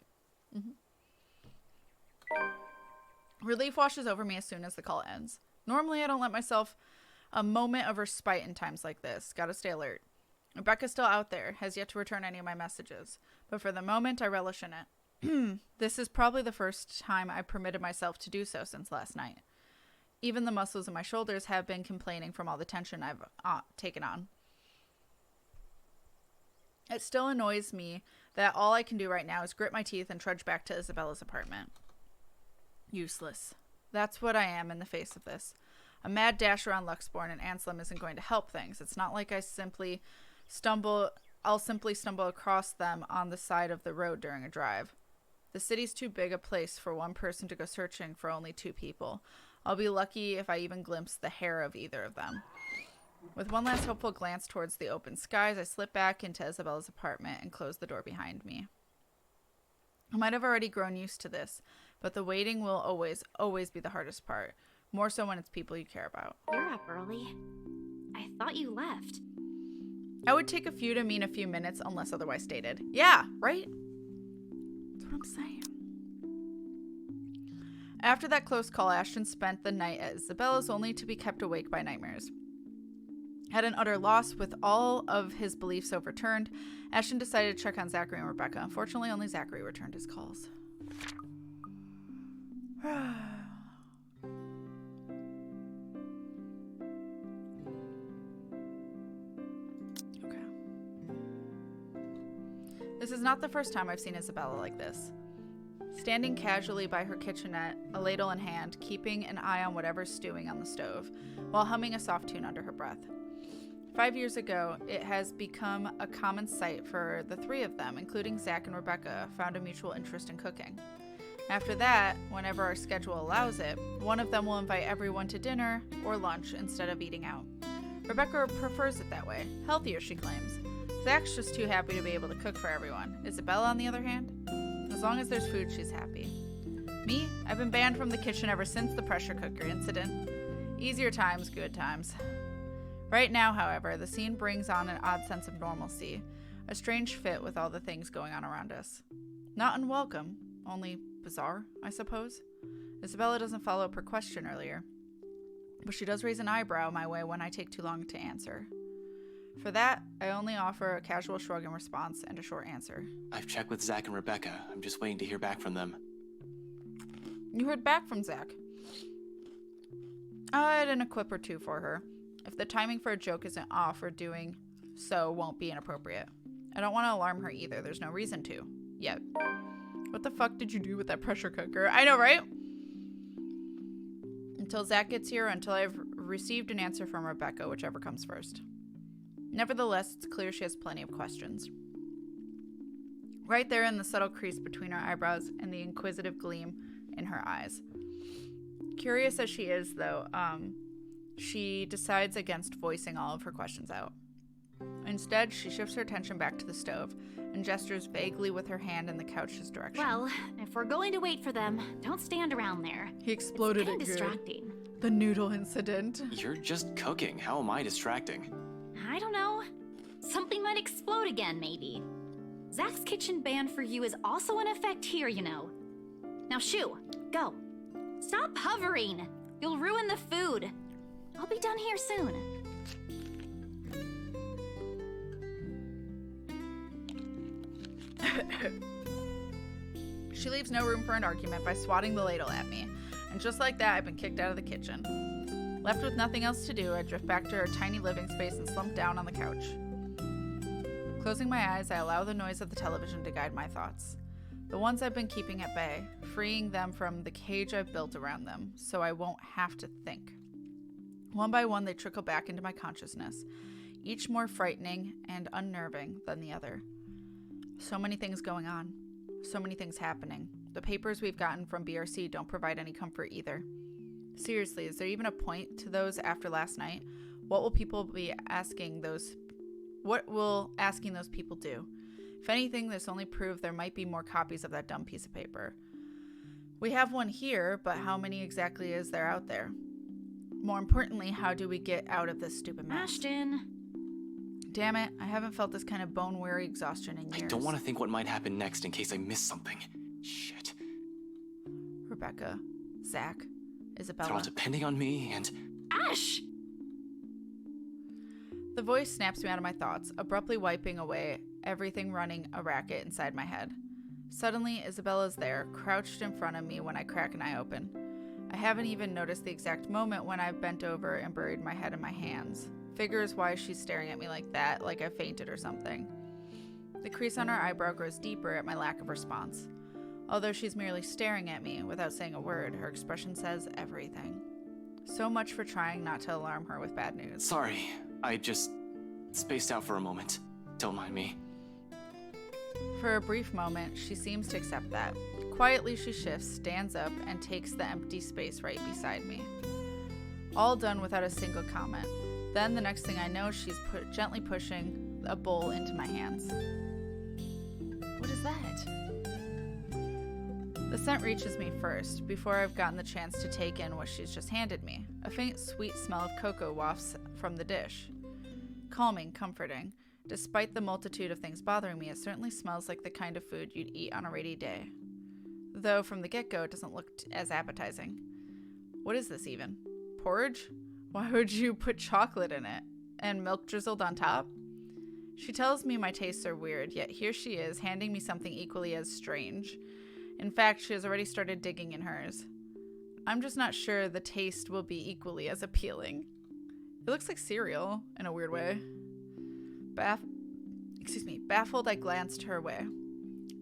Relief washes over me as soon as the call ends. Normally, I don't let myself a moment of respite in times like this. Gotta stay alert. Becca's still out there, has yet to return any of my messages. But for the moment, I relish in it. This is probably the first time I permitted myself to do so since last night. Even the muscles in my shoulders have been complaining from all the tension I've taken on. It still annoys me that all I can do right now is grit my teeth and trudge back to Isabella's apartment. Useless. That's what I am in the face of this. A mad dash around Luxborn and Anselm isn't going to help things. It's not like I'll simply stumble across them on the side of the road during a drive. The city's too big a place for one person to go searching for only two people. I'll be lucky if I even glimpse the hair of either of them. With one last hopeful glance towards the open skies, I slip back into Isabella's apartment and close the door behind me. I might have already grown used to this, but the waiting will always be the hardest part. More so when it's people you care about. You're up early. I thought you left. I would take a few to mean a few minutes unless otherwise stated. Yeah, right? That's what I'm saying. After that close call, Ashton spent the night at Isabella's only to be kept awake by nightmares. At an utter loss with all of his beliefs overturned, Ashton decided to check on Zachary and Rebecca. Unfortunately, only Zachary returned his calls. Okay. This is not the first time I've seen Isabella like this. Standing casually by her kitchenette, a ladle in hand, keeping an eye on whatever's stewing on the stove, while humming a soft tune under her breath. 5 years ago, it has become a common sight for the three of them, including Zach and Rebecca, found a mutual interest in cooking. After that, whenever our schedule allows it, one of them will invite everyone to dinner or lunch instead of eating out. Rebecca prefers it that way, healthier she claims. Zach's just too happy to be able to cook for everyone. Isabella, on the other hand, as long as there's food, she's happy. Me, I've been banned from the kitchen ever since the pressure cooker incident. Easier times, good times. Right now, however, the scene brings on an odd sense of normalcy, a strange fit with all the things going on around us. Not unwelcome, only bizarre, I suppose. Isabella doesn't follow up her question earlier, but she does raise an eyebrow my way when I take too long to answer. For that, I only offer a casual shrug in response and a short answer. I've checked with Zach and Rebecca. I'm just waiting to hear back from them. You heard back from Zach. I had an equip or two for her. If the timing for a joke isn't off, or doing so won't be inappropriate. I don't want to alarm her either. There's no reason to. Yet. What the fuck did you do with that pressure cooker? I know, right? Until Zach gets here, until I've received an answer from Rebecca, whichever comes first. Nevertheless, it's clear she has plenty of questions. Right there in the subtle crease between her eyebrows and the inquisitive gleam in her eyes. Curious as she is, though, she decides against voicing all of her questions out. Instead, she shifts her attention back to the stove and gestures vaguely with her hand in the couch's direction. Well, if we're going to wait for them, don't stand around there. He exploded it's it good. Distracting. The noodle incident. You're just cooking. How am I distracting? I don't know. Something might explode again, maybe. Zach's kitchen ban for you is also in effect here, you know. Now shoo, go. Stop hovering. You'll ruin the food. I'll be done here soon. She leaves no room for an argument by swatting the ladle at me, and just like that, I've been kicked out of the kitchen. Left with nothing else to do, I drift back to our tiny living space and slump down on the couch. Closing my eyes, I allow the noise of the television to guide my thoughts. The ones I've been keeping at bay, freeing them from the cage I've built around them, so I won't have to think. One by one, they trickle back into my consciousness, each more frightening and unnerving than the other. So many things going on. So many things happening. The papers we've gotten from BRC don't provide any comfort either. Seriously, is there even a point to those after last night? What will people be asking those? What will asking those people do? If anything, this only proved there might be more copies of that dumb piece of paper. We have one here, but how many exactly is there out there? More importantly, how do we get out of this stupid mess? Ashton. Damn it, I haven't felt this kind of bone-weary exhaustion in years. I don't want to think what might happen next in case I miss something. Shit. Rebecca, Zach, Isabella. They're all depending on me and... Ash! The voice snaps me out of my thoughts, abruptly wiping away everything running a racket inside my head. Suddenly, Isabella's there, crouched in front of me when I crack an eye open. I haven't even noticed the exact moment when I've bent over and buried my head in my hands. Figures why she's staring at me like that, like I fainted or something. The crease on her eyebrow grows deeper at my lack of response. Although she's merely staring at me without saying a word, her expression says everything. So much for trying not to alarm her with bad news. Sorry, I just spaced out for a moment. Don't mind me. For a brief moment, she seems to accept that. Quietly, she shifts, stands up, and takes the empty space right beside me. All done without a single comment. Then, the next thing I know, she's gently pushing a bowl into my hands. What is that? The scent reaches me first, before I've gotten the chance to take in what she's just handed me. A faint, sweet smell of cocoa wafts from the dish. Calming, comforting. Despite the multitude of things bothering me, it certainly smells like the kind of food you'd eat on a rainy day. Though from the get-go, it doesn't look as appetizing. What is this even? Porridge? Why would you put chocolate in it? And milk drizzled on top? She tells me my tastes are weird, yet here she is, handing me something equally as strange. In fact, she has already started digging in hers. I'm just not sure the taste will be equally as appealing. It looks like cereal, in a weird way. Baffled, I glanced her way.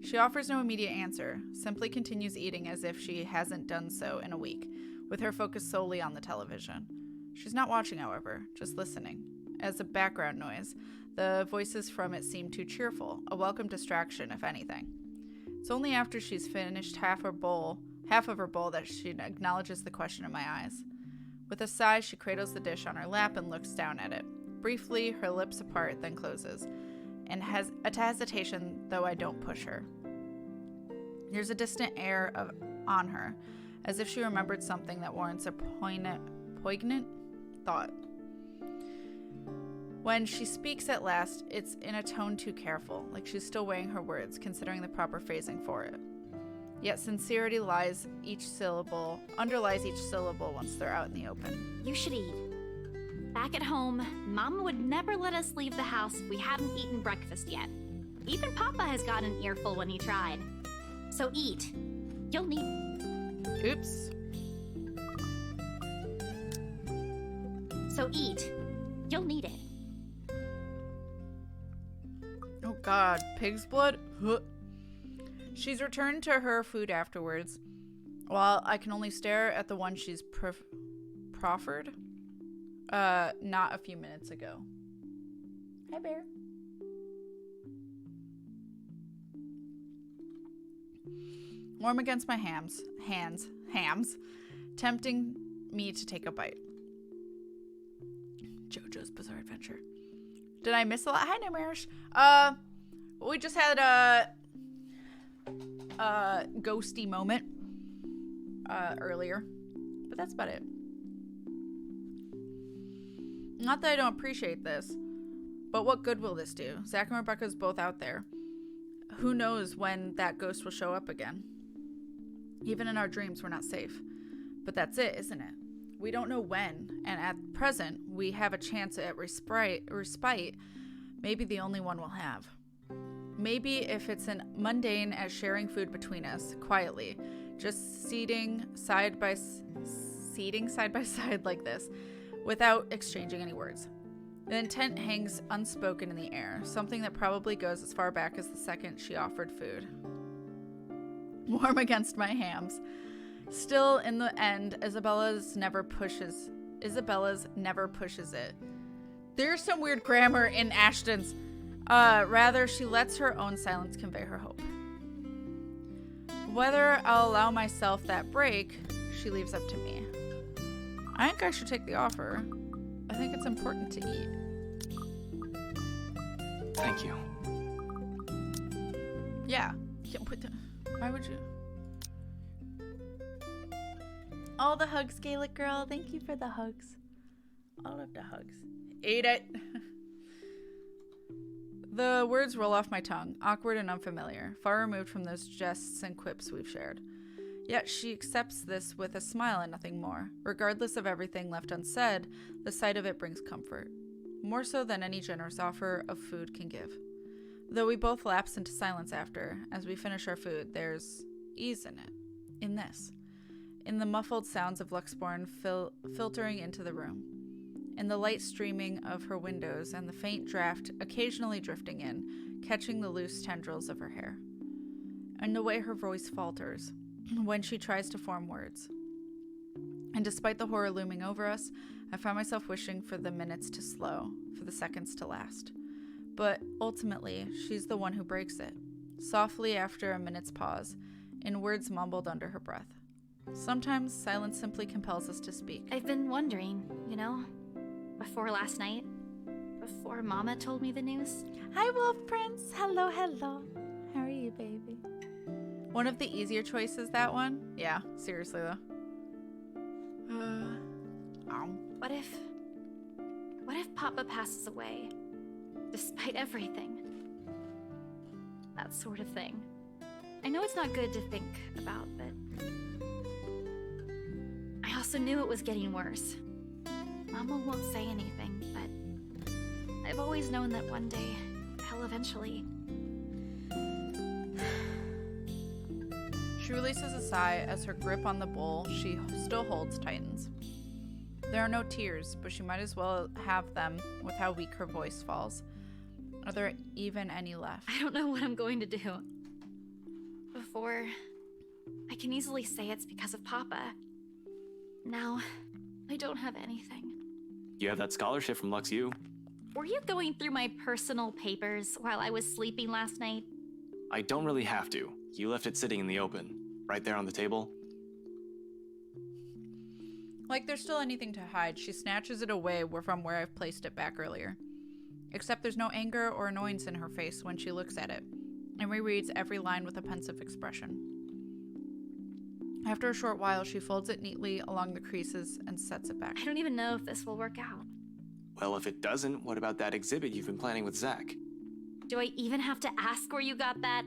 She offers no immediate answer, simply continues eating as if she hasn't done so in a week, with her focus solely on the television. She's not watching, however, just listening. As a background noise, the voices from it seem too cheerful, a welcome distraction, if anything. It's only after she's finished half of her bowl that she acknowledges the question in my eyes. With a sigh, she cradles the dish on her lap and looks down at it. Briefly, her lips apart, then closes, and has a hesitation, though I don't push her. There's a distant air on her, as if she remembered something that warrants a poignant thought. When she speaks at last, it's in a tone too careful, like she's still weighing her words, considering the proper phrasing for it. Yet sincerity underlies each syllable once they're out in the open. You should eat. Back at home, Mama would never let us leave the house if we hadn't eaten breakfast yet. Even Papa has got an earful when he tried. So eat. You'll need... Oops. So eat. You'll need it. Oh god, pig's blood? Huh. She's returned to her food afterwards, while I can only stare at the one she's proffered. Not a few minutes ago. Hi, Bear. Warm against my hams, tempting me to take a bite. JoJo's Bizarre Adventure. Did I miss a lot? Hi, Namarish. We just had a ghosty moment earlier, but that's about it. Not that I don't appreciate this, but what good will this do? Zach and Rebecca's both out there. Who knows when that ghost will show up again? Even in our dreams, we're not safe. But that's it, isn't it? We don't know when, and at present, we have a chance at respite, maybe the only one we'll have. Maybe if it's as mundane as sharing food between us, quietly, just seating side by side like this, without exchanging any words. The intent hangs unspoken in the air, something that probably goes as far back as the second she offered food. Warm against my hams. Still, in the end, Isabella's never pushes it. There's some weird grammar in Ashton's. Rather, she lets her own silence convey her hope. Whether I'll allow myself that break, she leaves up to me. I think I should take the offer. I think it's important to eat. Thank you. Yeah. Why would you? All the hugs, Gaelic girl. Thank you for the hugs. All of the hugs. Ate it. The words roll off my tongue, awkward and unfamiliar, far removed from those jests and quips we've shared. Yet she accepts this with a smile and nothing more. Regardless of everything left unsaid, the sight of it brings comfort. More so than any generous offer of food can give. Though we both lapse into silence after, as we finish our food, there's ease in it. In this. In the muffled sounds of Luxborn filtering into the room. In the light streaming of her windows and the faint draft occasionally drifting in, catching the loose tendrils of her hair. And the way her voice falters when she tries to form words. And despite the horror looming over us, I find myself wishing for the minutes to slow, for the seconds to last. But ultimately, she's the one who breaks it, softly after a minute's pause, in words mumbled under her breath. Sometimes silence simply compels us to speak. I've been wondering, before last night, before Mama told me the news. Hi, Wolf Prince. Hello, hello. How are you, baby? One of the easier choices, that one? Yeah, seriously, though. What if Papa passes away, despite everything? That sort of thing. I know it's not good to think about, but I also knew it was getting worse. Mama won't say anything, but I've always known that one day, I'll eventually... She releases a sigh as her grip on the bowl she still holds tightens. There are no tears, but she might as well have them with how weak her voice falls. Are there even any left? I don't know what I'm going to do. Before, I can easily say it's because of Papa. Now, I don't have anything. You have that scholarship from LuxU. Were you going through my personal papers while I was sleeping last night? I don't really have to. You left it sitting in the open, right there on the table. Like there's still anything to hide, she snatches it away from where I've placed it back earlier. Except there's no anger or annoyance in her face when she looks at it, and rereads every line with a pensive expression. After a short while, she folds it neatly along the creases and sets it back. I don't even know if this will work out. Well, if it doesn't, what about that exhibit you've been planning with Zach? Do I even have to ask where you got that?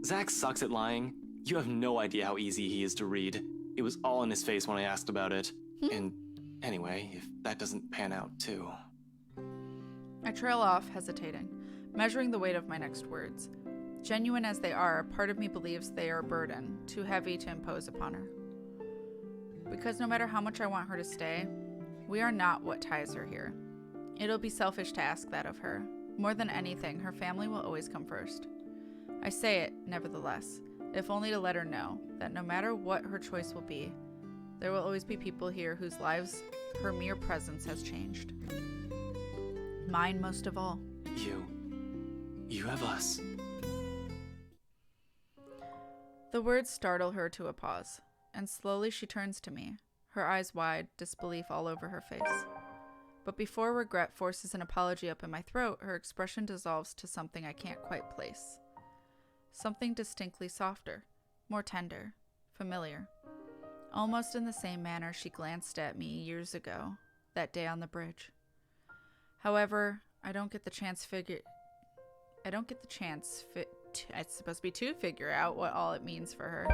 Zach sucks at lying. You have no idea how easy he is to read. It was all in his face when I asked about it. And Anyway, if that doesn't pan out too. I trail off, hesitating, measuring the weight of my next words. Genuine as they are, part of me believes they are a burden, too heavy to impose upon her. Because no matter how much I want her to stay, we are not what ties her here. It'll be selfish to ask that of her. More than anything, her family will always come first. I say it, nevertheless, if only to let her know that no matter what her choice will be, there will always be people here whose lives her mere presence has changed. Mine most of all. You have us. The words startle her to a pause, and slowly she turns to me, her eyes wide, disbelief all over her face. But before regret forces an apology up in my throat, her expression dissolves to something I can't quite place. Something distinctly softer, more tender, familiar. Almost in the same manner she glanced at me years ago, that day on the bridge. However, it's supposed to be to figure out what all it means for her.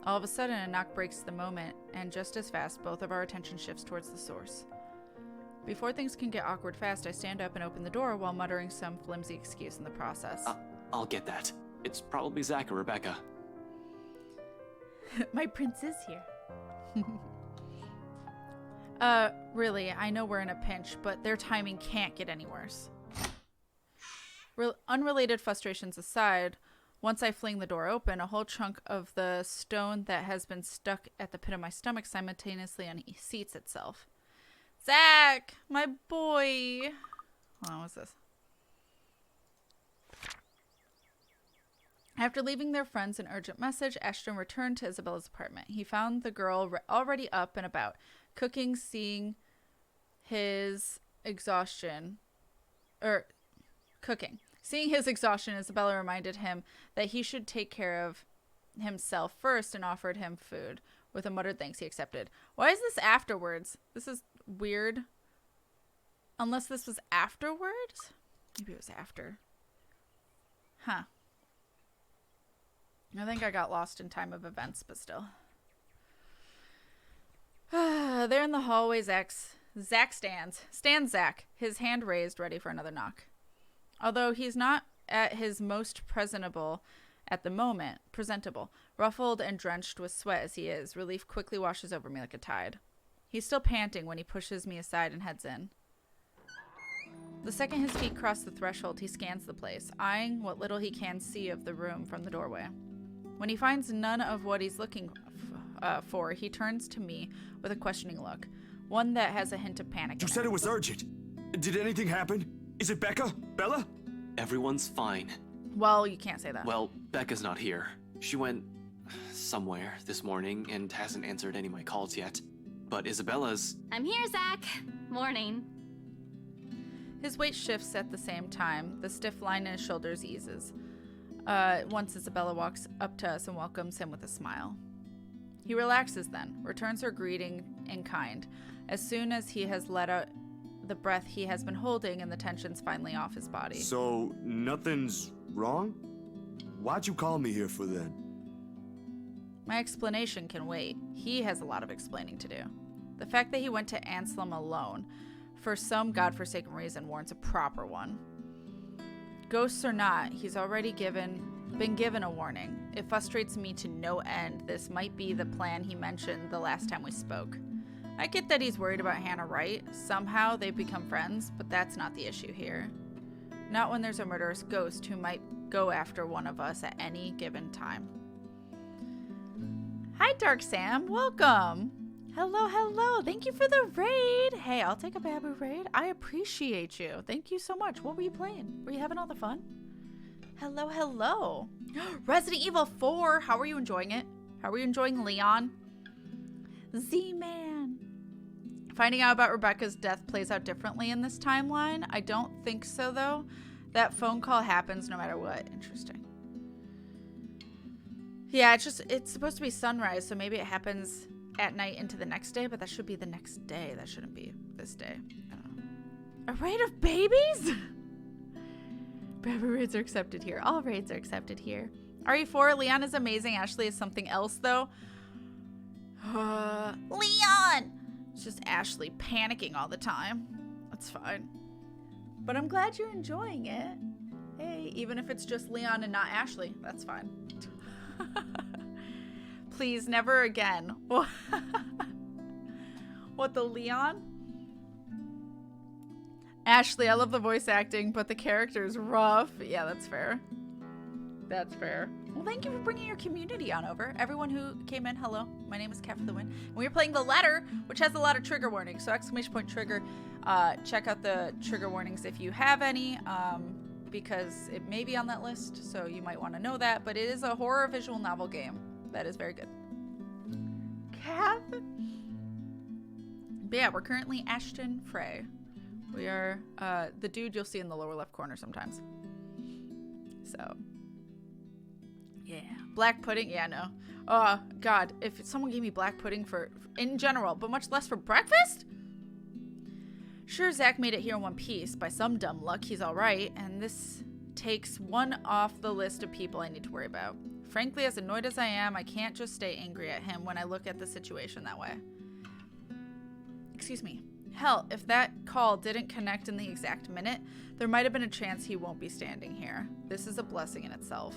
All of a sudden, a knock breaks the moment, and just as fast, both of our attention shifts towards the source. Before things can get awkward fast, I stand up and open the door while muttering some flimsy excuse in the process. I'll get that. It's probably Zach or Rebecca. My prince is here. Really, I know we're in a pinch, but their timing can't get any worse. Unrelated frustrations aside, once I fling the door open, a whole chunk of the stone that has been stuck at the pit of my stomach simultaneously unseats itself. Zach, my boy. Hold on, what's this? After leaving their friends an urgent message, Ashton returned to Isabella's apartment. He found the girl already up and about, cooking, Seeing his exhaustion, Isabella reminded him that he should take care of himself first and offered him food. With a muttered thanks, he accepted. Why is this afterwards? This is weird. Unless this was afterwards? Maybe it was after. Huh. I think I got lost in time of events, but still. There in the hallway, Zach stands. Stands Zach, his hand raised, ready for another knock. Although he's not at his most presentable at the moment, ruffled and drenched with sweat as he is, relief quickly washes over me like a tide. He's still panting when he pushes me aside and heads in. The second his feet cross the threshold, he scans the place, eyeing what little he can see of the room from the doorway. When he finds none of what he's looking for, he turns to me with a questioning look, one that has a hint of panic. You said it was urgent. Did anything happen? Is it Becca? Bella? Everyone's fine. Well, you can't say that. Well, Becca's not here. She went somewhere this morning and hasn't answered any of my calls yet. But Isabella's... I'm here, Zach. Morning. His weight shifts at the same time. The stiff line in his shoulders eases. Once Isabella walks up to us and welcomes him with a smile. He relaxes then, returns her greeting in kind, as soon as he has let out the breath he has been holding and the tension's finally off his body. So, nothing's wrong? Why'd you call me here for then? My explanation can wait. He has a lot of explaining to do. The fact that he went to Anselm alone, for some godforsaken reason, warrants a proper one. Ghosts or not, he's already been given a warning. It frustrates me to no end. This might be the plan he mentioned the last time we spoke. I get that he's worried about Hannah Wright. Somehow they've become friends, but that's not the issue here. Not when there's a murderous ghost who might go after one of us at any given time. Hi, Dark Sam. Welcome. Hello, hello. Thank you for the raid. Hey, I'll take a Babu raid. I appreciate you. Thank you so much. What were you playing? Were you having all the fun? Hello, hello. Resident Evil 4. How are you enjoying it? How are you enjoying Leon? Z-Man. Finding out about Rebecca's death plays out differently in this timeline. I don't think so, though. That phone call happens no matter what. Interesting. Yeah, it's supposed to be sunrise, so maybe it happens at night into the next day, but that should be the next day. That shouldn't be this day. I don't know. A raid of babies? Baby raids are accepted here. All raids are accepted here. RE4, Leon is amazing. Ashley is something else, though. Leon! It's just Ashley panicking all the time. That's fine. But I'm glad you're enjoying it. Hey, even if it's just Leon and not Ashley, that's fine. Please, never again. What, the Leon? Ashley, I love the voice acting, but the character is rough. Yeah, that's fair. That's fair. Well, thank you for bringing your community on over. Everyone who came in, hello. My name is KatFTWynn. And we are playing The Letter, which has a lot of trigger warnings. So !trigger. Check out the trigger warnings if you have any, because it may be on that list. So you might want to know that. But it is a horror visual novel game. That is very good. Cat? But yeah, we're currently Ashton Frey. We are the dude you'll see in the lower left corner sometimes. So, yeah. Black pudding? Yeah, no. Oh, God. If someone gave me black pudding in general, but much less for breakfast? Sure, Zach made it here in one piece. By some dumb luck, he's all right. And this takes one off the list of people I need to worry about. Frankly, as annoyed as I am, I can't just stay angry at him when I look at the situation that way. Excuse me. Hell, if that call didn't connect in the exact minute, there might have been a chance he won't be standing here. This is a blessing in itself.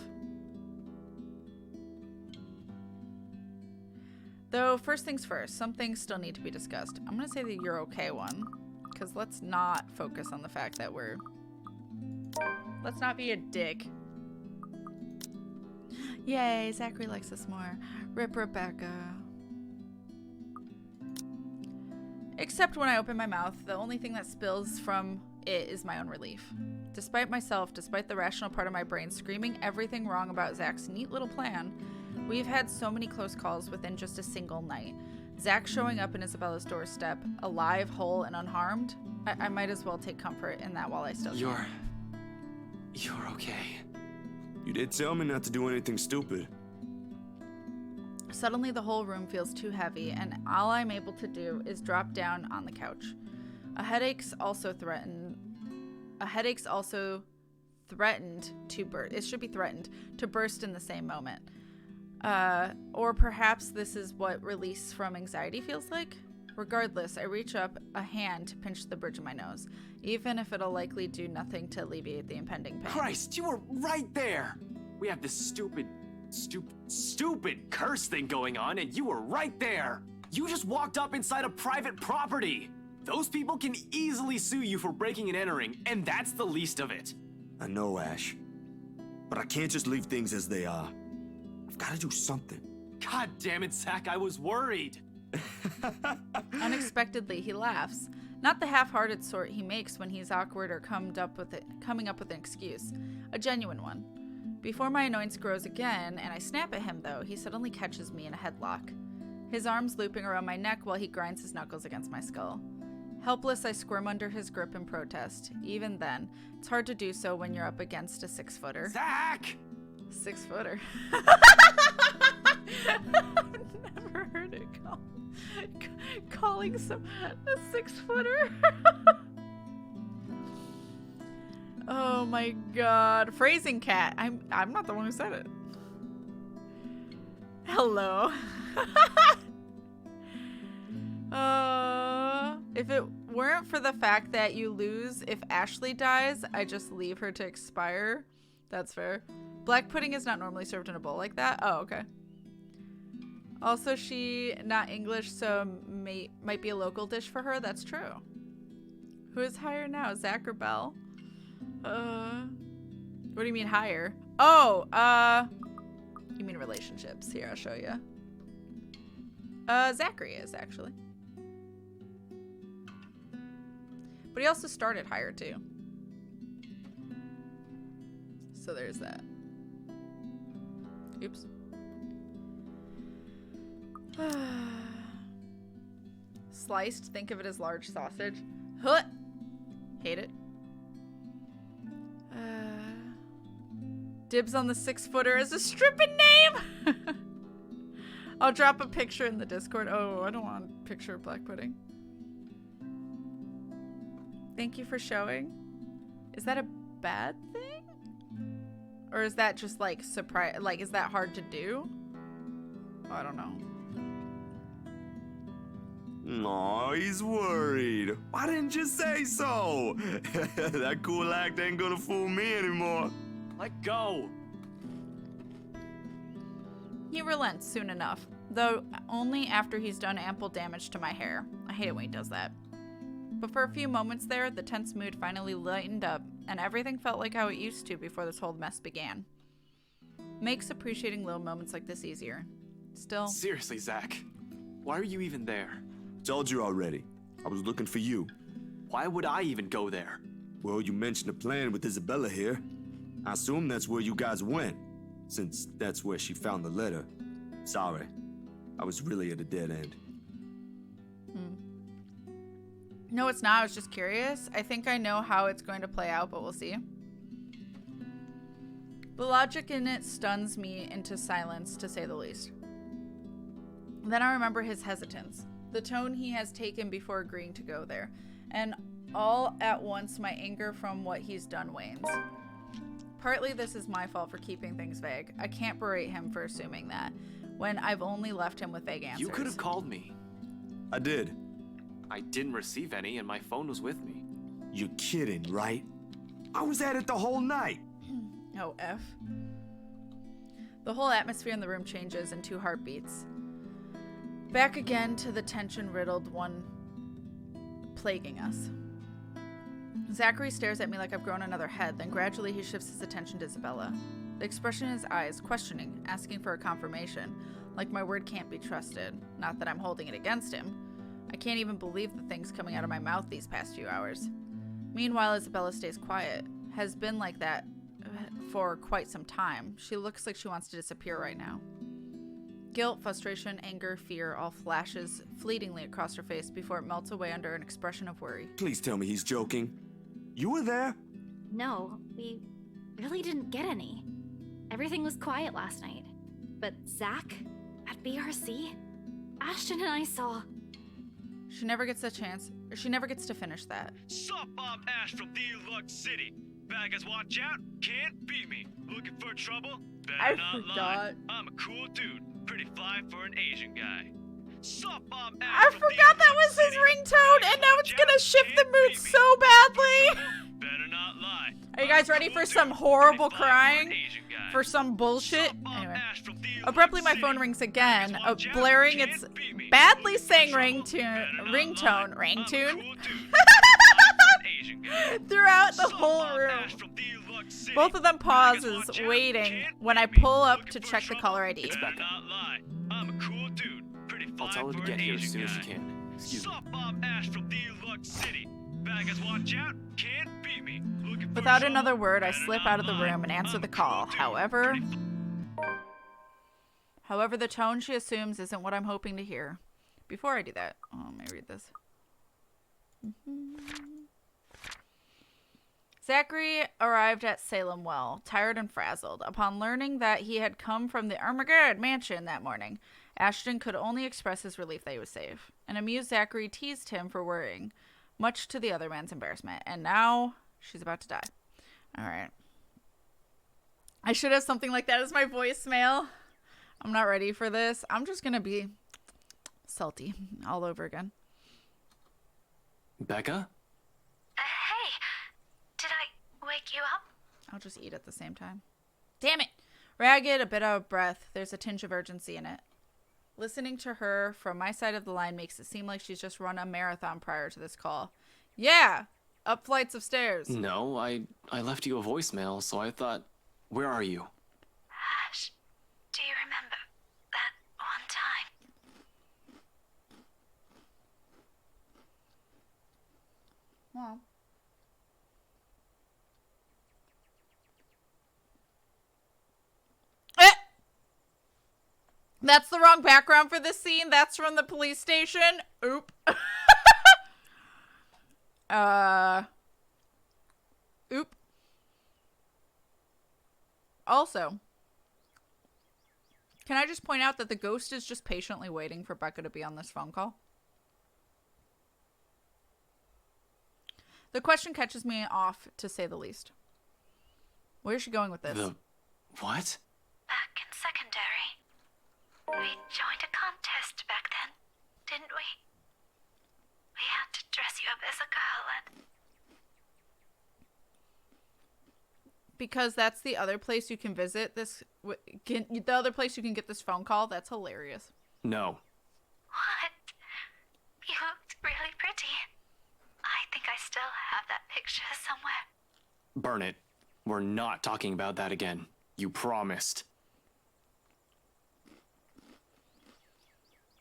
Though, first things first, some things still need to be discussed. I'm going to say the you're okay one, because let's not focus on the fact that let's not be a dick. Yay, Zachary likes us more. Rip Rebecca. Except when I open my mouth, the only thing that spills from it is my own relief. Despite myself, despite the rational part of my brain screaming everything wrong about Zach's neat little plan, we've had so many close calls within just a single night. Zach showing up in Isabella's doorstep, alive, whole, and unharmed. I might as well take comfort in that while I still can. You're okay. You did tell me not to do anything stupid. Suddenly the whole room feels too heavy, and all I'm able to do is drop down on the couch. A headache's also threatened to burst. It should be threatened to burst in the same moment. Or perhaps this is what release from anxiety feels like? Regardless, I reach up a hand to pinch the bridge of my nose, even if it'll likely do nothing to alleviate the impending pain. Christ, you were right there! We have this stupid curse thing going on, and you were right there! You just walked up inside a private property! Those people can easily sue you for breaking and entering, and that's the least of it. I know, Ash. But I can't just leave things as they are. I've got to do something. God damn it, Zach, I was worried! Unexpectedly, he laughs. Not the half-hearted sort he makes when he's awkward or coming up with an excuse. A genuine one. Before my annoyance grows again, and I snap at him though, he suddenly catches me in a headlock. His arms looping around my neck while he grinds his knuckles against my skull. Helpless, I squirm under his grip in protest. Even then, it's hard to do so when you're up against a 6-footer. Zach! 6-footer. I've never heard it calling some a 6-footer. Oh my god. Phrasing cat. I'm not the one who said it. Hello. If it weren't for the fact that you lose if Ashley dies, I just leave her to expire. That's fair. Black pudding is not normally served in a bowl like that. Oh, okay. Also, she not English, so might be a local dish for her. That's true. Who is higher now, Zach or Belle? What do you mean higher? Oh, you mean relationships. Here, I'll show you. Zachary is, actually. But he also started higher, too. So there's that. Oops. Sliced, think of it as large sausage. Huh! Hate it. Dibs on the 6-footer as a stripping name! I'll drop a picture in the Discord. Oh, I don't want a picture of black pudding. Thank you for showing. Is that a bad thing? Or is that just like surprise? Like, is that hard to do? Oh, I don't know. Aw, he's worried. Why didn't you say so? That cool act ain't gonna fool me anymore. Let go! He relents soon enough, though only after he's done ample damage to my hair. I hate it when he does that. But for a few moments there, the tense mood finally lightened up, and everything felt like how it used to before this whole mess began. Makes appreciating little moments like this easier. Still... Seriously, Zach. Why are you even there? Told you already. I was looking for you. Why would I even go there? Well, you mentioned a plan with Isabella here. I assume that's where you guys went, since that's where she found the letter. Sorry. I was really at a dead end. No, it's not. I was just curious. I think I know how it's going to play out, but we'll see. The logic in it stuns me into silence, to say the least. Then I remember his hesitance, the tone he has taken before agreeing to go there, and all at once my anger from what he's done wanes. Partly this is my fault for keeping things vague. I can't berate him for assuming that, when I've only left him with vague answers. You could have called me. I did. I didn't receive any, and my phone was with me. You're kidding, right? I was at it the whole night. Oh, F. The whole atmosphere in the room changes in 2 heartbeats. Back again to the tension-riddled one plaguing us. Zachary stares at me like I've grown another head, then gradually he shifts his attention to Isabella. The expression in his eyes, questioning, asking for a confirmation, like my word can't be trusted. Not that I'm holding it against him. I can't even believe the things coming out of my mouth these past few hours. Meanwhile, Isabella stays quiet. Has been like that for quite some time. She looks like she wants to disappear right now. Guilt, frustration, anger, fear all flashes fleetingly across her face before it melts away under an expression of worry. Please tell me he's joking. You were there? No, we really didn't get any. Everything was quiet last night. But Zach, at BRC, Ashton and I saw... She never gets a chance. She never gets to finish that. Sup, I'm Ash from Deluxe City. Bad guys watch out, can't beat me. Looking for trouble? Better not lie. I'm a cool dude, pretty fly for an Asian guy. Sup, I'm Ash I forgot that was his ringtone, and now it's gonna shift the mood so badly. Better not lie. Are you guys ready for some horrible crying? For some bullshit? Anyway. Abruptly, my phone rings again, blaring its badly sang ringtone throughout the whole room. Both of them pauses, waiting, when I pull up to check the caller ID. It's Becca. I'm a cool dude, pretty fly I'll tell her to for get an here as Asian soon as she guy. can. Excuse me. Sup, I'm Ash from Deluxe City. Bad guys watch out, can't beat me. Without another word, I slip out of the room and answer the call. However, the tone she assumes isn't what I'm hoping to hear. Before I do that, let me read this. Zachary arrived at Salem Well, tired and frazzled. Upon learning that he had come from the Armageddon mansion that morning, Ashton could only express his relief that he was safe. An amused Zachary teased him for worrying, much to the other man's embarrassment. And now she's about to die. All right. I should have something like that as my voicemail. I'm not ready for this. I'm just going to be salty all over again. Becca? Hey, did I wake you up? I'll just eat at the same time. Damn it! Ragged, a bit out of breath. There's a tinge of urgency in it. Listening to her from my side of the line makes it seem like she's just run a marathon prior to this call. Yeah! Up flights of stairs. No, I left you a voicemail, so I thought, where are you? Ash, do you remember that one time? Well. That's the wrong background for this scene. That's from the police station. Oop. Oop. Also, can I just point out that the ghost is just patiently waiting for Becca to be on this phone call? The question catches me off, to say the least. Where's she going with this? The what? Back in secondary. We joined a contest back then, didn't we? Because that's the other place you can visit this. The other place you can get this phone call. That's hilarious. No. What? You looked really pretty. I think I still have that picture somewhere. Burn it. We're not talking about that again. You promised.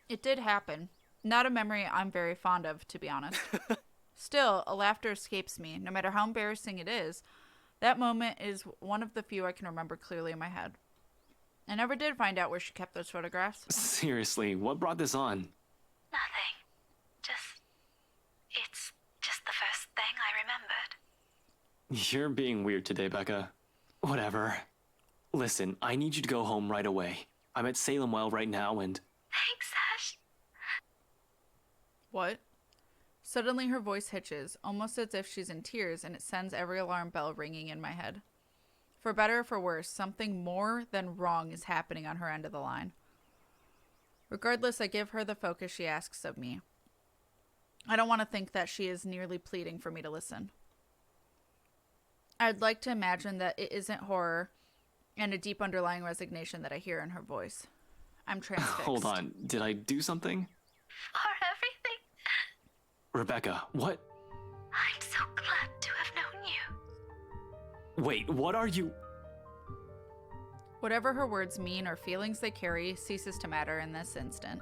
It did happen. Not a memory I'm very fond of, to be honest. Still, a laughter escapes me, no matter how embarrassing it is. That moment is one of the few I can remember clearly in my head. I never did find out where she kept those photographs. Seriously, what brought this on? Nothing. It's just the first thing I remembered. You're being weird today, Becca. Whatever. Listen, I need you to go home right away. I'm at Salem Well right now and... Thanks, Ash. What? Suddenly her voice hitches, almost as if she's in tears, and it sends every alarm bell ringing in my head. For better or for worse, something more than wrong is happening on her end of the line. Regardless, I give her the focus she asks of me. I don't want to think that she is nearly pleading for me to listen. I'd like to imagine that it isn't horror and a deep underlying resignation that I hear in her voice. I'm transfixed. Hold on, did I do something? For everything. Rebecca, what? I'm so glad to have known you. Wait, what are you... Whatever her words mean or feelings they carry ceases to matter in this instant.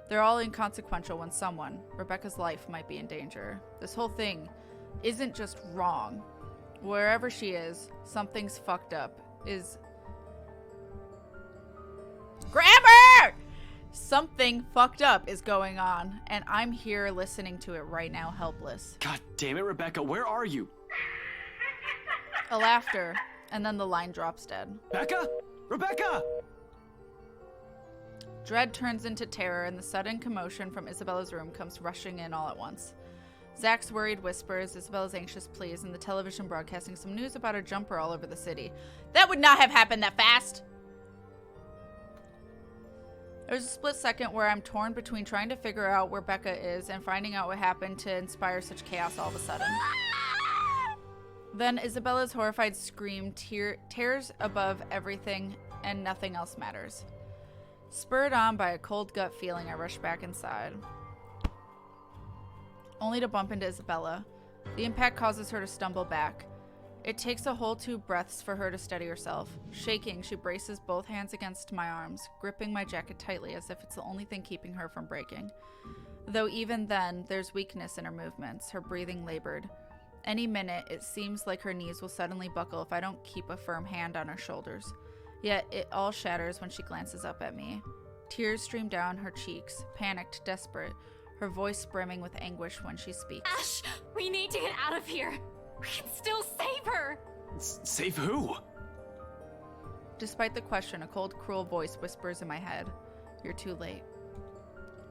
They're all inconsequential when someone, Rebecca's life, might be in danger. This whole thing isn't just wrong. Wherever she is, something's fucked up. Grammar! Something fucked up is going on, and I'm here listening to it right now, helpless. God damn it, Rebecca, where are you? A laughter, and then the line drops dead. Becca? Rebecca! Dread turns into terror, and the sudden commotion from Isabella's room comes rushing in all at once. Zach's worried whispers, Isabella's anxious pleas, and the television broadcasting some news about a jumper all over the city. That would not have happened that fast! There's a split second where I'm torn between trying to figure out where Becca is and finding out what happened to inspire such chaos all of a sudden. Then Isabella's horrified scream tears above everything, and nothing else matters. Spurred on by a cold gut feeling, I rush back inside, only to bump into Isabella. The impact causes her to stumble back. It takes a whole 2 breaths for her to steady herself. Shaking, she braces both hands against my arms, gripping my jacket tightly as if it's the only thing keeping her from breaking. Though even then, there's weakness in her movements, her breathing labored. Any minute, it seems like her knees will suddenly buckle if I don't keep a firm hand on her shoulders. Yet it all shatters when she glances up at me. Tears stream down her cheeks, panicked, desperate, her voice brimming with anguish when she speaks. Ash, we need to get out of here. We can still save her. Save who? Despite the question, a cold, cruel voice whispers in my head, "You're too late."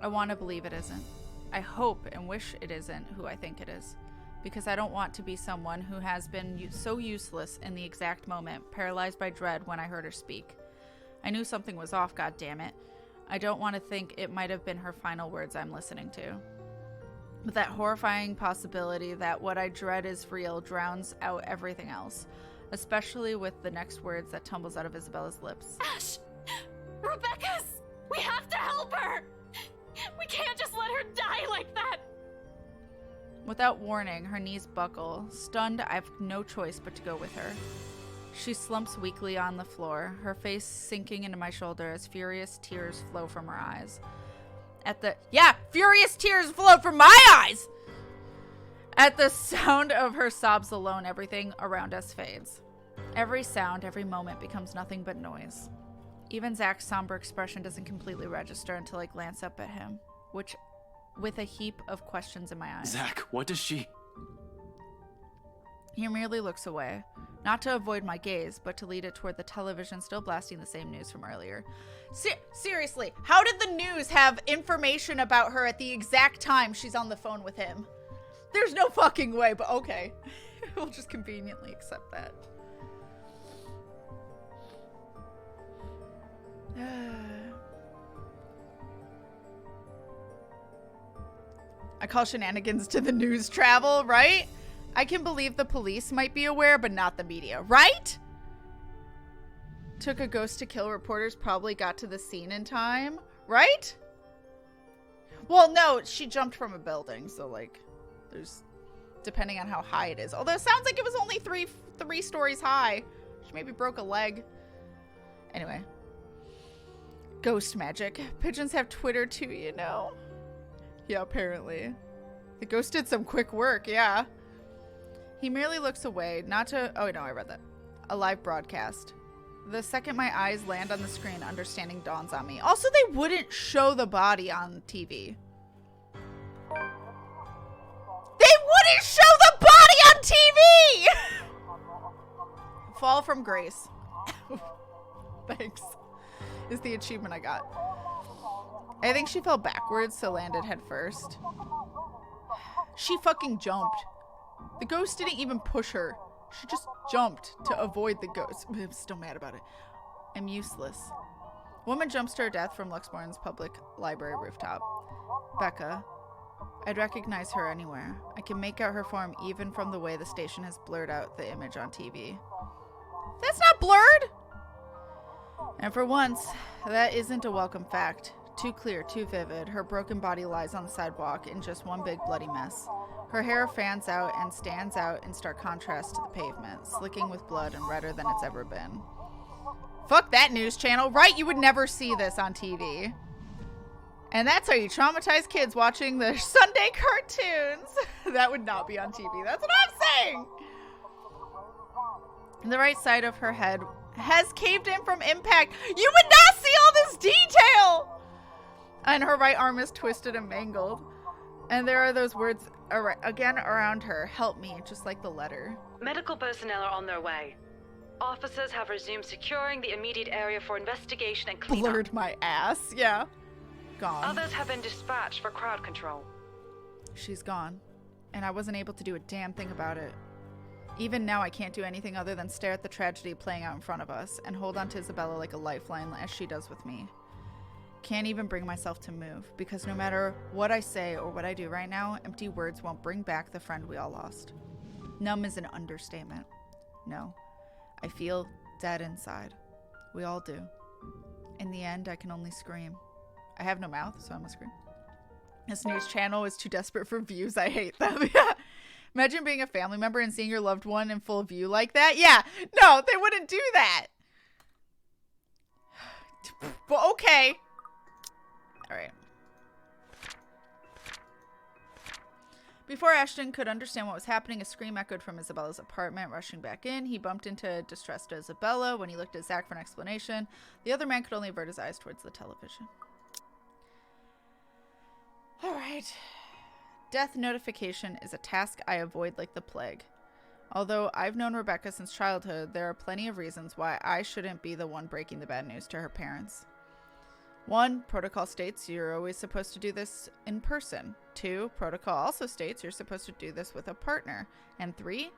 I want to believe it isn't. I hope and wish it isn't who I think it is, because I don't want to be someone who has been so useless in the exact moment, paralyzed by dread when I heard her speak. I knew something was off, goddammit. I don't want to think it might have been her final words I'm listening to. But that horrifying possibility that what I dread is real drowns out everything else, especially with the next words that tumbles out of Isabella's lips. Ash! Rebecca's! We have to help her! We can't just let her die like that! Without warning, her knees buckle. Stunned, I have no choice but to go with her. She slumps weakly on the floor, her face sinking into my shoulder as furious tears flow from her eyes. Furious tears flow from my eyes! At the sound of her sobs alone, everything around us fades. Every sound, every moment becomes nothing but noise. Even Zach's somber expression doesn't completely register until I glance up at him, with a heap of questions in my eyes. Zach, what does she... He merely looks away, not to avoid my gaze, but to lead it toward the television still blasting the same news from earlier. Seriously, how did the news have information about her at the exact time she's on the phone with him? There's no fucking way, but okay. We'll just conveniently accept that. I call shenanigans to the news travel, right? I can believe the police might be aware, but not the media, right? Took a ghost to kill reporters, probably got to the scene in time, right? Well, no, she jumped from a building, so like, there's, depending on how high it is. Although it sounds like it was only three stories high. She maybe broke a leg. Anyway. Ghost magic. Pigeons have Twitter too, you know. Yeah, apparently. The ghost did some quick work, yeah. He merely looks away, not to... Oh, no, I read that. A live broadcast. The second my eyes land on the screen, understanding dawns on me. Also, they wouldn't show the body on TV. They wouldn't show the body on TV! Fall from grace. Thanks. Is the achievement I got. I think she fell backwards, so landed head first. She fucking jumped. The ghost didn't even push her. She just jumped to avoid the ghost. I'm still mad about it. I'm useless. Woman jumps to her death from Luxmorn's public library rooftop. Becca. I'd recognize her anywhere. I can make out her form even from the way the station has blurred out the image on TV. That's not blurred! And for once, that isn't a welcome fact. Too clear, too vivid. Her broken body lies on the sidewalk in just one big bloody mess. Her hair fans out and stands out in stark contrast to the pavement, slicking with blood and redder than it's ever been. Fuck that news channel, right? You would never see this on TV. And that's how you traumatize kids watching the Sunday cartoons. That would not be on TV. That's what I'm saying. The right side of her head has caved in from impact. You would not see all this detail! And her right arm is twisted and mangled. And there are those words again around her. Help me, just like the letter. Medical personnel are on their way. Officers have resumed securing the immediate area for investigation and cleanup. Blurred my ass, yeah. Gone. Others have been dispatched for crowd control. She's gone. And I wasn't able to do a damn thing about it. Even now, I can't do anything other than stare at the tragedy playing out in front of us and hold on to Isabella like a lifeline, as she does with me. Can't even bring myself to move, because no matter what I say or what I do right now, empty words won't bring back the friend we all lost. Numb is an understatement. No, I feel dead inside. We all do. In the end, I can only scream. I have no mouth, so I'm gonna scream. This news channel is too desperate for views. I hate them. Yeah. Imagine being a family member and seeing your loved one in full view like that. Yeah, no, they wouldn't do that. But okay. All right. Before Ashton could understand what was happening, a scream echoed from Isabella's apartment. Rushing back in, he bumped into distressed Isabella. When he looked at Zach for an explanation, the other man could only avert his eyes towards the television. All right. Death notification is a task I avoid like the plague. Although I've known Rebecca since childhood, there are plenty of reasons why I shouldn't be the one breaking the bad news to her parents. 1, protocol states you're always supposed to do this in person. 2, protocol also states you're supposed to do this with a partner. And 3,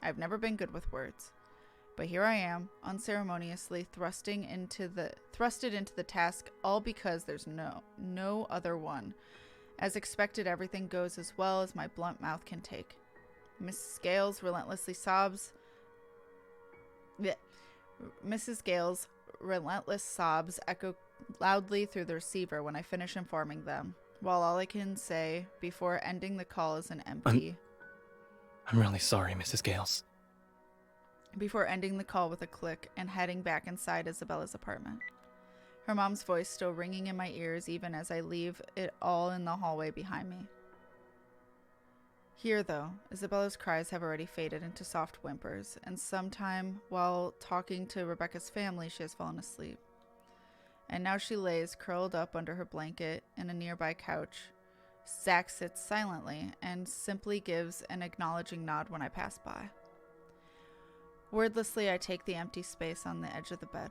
I've never been good with words. But here I am, unceremoniously thrusted into the task, all because there's no other one. As expected, everything goes as well as my blunt mouth can take. Mrs. Gale's relentless sobs echo loudly through the receiver when I finish informing them, while all I can say before ending the call is an empty... I'm really sorry, Mrs. Gales. Before ending the call with a click and heading back inside Isabella's apartment. Her mom's voice still ringing in my ears even as I leave it all in the hallway behind me. Here, though, Isabella's cries have already faded into soft whimpers, and sometime while talking to Rebecca's family, she has fallen asleep. And now she lays curled up under her blanket in a nearby couch. Zach sits silently and simply gives an acknowledging nod when I pass by. Wordlessly, I take the empty space on the edge of the bed.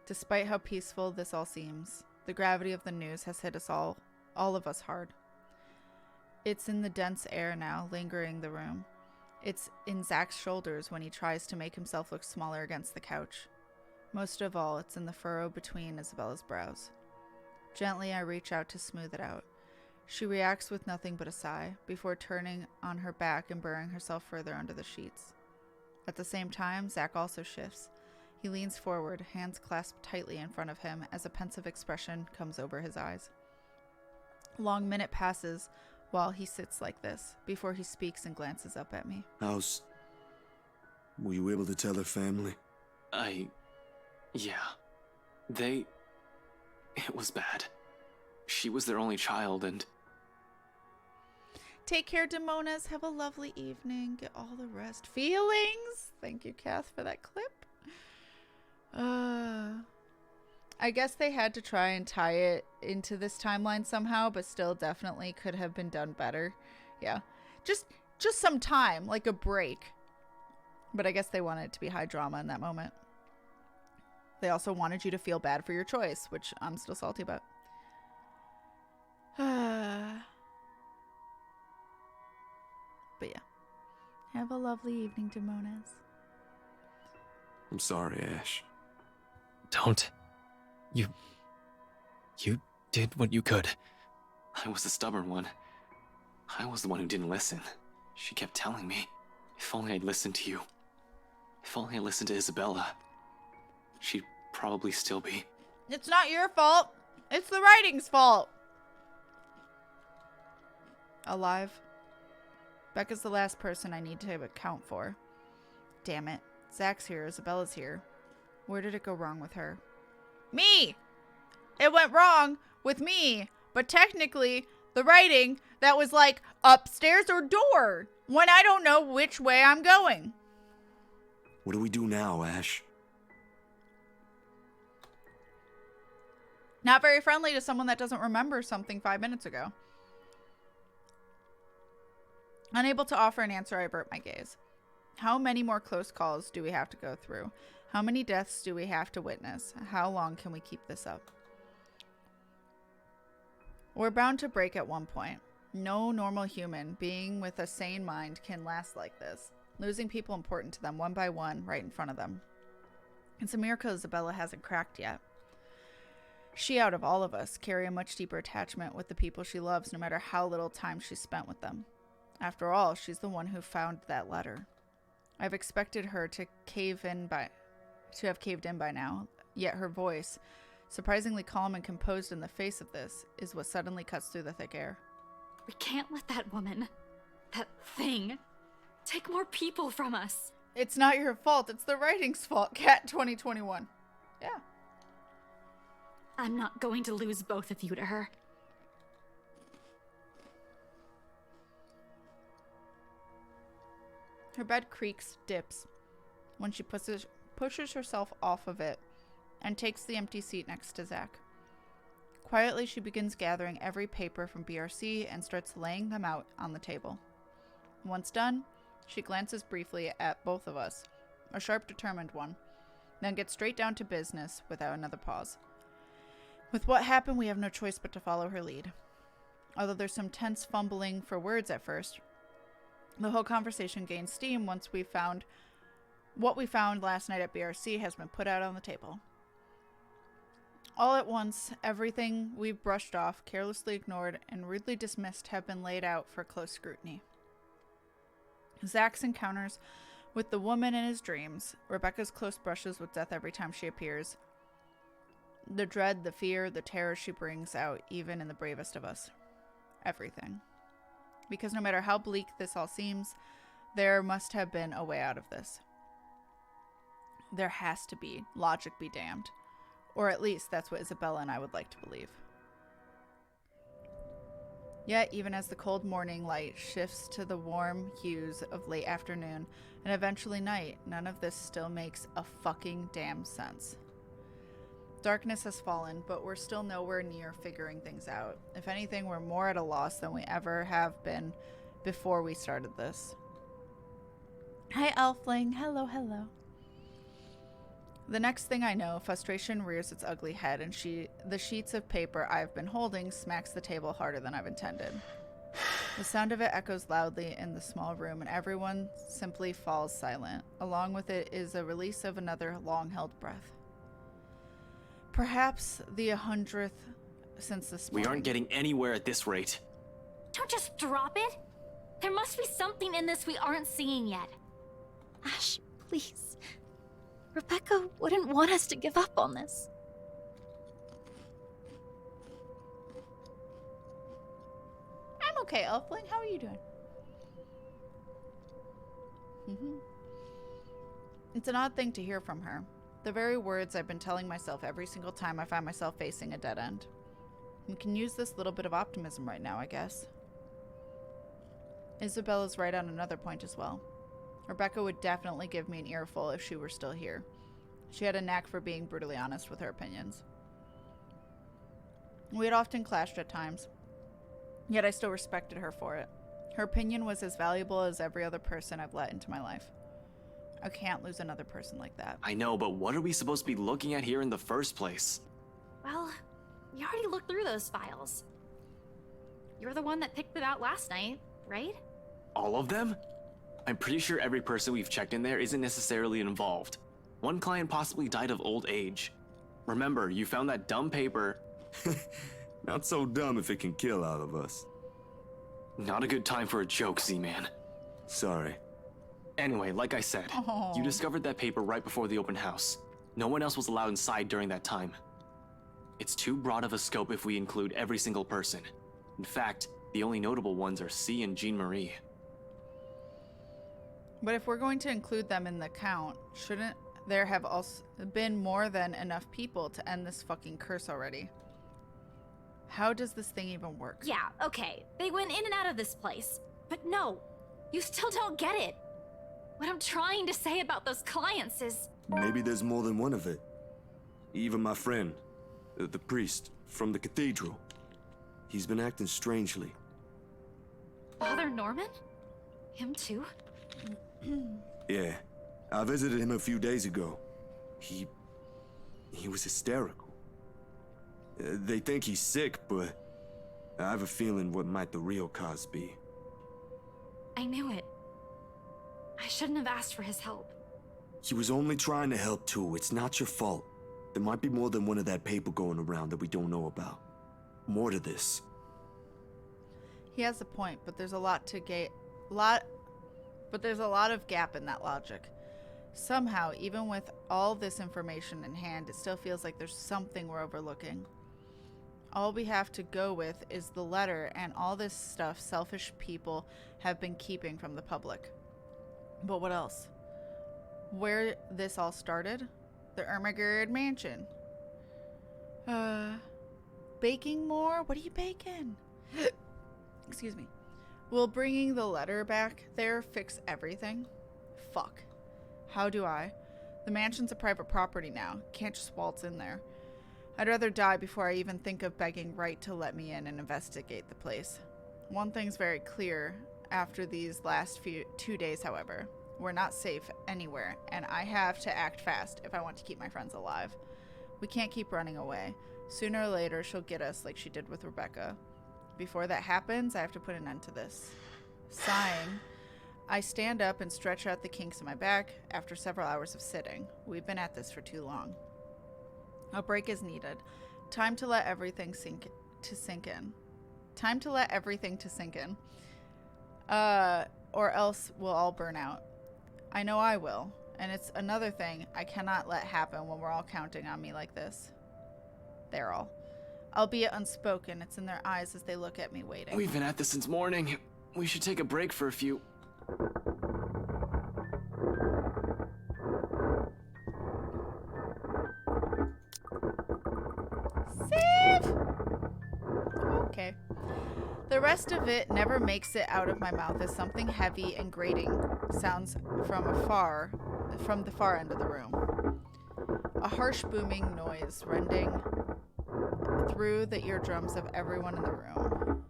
Despite how peaceful this all seems, the gravity of the news has hit us all of us hard. It's in the dense air now, lingering the room. It's in Zach's shoulders when he tries to make himself look smaller against the couch. Most of all, it's in the furrow between Isabella's brows. Gently, I reach out to smooth it out. She reacts with nothing but a sigh, before turning on her back and burying herself further under the sheets. At the same time, Zach also shifts. He leans forward, hands clasped tightly in front of him as a pensive expression comes over his eyes. A long minute passes while he sits like this, before he speaks and glances up at me. Were you able to tell her family? Yeah. It was bad. She was their only child, and... Take care, Demonas. Have a lovely evening. Get all the rest. Feelings? Thank you, Kath, for that clip. I guess they had to try and tie it into this timeline somehow, but still definitely could have been done better. Yeah. Just some time, like a break. But I guess they wanted it to be high drama in that moment. They also wanted you to feel bad for your choice, which I'm still salty about. But yeah. Have a lovely evening, Demonas. I'm sorry, Ash. Don't. You did what you could. I was the stubborn one. I was the one who didn't listen. She kept telling me, if only I'd listened to you. If only I listened to Isabella. She'd probably still be... It's not your fault. It's the writing's fault. Alive. Becca's the last person I need to account for. Damn it. Zach's here. Isabella's here. Where did it go wrong with her? Me! It went wrong with me. But technically, the writing, that was like upstairs or door. When I don't know which way I'm going. What do we do now, Ash? Not very friendly to someone that doesn't remember something 5 minutes ago. Unable to offer an answer, I avert my gaze. How many more close calls do we have to go through? How many deaths do we have to witness? How long can we keep this up? We're bound to break at one point. No normal human being with a sane mind can last like this, losing people important to them one by one right in front of them. It's a miracle Isabella hasn't cracked yet. She, out of all of us, carry a much deeper attachment with the people she loves, no matter how little time she's spent with them. After all, she's the one who found that letter. I've expected her to have caved in by now, yet her voice, surprisingly calm and composed in the face of this, is what suddenly cuts through the thick air. We can't let that woman, that thing, take more people from us. It's not your fault. It's the writing's fault. KatTWynn. Yeah. I'm not going to lose both of you to her. Her bed creaks, dips, when she pushes herself off of it and takes the empty seat next to Zach. Quietly, she begins gathering every paper from BRC and starts laying them out on the table. Once done, she glances briefly at both of us, a sharp, determined one, then gets straight down to business without another pause. With what happened, we have no choice but to follow her lead. Although there's some tense fumbling for words at first, the whole conversation gains steam once what we found last night at BRC has been put out on the table. All at once, everything we've brushed off, carelessly ignored, and rudely dismissed have been laid out for close scrutiny. Zach's encounters with the woman in his dreams, Rebecca's close brushes with death every time she appears, the dread, the fear, the terror she brings out even in the bravest of us. Everything. Because no matter how bleak this all seems, there must have been a way out of this. There has to be. Logic be damned. Or at least that's what Isabella and I would like to believe. Yet, even as the cold morning light shifts to the warm hues of late afternoon and eventually night, none of this still makes a fucking damn sense. Darkness has fallen, but we're still nowhere near figuring things out. If anything, we're more at a loss than we ever have been before we started this. Hi, Elfling. Hello, hello. The next thing I know, frustration rears its ugly head, and the sheets of paper I've been holding smacks the table harder than I've intended. The sound of it echoes loudly in the small room, and everyone simply falls silent. Along with it is a release of another long-held breath. Perhaps the 100th since this morning. We aren't getting anywhere at this rate. Don't just drop it. There must be something in this we aren't seeing yet. Ash, please. Rebecca wouldn't want us to give up on this. I'm okay, Elfling. How are you doing? It's an odd thing to hear from her. The very words I've been telling myself every single time I find myself facing a dead end. We can use this little bit of optimism right now, I guess. Isabella's right on another point as well. Rebecca would definitely give me an earful if she were still here. She had a knack for being brutally honest with her opinions. We had often clashed at times, yet I still respected her for it. Her opinion was as valuable as every other person I've let into my life. I can't lose another person like that. I know, but what are we supposed to be looking at here in the first place? Well, you already looked through those files. You're the one that picked it out last night, right? All of them? I'm pretty sure every person we've checked in there isn't necessarily involved. One client possibly died of old age. Remember, you found that dumb paper. Not so dumb if it can kill all of us. Not a good time for a joke, Z-Man. Sorry. Anyway, like I said, you discovered that paper right before the open house. No one else was allowed inside during that time. It's too broad of a scope if we include every single person. In fact, the only notable ones are C and Jean-Marie. But if we're going to include them in the count, shouldn't there have also been more than enough people to end this fucking curse already? How does this thing even work? Yeah, okay. They went in and out of this place. But no, you still don't get it. What I'm trying to say about those clients is... Maybe there's more than one of it. Even my friend, the priest from the cathedral. He's been acting strangely. Father Norman? Him too? Yeah, I visited him a few days ago. He was hysterical. They think he's sick, but I have a feeling what might the real cause be. I knew it. I shouldn't have asked for his help. He was only trying to help too. It's not your fault. There might be more than one of that paper going around that we don't know about. More to this. He has a point, but there's a lot of gap in that logic. Somehow, even with all this information in hand, it still feels like there's something we're overlooking. All we have to go with is the letter and all this stuff selfish people have been keeping from the public. But what else? Where this all started? The Ermagerd mansion. Baking more? What are you baking? Excuse me. Will bringing the letter back there fix everything? Fuck. How do I? The mansion's a private property now. Can't just waltz in there. I'd rather die before I even think of begging Wright to let me in and investigate the place. One thing's very clear after these last 2 days, however. We're not safe anywhere, and I have to act fast if I want to keep my friends alive. We can't keep running away. Sooner or later, she'll get us like she did with Rebecca. Before that happens, I have to put an end to this. Sighing, I stand up and stretch out the kinks in my back after several hours of sitting. We've been at this for too long. A break is needed. Time to let everything sink in. Time to let everything to sink in. Or else we'll all burn out. I know I will. And it's another thing I cannot let happen when we're all counting on me like this. They're all. Albeit unspoken, it's in their eyes as they look at me waiting. We've been at this since morning. We should take a break for a few... Save! Okay. The rest of it never makes it out of my mouth as something heavy and grating sounds from the far end of the room. A harsh booming noise rending through the eardrums of everyone in the room.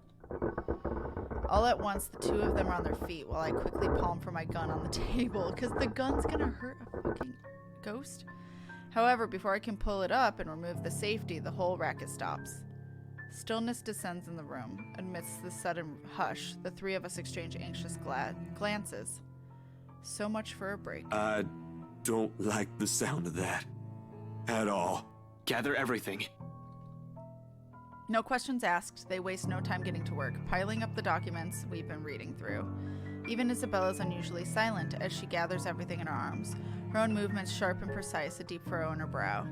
All at once, the two of them are on their feet while I quickly palm for my gun on the table, because the gun's gonna hurt a fucking ghost. However, before I can pull it up and remove the safety, the whole racket stops. Stillness descends in the room. Amidst the sudden hush, the three of us exchange anxious glances. So much for a break. I don't like the sound of that. At all. Gather everything. No questions asked, they waste no time getting to work, piling up the documents we've been reading through. Even Isabella's unusually silent as she gathers everything in her arms, her own movements sharp and precise, a deep furrow in her brow.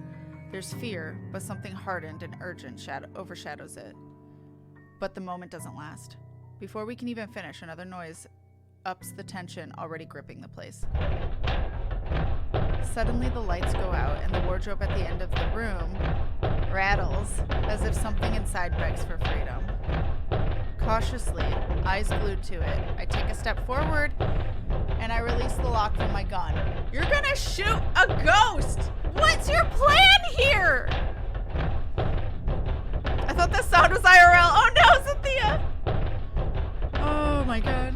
There's fear, but something hardened and urgent overshadows it. But the moment doesn't last. Before we can even finish, another noise ups the tension already gripping the place. Suddenly the lights go out and the wardrobe at the end of the room rattles as if something inside begs for freedom. Cautiously, eyes glued to it, I take a step forward and I release the lock from my gun. You're gonna shoot a ghost! What's your plan here? I thought the sound was IRL. Oh no, Cynthia! Oh my god.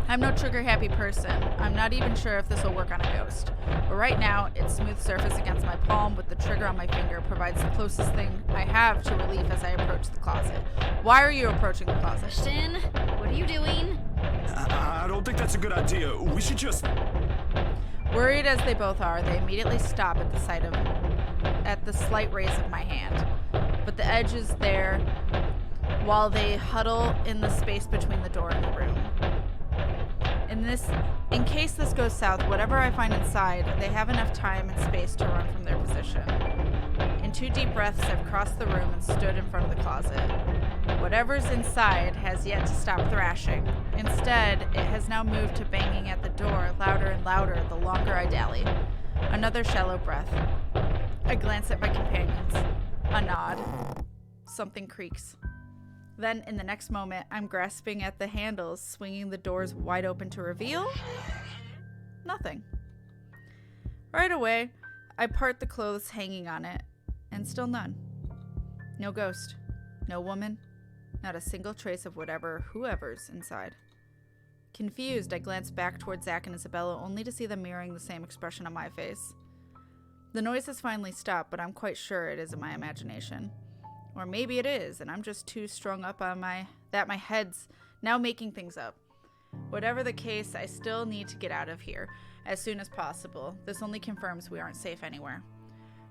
I'm no trigger-happy person. I'm not even sure if this will work on a ghost. But right now, its smooth surface against my palm with the trigger on my finger provides the closest thing I have to relief as I approach the closet. Why are you approaching the closet? Ashton, what are you doing? I don't think that's a good idea. We should just... Worried as they both are, they immediately stop at the slight raise of my hand. But the edge is there while they huddle in the space between the door and the room. In case this goes south, whatever I find inside, they have enough time and space to run from their position. In 2 deep breaths, I've crossed the room and stood in front of the closet. Whatever's inside has yet to stop thrashing. Instead, it has now moved to banging at the door, louder and louder the longer I dally. Another shallow breath. I glance at my companions. A nod. Something creaks. Then, in the next moment, I'm grasping at the handles, swinging the doors wide open to reveal... nothing. Right away, I part the clothes hanging on it, and still none. No ghost. No woman. Not a single trace of whoever's inside. Confused, I glance back toward Zach and Isabella, only to see them mirroring the same expression on my face. The noise has finally stopped, but I'm quite sure it isn't my imagination. Or maybe it is, and I'm just too strung up on my head's now making things up. Whatever the case, I still need to get out of here as soon as possible. This only confirms we aren't safe anywhere.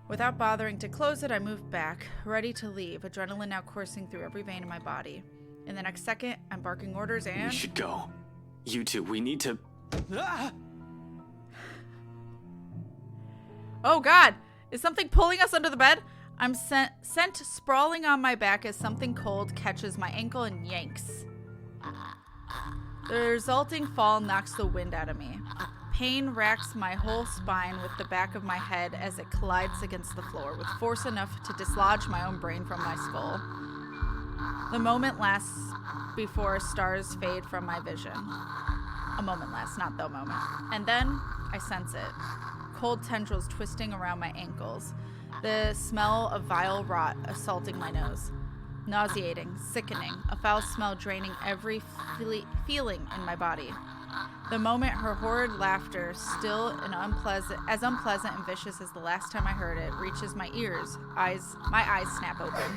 Without bothering to close it, I move back, ready to leave, adrenaline now coursing through every vein in my body. In the next second, I'm barking orders and... We should go. You two, we need to... Ah! Oh god! Is something pulling us under the bed? I'm sent sprawling on my back as something cold catches my ankle and yanks. The resulting fall knocks the wind out of me. Pain racks my whole spine with the back of my head as it collides against the floor with force enough to dislodge my own brain from my skull. The moment lasts before stars fade from my vision. A moment lasts, not the moment. And then I sense it. Cold tendrils twisting around my ankles. The smell of vile rot assaulting my nose. Nauseating, sickening, a foul smell draining every feeling in my body. The moment her horrid laughter, still as unpleasant and vicious as the last time I heard it, reaches my ears, my eyes snap open.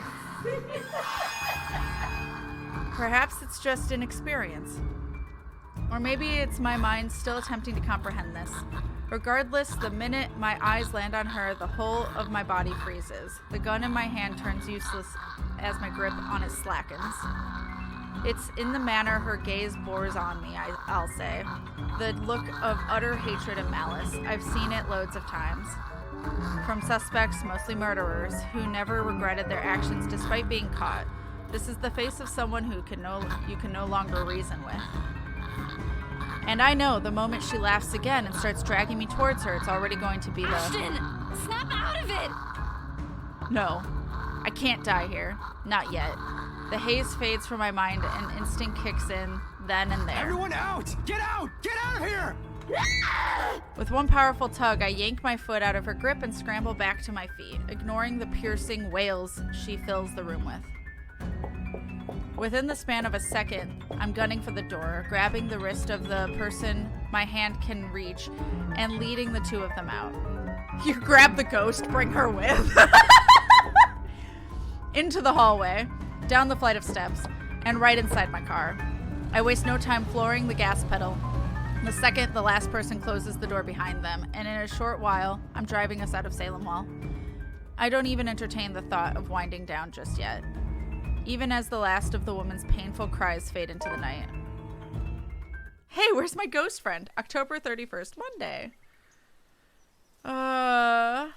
Perhaps it's just an experience. Or maybe it's my mind still attempting to comprehend this. Regardless, the minute my eyes land on her, the whole of my body freezes. The gun in my hand turns useless as my grip on it slackens. It's in the manner her gaze bores on me, I'll say. The look of utter hatred and malice. I've seen it loads of times. From suspects, mostly murderers, who never regretted their actions despite being caught. This is the face of someone who you can no longer reason with. And I know the moment she laughs again and starts dragging me towards her, it's already going to be the... Ashton! Snap out of it! No. I can't die here. Not yet. The haze fades from my mind and instinct kicks in then and there. Everyone out! Get out! Get out of here! With one powerful tug, I yank my foot out of her grip and scramble back to my feet, ignoring the piercing wails she fills the room with. Within the span of a second, I'm gunning for the door, grabbing the wrist of the person my hand can reach, and leading the two of them out. You grab the ghost, bring her with. Into the hallway, down the flight of steps, and right inside my car. I waste no time flooring the gas pedal. The second the last person closes the door behind them, and in a short while, I'm driving us out of Salem Hall. I don't even entertain the thought of winding down just yet, even as the last of the woman's painful cries fade into the night. Hey, where's my ghost friend? October 31st, Monday. All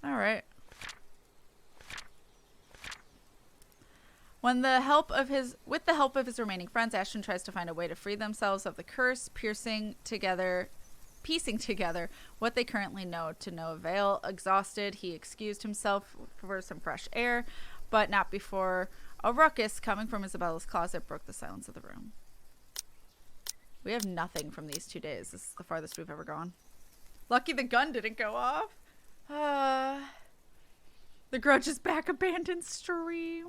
right. With the help of his remaining friends, Ashton tries to find a way to free themselves of the curse, piecing together what they currently know to no avail. Exhausted, he excused himself for some fresh air, but not before a ruckus coming from Isabella's closet broke the silence of the room. We have nothing from these 2 days. This is the farthest we've ever gone. Lucky the gun didn't go off. The Grudge is back. Abandoned stream.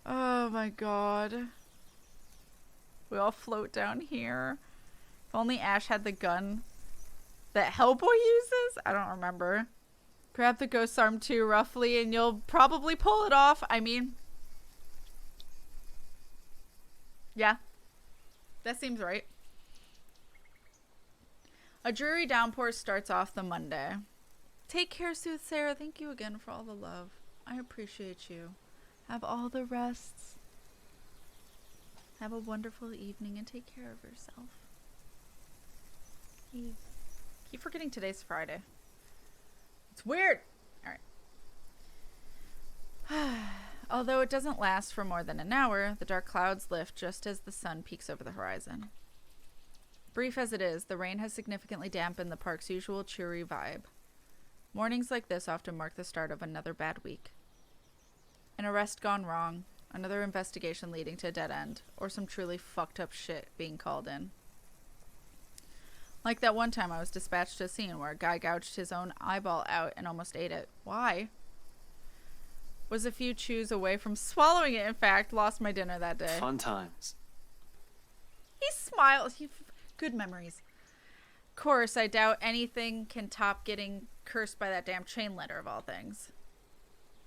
Oh my god. We all float down here. If only Ash had the gun that Hellboy uses? I don't remember. Grab the ghost arm too roughly and you'll probably pull it off. I mean, yeah. That seems right. A dreary downpour starts off the Monday. Take care, Soothsayer. Thank you again for all the love. I appreciate you. Have all the rests. Have a wonderful evening and take care of yourself. Keep forgetting today's Friday. It's weird. Alright. Although it doesn't last for more than an hour, the dark clouds lift just as the sun peeks over the horizon. Brief as it is, the rain has significantly dampened the park's usual cheery vibe. Mornings like this often mark the start of another bad week. An arrest gone wrong, another investigation leading to a dead end, or some truly fucked up shit being called in. Like that one time I was dispatched to a scene where a guy gouged his own eyeball out and almost ate it. Why? Was a few chews away from swallowing it, in fact. Lost my dinner that day. Fun times. He smiles. Good memories. Of course, I doubt anything can top getting cursed by that damn chain letter of all things.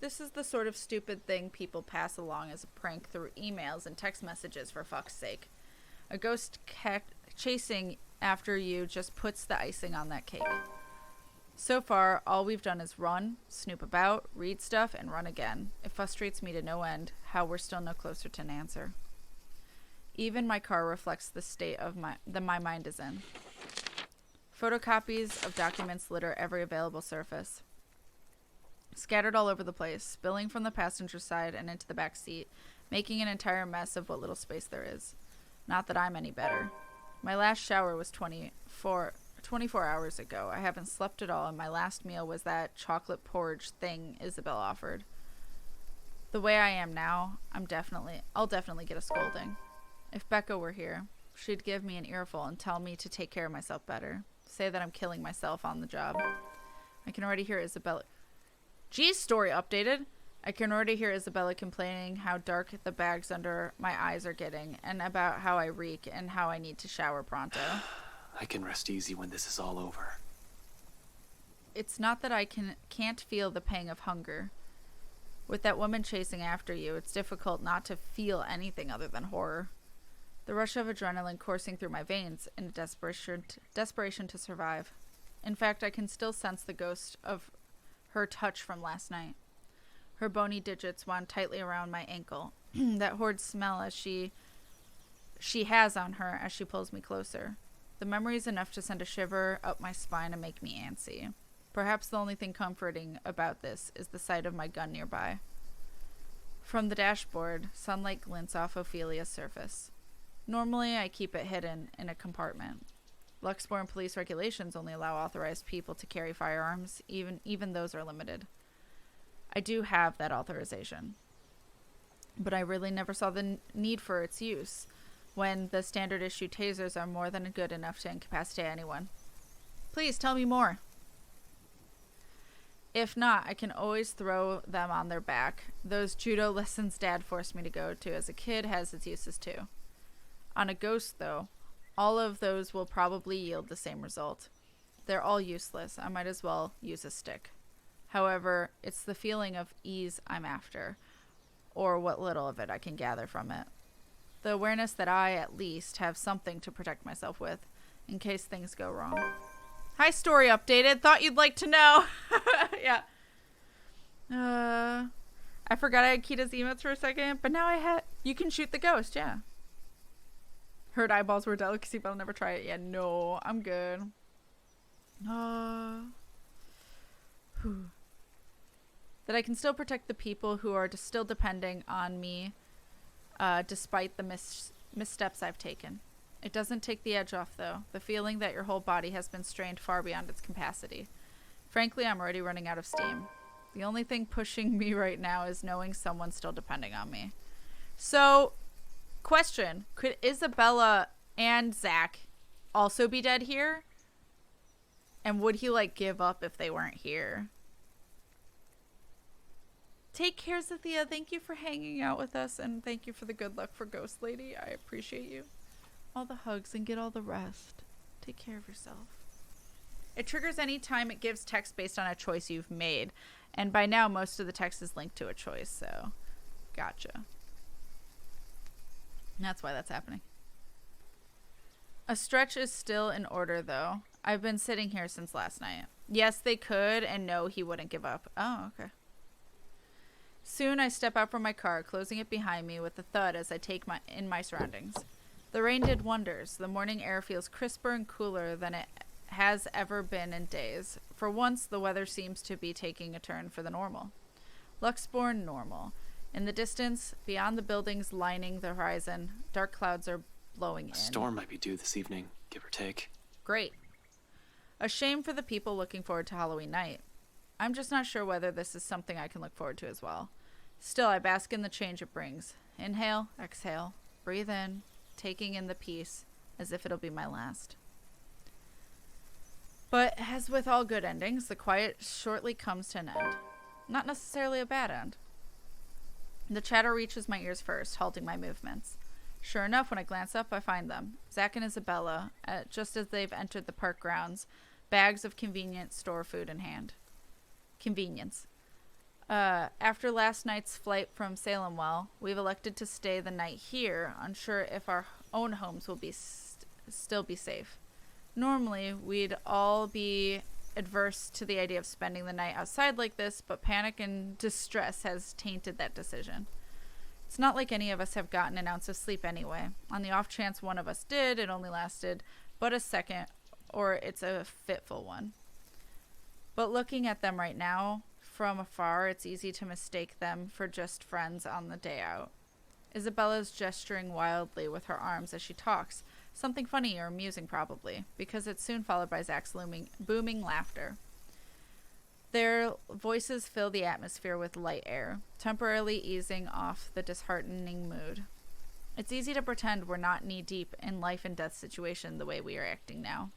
This is the sort of stupid thing people pass along as a prank through emails and text messages, for fuck's sake. A ghost cat chasing after you just puts the icing on that cake. So far, all we've done is run, snoop about, read stuff, and run again. It frustrates me to no end how we're still no closer to an answer. Even my car reflects the state of my mind is in. Photocopies of documents litter every available surface. Scattered all over the place, spilling from the passenger side and into the back seat, making an entire mess of what little space there is. Not that I'm any better. My last shower was 24 hours ago. I haven't slept at all, and my last meal was that chocolate porridge thing Isabel offered. The way I am now, I'll definitely get a scolding. If Becca were here, she'd give me an earful and tell me to take care of myself better. Say that I'm killing myself on the job. I can already hear Isabella... G's story updated. I can already hear Isabella complaining how dark the bags under my eyes are getting, and about how I reek and how I need to shower pronto. I can rest easy when this is all over. It's not that I can't feel the pang of hunger. With that woman chasing after you, it's difficult not to feel anything other than horror. The rush of adrenaline coursing through my veins in desperation to survive. In fact, I can still sense the ghost of her touch from last night. Her bony digits wound tightly around my ankle. That horrid smell as she has on her as she pulls me closer. The memory is enough to send a shiver up my spine and make me antsy. Perhaps the only thing comforting about this is the sight of my gun nearby. From the dashboard, sunlight glints off Ophelia's surface. Normally, I keep it hidden in a compartment. Luxborn police regulations only allow authorized people to carry firearms, even those are limited. I do have that authorization. But I really never saw the need for its use, when the standard issue tasers are more than good enough to incapacitate anyone. Please tell me more. If not, I can always throw them on their back. Those judo lessons Dad forced me to go to as a kid has its uses too. On a ghost, though, all of those will probably yield the same result. They're all useless. I might as well use a stick. However, it's the feeling of ease I'm after, or what little of it I can gather from it. The awareness that I, at least, have something to protect myself with, in case things go wrong. Hi, story updated. Thought you'd like to know. Yeah. I forgot I had Kita's emotes for a second, but now I had. You can shoot the ghost, yeah. Heard eyeballs were a delicacy, but I'll never try it. Yeah, no, I'm good. That I can still protect the people who are still depending on me, despite the missteps I've taken. It doesn't take the edge off, though. The feeling that your whole body has been strained far beyond its capacity. Frankly, I'm already running out of steam. The only thing pushing me right now is knowing someone's still depending on me. So, question. Could Isabella and Zach also be dead here? And would he, like, give up if they weren't here? Take care, Zathia. Thank you for hanging out with us, and thank you for the good luck for Ghost Lady. I appreciate you. All the hugs and get all the rest. Take care of yourself. It triggers any time it gives text based on a choice you've made. And by now, most of the text is linked to a choice, so gotcha. And that's why that's happening. A stretch is still in order, though. I've been sitting here since last night. Yes, they could, and no, he wouldn't give up. Oh, okay. Soon I step out from my car, closing it behind me with a thud as I take in my surroundings. The rain did wonders. The morning air feels crisper and cooler than it has ever been in days. For once, the weather seems to be taking a turn for the normal. Luxborn normal. In the distance, beyond the buildings lining the horizon, dark clouds are blowing in. A storm might be due this evening, give or take. Great. A shame for the people looking forward to Halloween night. I'm just not sure whether this is something I can look forward to as well. Still, I bask in the change it brings. Inhale, exhale, breathe in, taking in the peace as if it'll be my last. But as with all good endings, the quiet shortly comes to an end. Not necessarily a bad end. The chatter reaches my ears first, halting my movements. Sure enough, when I glance up, I find them. Zach and Isabella, just as they've entered the park grounds, bags of convenient store food in hand. Convenience. After last night's flight from Salemwell, we've elected to stay the night here, unsure if our own homes will be still be safe. Normally, we'd all be adverse to the idea of spending the night outside like this, but panic and distress has tainted that decision. It's not like any of us have gotten an ounce of sleep anyway. On the off chance one of us did, it only lasted but a second, or it's a fitful one. But looking at them right now, from afar, it's easy to mistake them for just friends on the day out. Isabella's gesturing wildly with her arms as she talks, something funny or amusing probably, because it's soon followed by Zach's booming laughter. Their voices fill the atmosphere with light air, temporarily easing off the disheartening mood. It's easy to pretend we're not knee-deep in life and death situation the way we are acting now.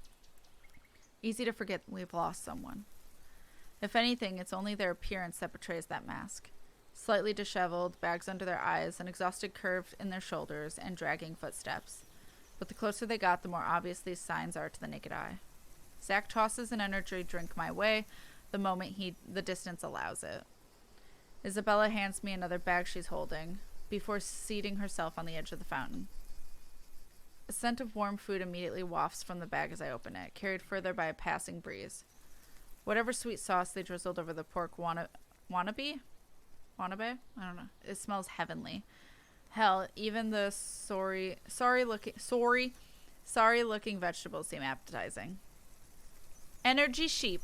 Easy to forget we've lost someone. If anything, it's only their appearance that betrays that mask. Slightly disheveled, bags under their eyes, an exhausted curve in their shoulders, and dragging footsteps. But the closer they got, the more obvious these signs are to the naked eye. Zach tosses an energy drink my way the moment the distance allows it. Isabella hands me another bag she's holding, before seating herself on the edge of the fountain. A scent of warm food immediately wafts from the bag as I open it, carried further by a passing breeze. Whatever sweet sauce they drizzled over the pork wannabe? I don't know. It smells heavenly. Hell, even the sorry looking vegetables seem appetizing. Energy sheep.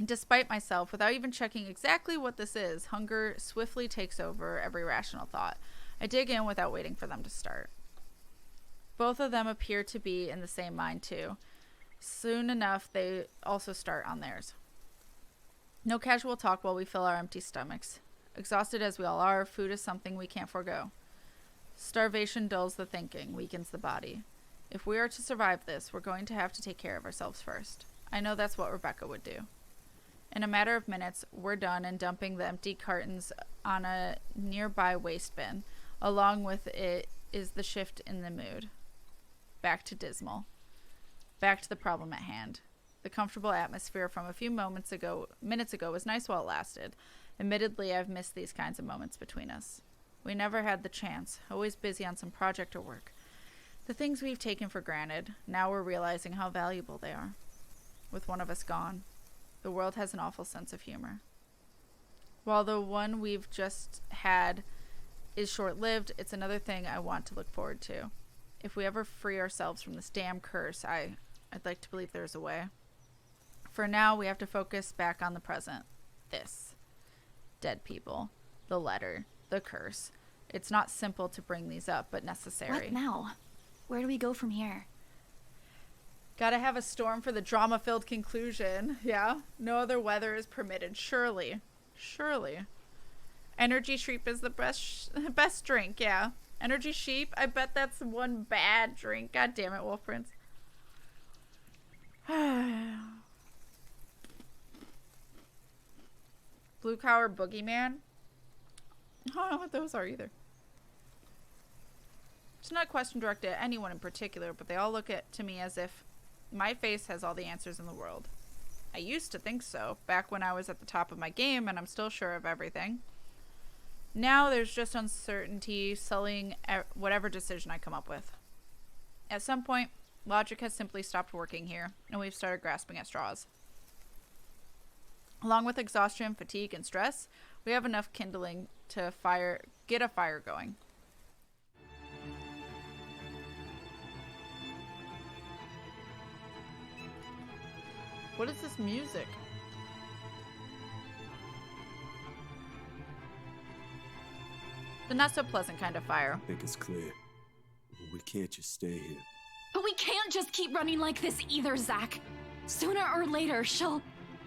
Despite myself, without even checking exactly what this is, hunger swiftly takes over every rational thought. I dig in without waiting for them to start. Both of them appear to be in the same mind too. Soon enough, they also start on theirs. No casual talk while we fill our empty stomachs. Exhausted as we all are, food is something we can't forego. Starvation dulls the thinking, weakens the body. If we are to survive this, we're going to have to take care of ourselves first. I know that's what Rebecca would do. In a matter of minutes, we're done and dumping the empty cartons on a nearby waste bin. Along with it is the shift in the mood. Back to dismal. Back to the problem at hand. The comfortable atmosphere from a few minutes ago was nice while it lasted. Admittedly, I've missed these kinds of moments between us. We never had the chance, always busy on some project or work. The things we've taken for granted, now we're realizing how valuable they are. with one of us gone. The world has an awful sense of humor. While the one we've just had is short-lived, it's another thing I want to look forward to. If we ever free ourselves from this damn curse, I'd like to believe there's a way. For now, we have to focus back on the present. This. Dead people. The letter. The curse. It's not simple to bring these up, but necessary. What now? Where do we go from here? Gotta have a storm for the drama-filled conclusion. Yeah? No other weather is permitted. Surely. Surely. Energy sheep is the best drink, yeah. Energy sheep? I bet that's one bad drink. God damn it, Wolf Prince. Blue Cow or Boogeyman? I don't know what those are either. It's not a question directed at anyone in particular, but they all look to me as if my face has all the answers in the world. I used to think so, back when I was at the top of my game and I'm still sure of everything. Now there's just uncertainty sullying whatever decision I come up with. At some point, logic has simply stopped working here, and we've started grasping at straws. Along with exhaustion, fatigue, and stress, we have enough kindling to get a fire going. What is this music? The not so pleasant kind of fire. I think it's clear. We can't just stay here. But we can't just keep running like this either, Zach. Sooner or later, she'll...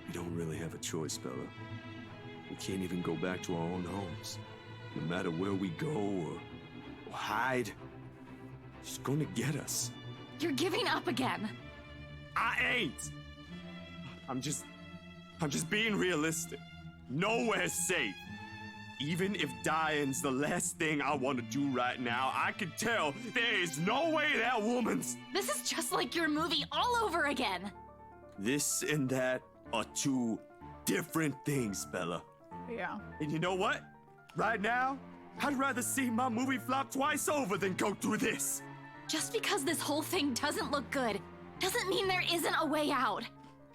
We don't really have a choice, Bella. We can't even go back to our own homes. No matter where we go or hide, she's gonna get us. You're giving up again. I ain't! I'm just being realistic. Nowhere's safe. Even if dying's the last thing I want to do right now, I can tell there is no way that woman's... This is just like your movie all over again. This and that are two different things, Bella. Yeah. And you know what? Right now, I'd rather see my movie flop twice over than go through this. Just because this whole thing doesn't look good, doesn't mean there isn't a way out.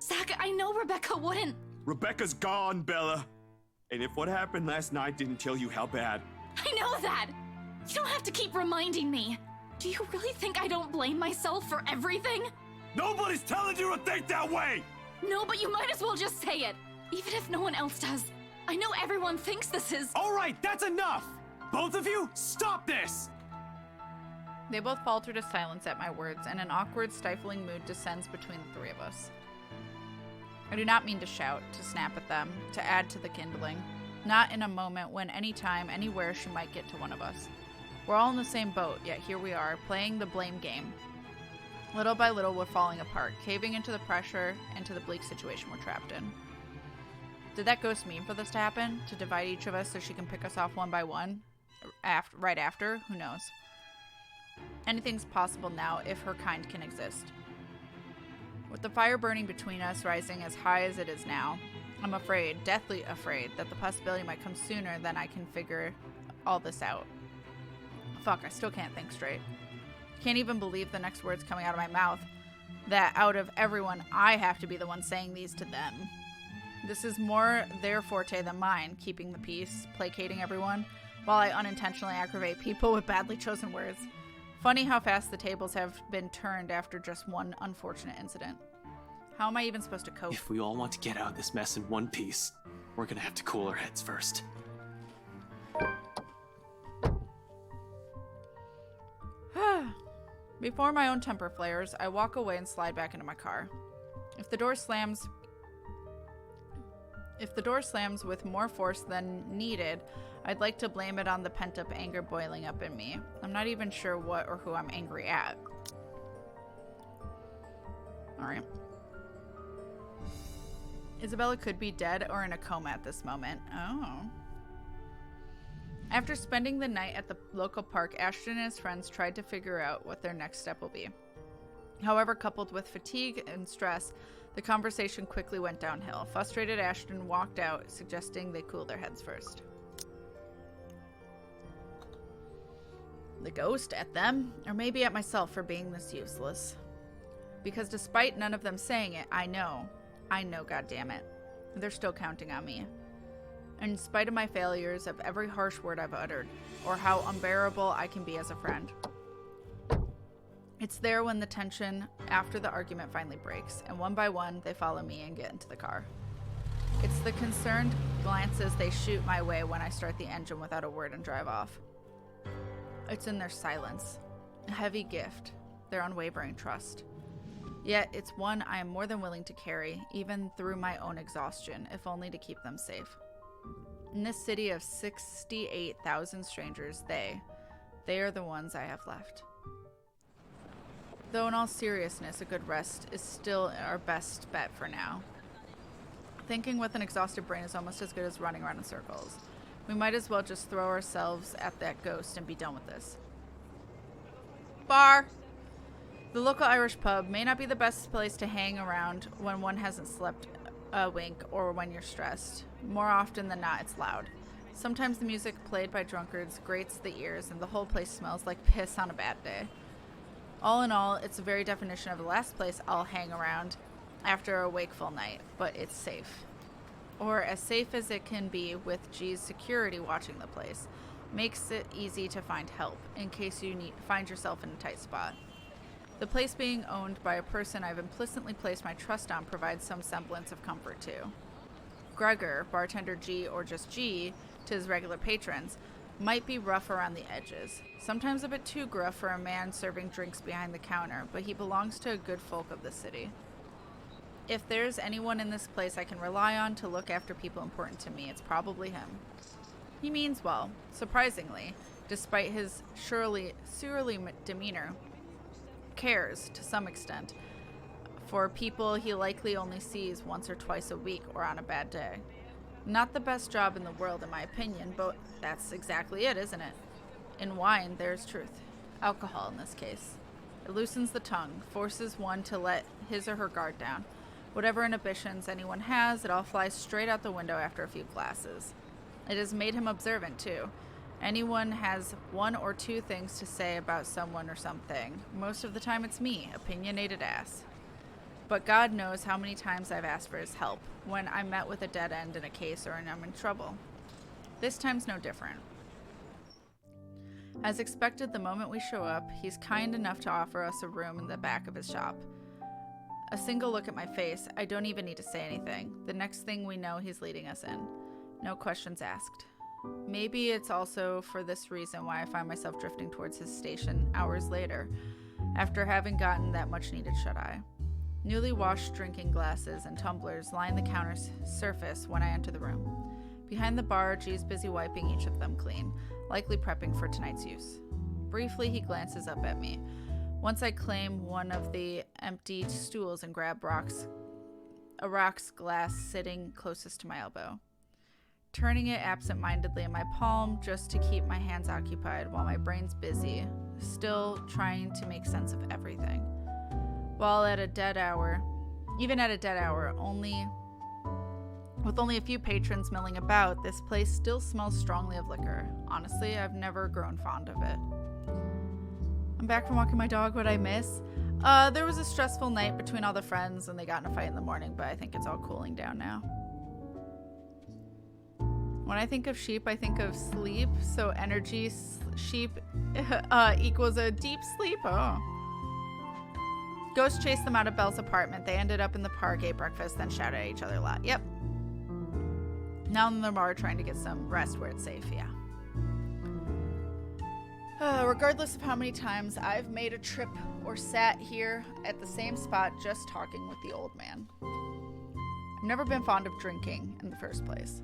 Zach, I know Rebecca wouldn't... Rebecca's gone, Bella. And if what happened last night didn't tell you how bad... I know that! You don't have to keep reminding me. Do you really think I don't blame myself for everything? Nobody's telling you to think that way! No, but you might as well just say it. Even if no one else does. I know everyone thinks this is... All right, that's enough! Both of you, stop this! They both falter to silence at my words, and an awkward, stifling mood descends between the three of us. I do not mean to shout, to snap at them, to add to the kindling. Not in a moment when anytime, anywhere she might get to one of us. We're all in the same boat, yet here we are, playing the blame game. Little by little, we're falling apart, caving into the pressure and to the bleak situation we're trapped in. Did that ghost mean for this to happen? To divide each of us so she can pick us off one by one? Right after? Who knows? Anything's possible now if her kind can exist. With the fire burning between us rising as high as it is now, I'm afraid, deathly afraid, that the possibility might come sooner than I can figure all this out. Fuck, I still can't think straight. Can't even believe the next words coming out of my mouth. That out of everyone, I have to be the one saying these to them. This is more their forte than mine, keeping the peace, placating everyone, while I unintentionally aggravate people with badly chosen words. Funny how fast the tables have been turned after just one unfortunate incident. How am I even supposed to cope? If we all want to get out of this mess in one piece, we're gonna have to cool our heads first. Before my own temper flares, I walk away and slide back into my car. If the door slams with more force than needed, I'd like to blame it on the pent-up anger boiling up in me. I'm not even sure what or who I'm angry at. Alright. Isabella could be dead or in a coma at this moment. Oh. After spending the night at the local park, Ashton and his friends tried to figure out what their next step will be. However, coupled with fatigue and stress, the conversation quickly went downhill. Frustrated, Ashton walked out, suggesting they cool their heads first. The ghost at them, or maybe at myself for being this useless. Because despite none of them saying it, I know, goddammit, they're still counting on me. In spite of my failures of every harsh word I've uttered, or how unbearable I can be as a friend. It's there when the tension after the argument finally breaks, and one by one, they follow me and get into the car. It's the concerned glances they shoot my way when I start the engine without a word and drive off. It's in their silence, a heavy gift, their unwavering trust. Yet it's one I am more than willing to carry, even through my own exhaustion, if only to keep them safe. In this city of 68,000 strangers, they are the ones I have left. Though in all seriousness, a good rest is still our best bet for now. Thinking with an exhausted brain is almost as good as running around in circles. We might as well just throw ourselves at that ghost and be done with this. Bar! The local Irish pub may not be the best place to hang around when one hasn't slept a wink or when you're stressed. More often than not, it's loud. Sometimes the music played by drunkards grates the ears and the whole place smells like piss on a bad day. All in all, it's the very definition of the last place I'll hang around after a wakeful night, but it's safe. Or as safe as it can be with G's security watching the place. Makes it easy to find help in case you find yourself in a tight spot. The place being owned by a person I've implicitly placed my trust on provides some semblance of comfort too. Gregor, bartender G or just G, to his regular patrons, might be rough around the edges. Sometimes a bit too gruff for a man serving drinks behind the counter, but he belongs to a good folk of the city. If there's anyone in this place I can rely on to look after people important to me, it's probably him. He means well, surprisingly, despite his surly demeanor. Cares, to some extent, for people he likely only sees once or twice a week or on a bad day. Not the best job in the world, in my opinion, but that's exactly it, isn't it? In wine, there's truth. Alcohol, in this case. It loosens the tongue, forces one to let his or her guard down. Whatever inhibitions anyone has, it all flies straight out the window after a few glasses. It has made him observant, too. Anyone has one or two things to say about someone or something. Most of the time it's me, opinionated ass. But God knows how many times I've asked for his help when I'm met with a dead end in a case or I'm in trouble. This time's no different. As expected, the moment we show up, he's kind enough to offer us a room in the back of his shop. A single look at my face, I don't even need to say anything. The next thing we know, he's leading us in. No questions asked. Maybe it's also for this reason why I find myself drifting towards his station hours later, after having gotten that much-needed shut-eye. Newly washed drinking glasses and tumblers line the counter's surface when I enter the room. Behind the bar, G's busy wiping each of them clean, likely prepping for tonight's use. Briefly, he glances up at me. Once I claim one of the empty stools and grab a rocks glass sitting closest to my elbow. Turning it absent-mindedly in my palm just to keep my hands occupied while my brain's busy, still trying to make sense of everything. While at a dead hour, with only a few patrons milling about, this place still smells strongly of liquor. Honestly, I've never grown fond of it. I'm back from walking my dog. What'd I miss? There was a stressful night between all the friends and they got in a fight in the morning, but I think it's all cooling down now. When I think of sheep, I think of sleep, so energy sheep equals a deep sleep. Oh. Ghost chased them out of Belle's apartment. They ended up in the park, ate breakfast, then shouted at each other a lot. Yep. Now in the bar trying to get some rest where it's safe, yeah. Regardless of how many times I've made a trip or sat here at the same spot just talking with the old man. I've never been fond of drinking in the first place.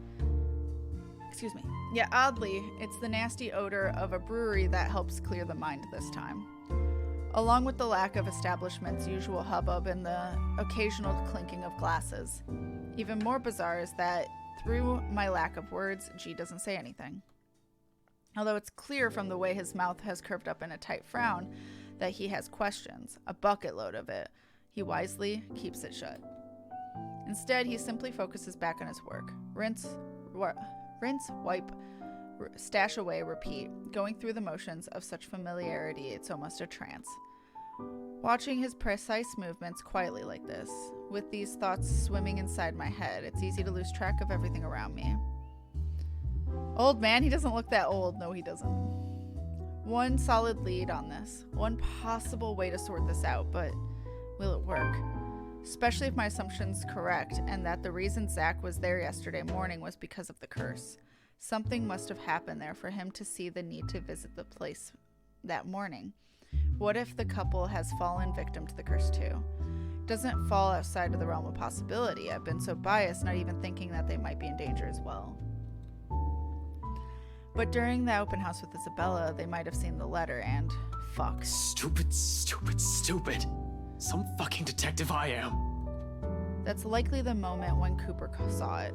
Excuse me. Yeah, oddly, it's the nasty odor of a brewery that helps clear the mind this time. Along with the lack of establishment's usual hubbub and the occasional clinking of glasses. Even more bizarre is that through my lack of words, G doesn't say anything. Although it's clear from the way his mouth has curved up in a tight frown that he has questions, a bucket load of it, he wisely keeps it shut. Instead, he simply focuses back on his work. Rinse, wipe, stash away, repeat, going through the motions of such familiarity it's almost a trance. Watching his precise movements quietly like this, with these thoughts swimming inside my head, it's easy to lose track of everything around me. Old man, he doesn't look that old. No, he doesn't. One solid lead on this. One possible way to sort this out, but will it work? Especially if my assumption's correct, and that the reason Zach was there yesterday morning was because of the curse. Something must have happened there for him to see the need to visit the place that morning. What if the couple has fallen victim to the curse too? Doesn't fall outside of the realm of possibility. I've been so biased, not even thinking that they might be in danger as well. But during the open house with Isabella, they might have seen the letter and... fuck. Stupid. Some fucking detective I am. That's likely the moment when Cooper saw it.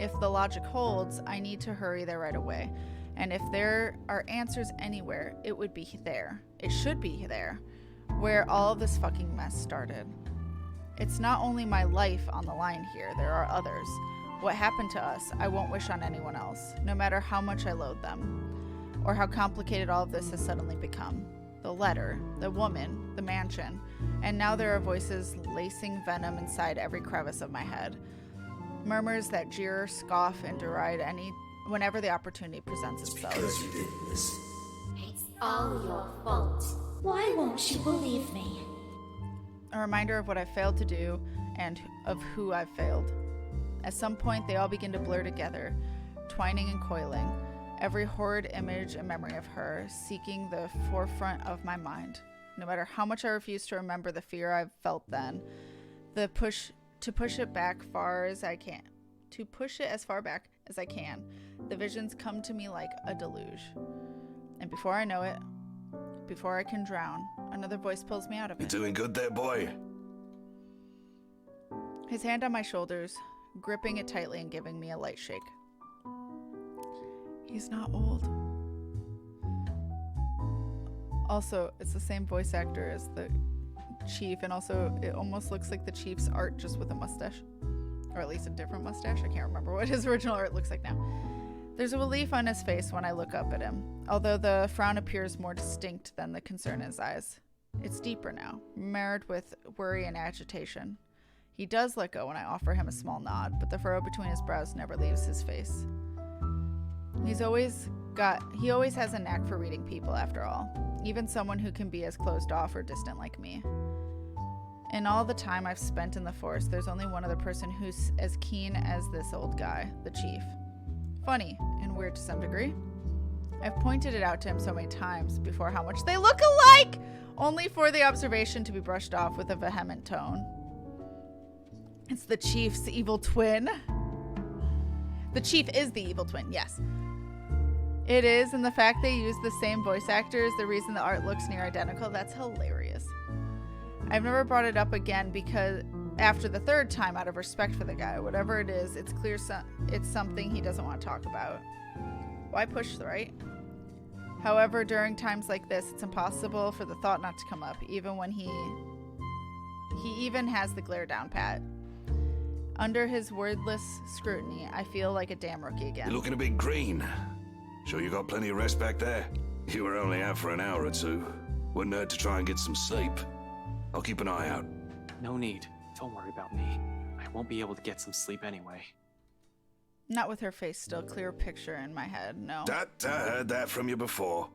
If the logic holds, I need to hurry there right away. And if there are answers anywhere, it would be there. It should be there, where all of this fucking mess started. It's not only my life on the line here, there are others. What happened to us, I won't wish on anyone else, no matter how much I loathe them, or how complicated all of this has suddenly become. The letter, the woman, the mansion, and now there are voices lacing venom inside every crevice of my head. Murmurs that jeer, scoff, and deride whenever the opportunity presents itself. Because you didn't listen. It's all your fault. Why won't you believe me? A reminder of what I failed to do and of who I've failed. At some point, they all begin to blur together, twining and coiling. Every horrid image and memory of her, seeking the forefront of my mind. No matter how much I refuse to remember the fear I've felt then, to push it back far as I can. To push it as far back as I can, the visions come to me like a deluge. And before I know it, before I can drown, another voice pulls me out of it. You're doing good there, boy. His hand on my shoulders, gripping it tightly and giving me a light shake. He's not old. Also, it's the same voice actor as the chief, and also it almost looks like the chief's art just with a mustache. Or at least a different mustache. I can't remember what his original art looks like now. There's a relief on his face when I look up at him, although the frown appears more distinct than the concern in his eyes. It's deeper now, marred with worry and agitation. He does let go when I offer him a small nod, but the furrow between his brows never leaves his face. He always has a knack for reading people, after all, even someone who can be as closed off or distant like me. In all the time I've spent in the force, there's only one other person who's as keen as this old guy, the chief. Funny, and weird to some degree. I've pointed it out to him so many times before how much they look alike, only for the observation to be brushed off with a vehement tone. It's the chief's evil twin. The chief is the evil twin, yes. It is, and the fact they use the same voice actor is the reason the art looks near identical. That's hilarious. I've never brought it up again because after the third time, out of respect for the guy, whatever it is, it's clear it's something he doesn't want to talk about. Why push the right? However, during times like this, it's impossible for the thought not to come up, even when he even has the glare down pat. Under his wordless scrutiny, I feel like a damn rookie again. You're looking a bit green. Sure you got plenty of rest back there? You were only out for an hour or two. Wouldn't hurt to try and get some sleep. I'll keep an eye out. No need. Don't worry about me. I won't be able to get some sleep anyway. Not with her face still, clear picture in my head, no. I heard that from you before.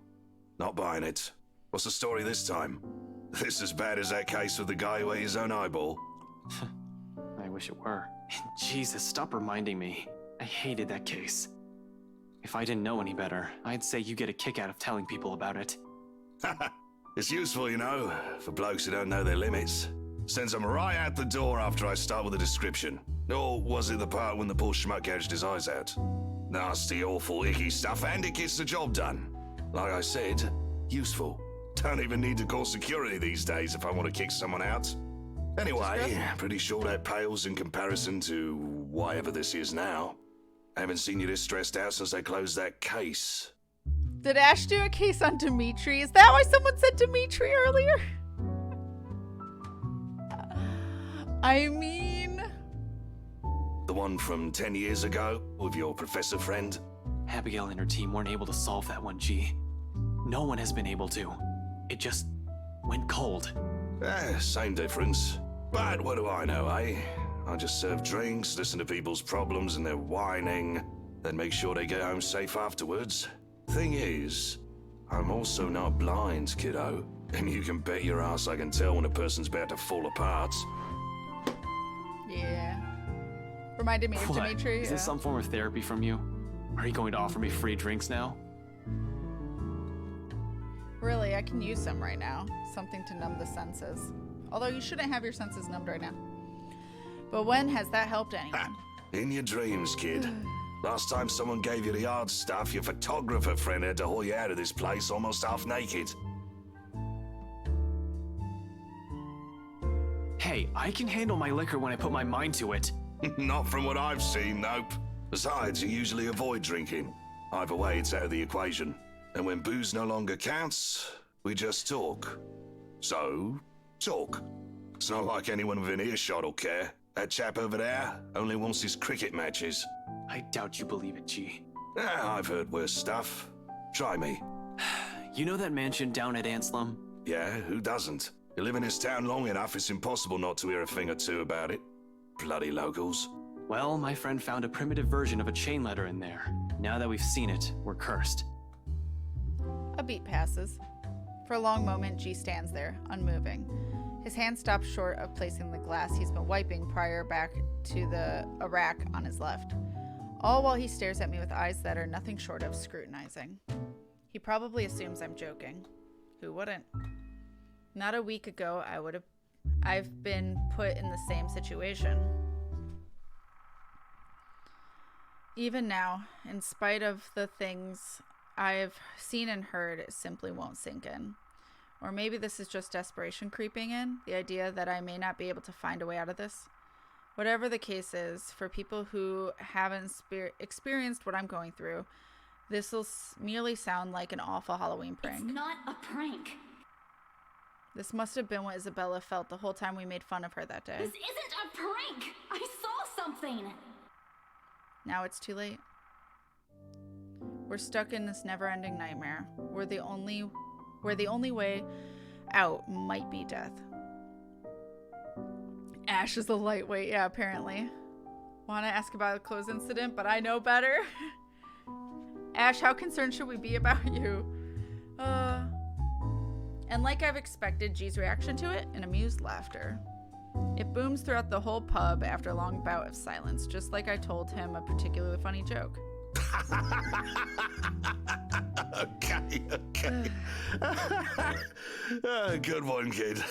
Not buying it. What's the story this time? This as bad as that case with the guy who ate his own eyeball? I wish it were. Jesus, stop reminding me. I hated that case. If I didn't know any better, I'd say you get a kick out of telling people about it. It's useful, you know, for blokes who don't know their limits. Sends them right out the door after I start with a description. Or was it the part when the poor schmuck gouged his eyes out? Nasty, awful, icky stuff, and it gets the job done. Like I said, useful. Don't even need to call security these days if I want to kick someone out. Anyway, pretty sure that pales in comparison to whatever this is now. I haven't seen you this stressed out since they closed that case. Did Ash do a case on Dimitri? Is that why someone said Dimitri earlier? I mean... The one from 10 years ago, with your professor friend? Abigail and her team weren't able to solve that one, G. No one has been able to. It just went cold. Same difference. But what do I know, eh? I just serve drinks, listen to people's problems and their whining, then make sure they get home safe afterwards. Thing is, I'm also not blind, kiddo. And you can bet your ass I can tell when a person's about to fall apart. Yeah. Reminded me of What? Dimitri. Is this some form of therapy from you? Are you going to offer me free drinks now? Really, I can use some right now. Something to numb the senses. Although you shouldn't have your senses numbed right now. But when has that helped anyone? In your dreams, kid. Last time someone gave you the hard stuff, your photographer friend had to haul you out of this place almost half naked. Hey, I can handle my liquor when I put my mind to it. Not from what I've seen, nope. Besides, you usually avoid drinking. Either way, it's out of the equation. And when booze no longer counts, we just talk. So, talk. It's not like anyone within earshot will care. That chap over there only wants his cricket matches. I doubt you believe it, G. I've heard worse stuff. Try me. You know that mansion down at Anslum? Yeah, who doesn't? You live in this town long enough, it's impossible not to hear a thing or two about it. Bloody locals. Well, my friend found a primitive version of a chain letter in there. Now that we've seen it, we're cursed. A beat passes. For a long moment, G stands there, unmoving. His hand stops short of placing the glass he's been wiping prior back to a rack on his left. All while he stares at me with eyes that are nothing short of scrutinizing. He probably assumes I'm joking. Who wouldn't? Not a week ago, I've been put in the same situation. Even now, in spite of the things I've seen and heard, it simply won't sink in. Or maybe this is just desperation creeping in, the idea that I may not be able to find a way out of this. Whatever the case is, for people who haven't experienced what I'm going through, this will merely sound like an awful Halloween prank. It's not a prank. This must have been what Isabella felt the whole time we made fun of her that day. This isn't a prank! I saw something! Now it's too late. We're stuck in this never-ending nightmare, where the only way out might be death. Ash is a lightweight, yeah, apparently. Want to ask about the clothes incident, but I know better. Ash, how concerned should we be about you? And like I've expected, G's reaction to it, an amused laughter. It booms throughout the whole pub after a long bout of silence, just like I told him a particularly funny joke. Okay. Good one, kid.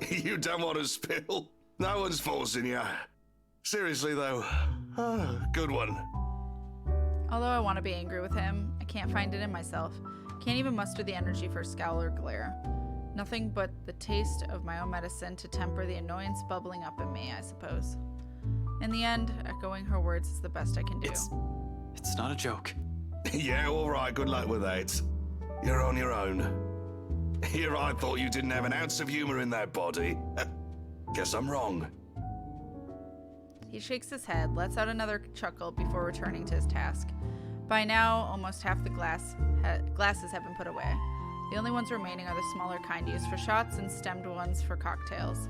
You don't want to spill. No one's forcing you. Seriously, though. Good one. Although I want to be angry with him, I can't find it in myself. Can't even muster the energy for scowl or glare. Nothing but the taste of my own medicine to temper the annoyance bubbling up in me, I suppose. In the end, echoing her words is the best I can do. It's not a joke. Yeah, all right. Good luck with that. You're on your own. Here I thought you didn't have an ounce of humor in that body. Guess I'm wrong. He shakes his head, lets out another chuckle before returning to his task. By now, almost half the glasses have been put away. The only ones remaining are the smaller kind used for shots and stemmed ones for cocktails.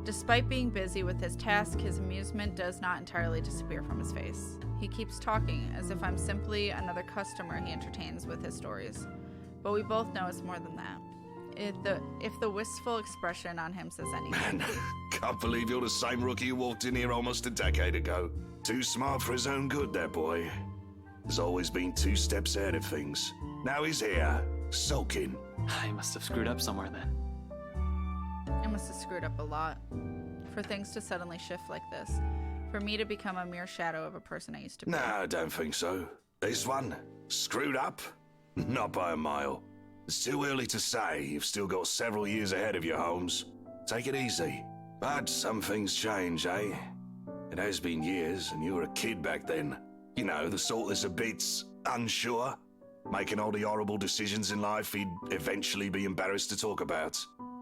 Despite being busy with his task, his amusement does not entirely disappear from his face. He keeps talking, as if I'm simply another customer he entertains with his stories. But we both know it's more than that. If the wistful expression on him says anything. Man, can't believe you're the same rookie who walked in here almost a decade ago. Too smart for his own good, that boy. He's always been 2 steps ahead of things. Now he's here, sulking. I must have screwed up somewhere then. I must have screwed up a lot. For things to suddenly shift like this. For me to become a mere shadow of a person I used to be. Nah, I don't think so. This one, screwed up? Not by a mile. It's too early to say. You've still got several years ahead of you, Holmes. Take it easy. But some things change, eh? It has been years, and you were a kid back then. You know, the sort that's a bit unsure. Making all the horrible decisions in life he'd eventually be embarrassed to talk about.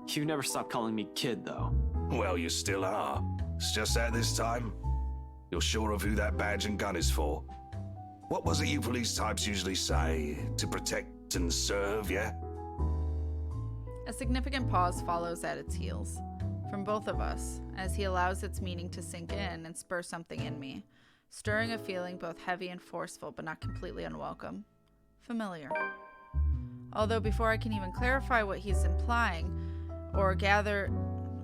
You never stopped calling me kid, though. Well, you still are. It's just at this time, you're sure of who that badge and gun is for. What was it you police types usually say? To protect and serve, yeah? A significant pause follows at its heels, from both of us, as he allows its meaning to sink in and spur something in me, stirring a feeling both heavy and forceful, but not completely unwelcome. Familiar. Although before I can even clarify what he's implying, or gather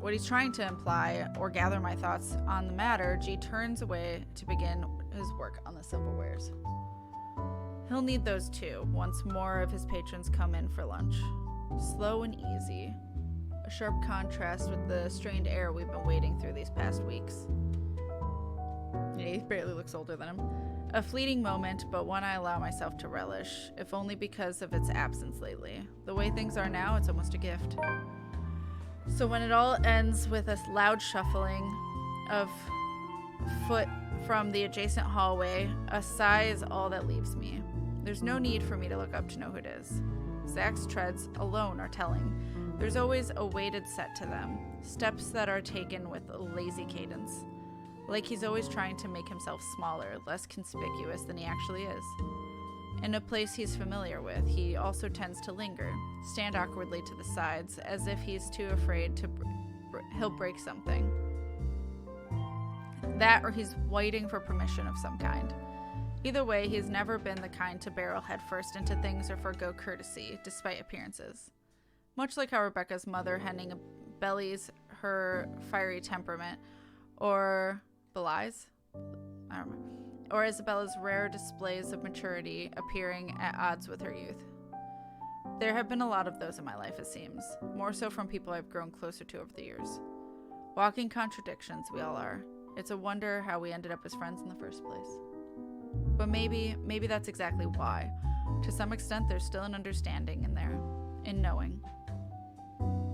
what he's trying to imply, or gather my thoughts on the matter, G turns away to begin his work on the silverwares. He'll need those too, once more of his patrons come in for lunch. Slow and easy. A sharp contrast with the strained air we've been wading through these past weeks. Yeah, he barely looks older than him. A fleeting moment, but one I allow myself to relish, if only because of its absence lately. The way things are now, it's almost a gift. So when it all ends with a loud shuffling of foot from the adjacent hallway, a sigh is all that leaves me. There's no need for me to look up to know who it is. Zach's treads alone are telling. There's always a weighted set to them, steps that are taken with a lazy cadence. Like he's always trying to make himself smaller, less conspicuous than he actually is. In a place he's familiar with, he also tends to linger, stand awkwardly to the sides, as if he's too afraid he'll break something. That or he's waiting for permission of some kind. Either way, he's never been the kind to barrel headfirst into things or forgo courtesy, despite appearances. Much like how Rebecca's mother Henning bellies her fiery temperament, or belies? I don't know. Or Isabella's rare displays of maturity appearing at odds with her youth. There have been a lot of those in my life, it seems, more so from people I've grown closer to over the years. Walking contradictions, we all are. It's a wonder how we ended up as friends in the first place. But maybe that's exactly why. To some extent, there's still an understanding in there, in knowing.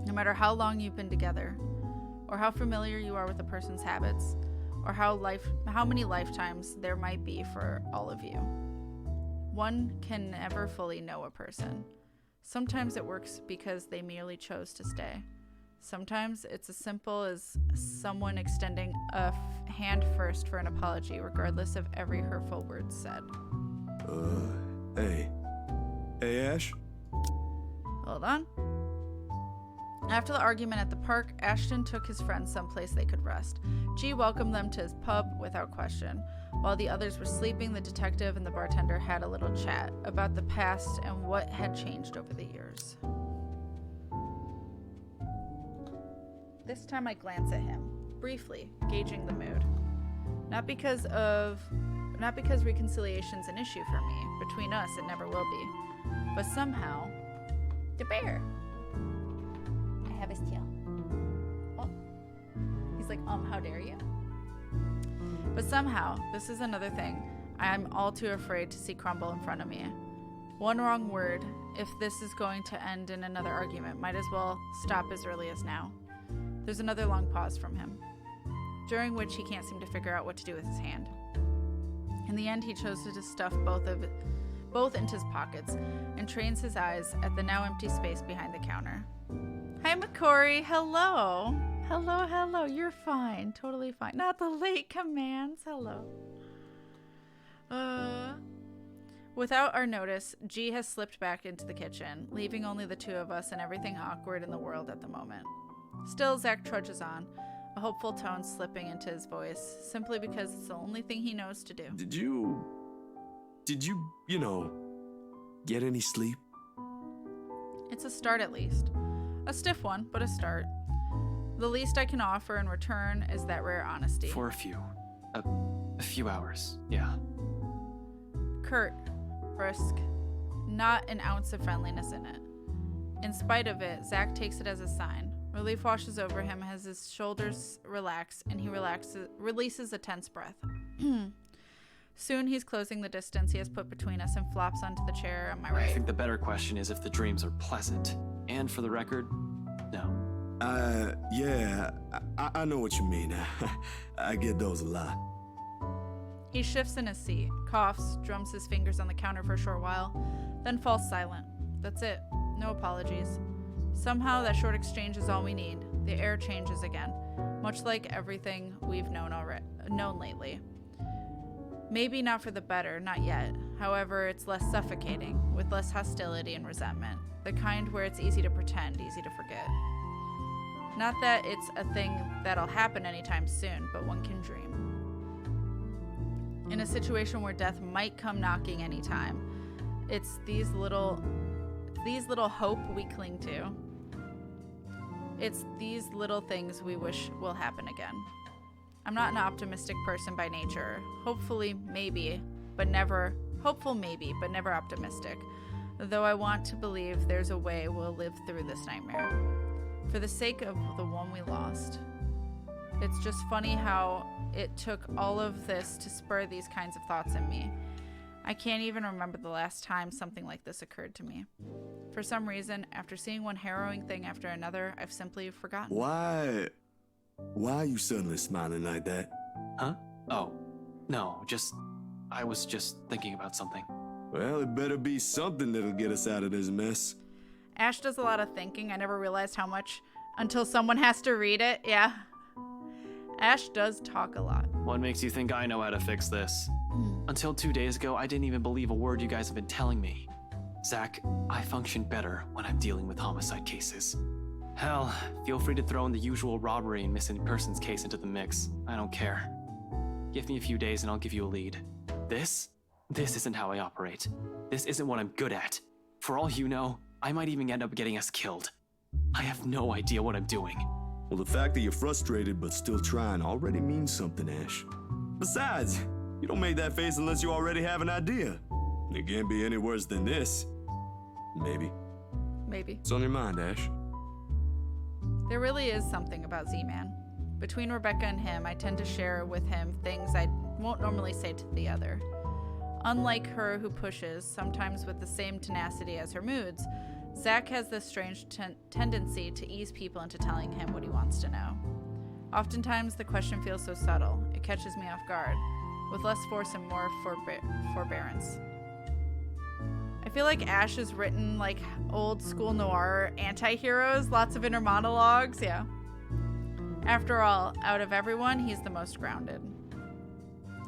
No matter how long you've been together, or how familiar you are with a person's habits, or how many lifetimes there might be for all of you. One can never fully know a person. Sometimes it works because they merely chose to stay. Sometimes it's as simple as someone extending a hand first for an apology, regardless of every hurtful word said. Hey, Ash? Hold on. After the argument at the park, Ashton took his friends someplace they could rest. G welcomed them to his pub without question. While the others were sleeping, the detective and the bartender had a little chat about the past and what had changed over the years. This time I glance at him, briefly, gauging the mood. Not because reconciliation's an issue for me. Between us, it never will be. But somehow, the bear. I have his tail. Oh. He's like, how dare you? But somehow, this is another thing I'm all too afraid to see crumble in front of me. One wrong word, if this is going to end in another argument, might as well stop as early as now. There's another long pause from him, during which he can't seem to figure out what to do with his hand. In the end, he chose to just stuff both into his pockets and trains his eyes at the now empty space behind the counter. Hi, McCory. Hello. Hello. You're fine. Totally fine. Not the late commands. Hello. Without our notice, G has slipped back into the kitchen, leaving only the two of us and everything awkward in the world at the moment. Still, Zach trudges on, a hopeful tone slipping into his voice, simply because it's the only thing he knows to do. Did you, get any sleep? It's a start at least. A stiff one, but a start. The least I can offer in return is that rare honesty. For a few hours, yeah. Curt, brisk, not an ounce of friendliness in it. In spite of it, Zach takes it as a sign. Relief washes over him as his shoulders relax and he releases a tense breath. Soon he's closing the distance he has put between us and flops onto the chair on my right. I think the better question is if the dreams are pleasant. And for the record, no. Yeah, I know what you mean. I get those a lot. He shifts in his seat, coughs, drums his fingers on the counter for a short while, then falls silent. That's it. No apologies. Somehow that short exchange is all we need. The air changes again, much like everything we've known lately. Maybe not for the better, not yet. However, it's less suffocating, with less hostility and resentment. The kind where it's easy to pretend, easy to forget. Not that it's a thing that'll happen anytime soon, but one can dream. In a situation where death might come knocking anytime, it's these little hope we cling to. It's these little things we wish will happen again. I'm not an optimistic person by nature. Hopeful maybe, but never optimistic. Though I want to believe there's a way we'll live through this nightmare. For the sake of the one we lost. It's just funny how it took all of this to spur these kinds of thoughts in me. I can't even remember the last time something like this occurred to me. For some reason, after seeing one harrowing thing after another, I've simply forgotten. Why are you suddenly smiling like that? Huh? Oh, no, I was just thinking about something. Well, it better be something that'll get us out of this mess. Ash does a lot of thinking. I never realized how much until someone has to read it. Yeah. Ash does talk a lot. What makes you think I know how to fix this? Until 2 days ago, I didn't even believe a word you guys have been telling me. Zach, I function better when I'm dealing with homicide cases. Hell, feel free to throw in the usual robbery and missing persons case into the mix. I don't care. Give me a few days and I'll give you a lead. This isn't how I operate. This isn't what I'm good at. For all you know, I might even end up getting us killed. I have no idea what I'm doing. Well, the fact that you're frustrated but still trying already means something, Ash. Besides, you don't make that face unless you already have an idea. It can't be any worse than this. Maybe. What's on your mind, Ash? There really is something about Z-Man. Between Rebecca and him, I tend to share with him things I won't normally say to the other. Unlike her who pushes, sometimes with the same tenacity as her moods, Zach has this strange tendency to ease people into telling him what he wants to know. Oftentimes, the question feels so subtle, it catches me off guard, with less force and more forbearance. I feel like Ash is written like old school noir anti-heroes, lots of inner monologues, yeah. After all, out of everyone, he's the most grounded.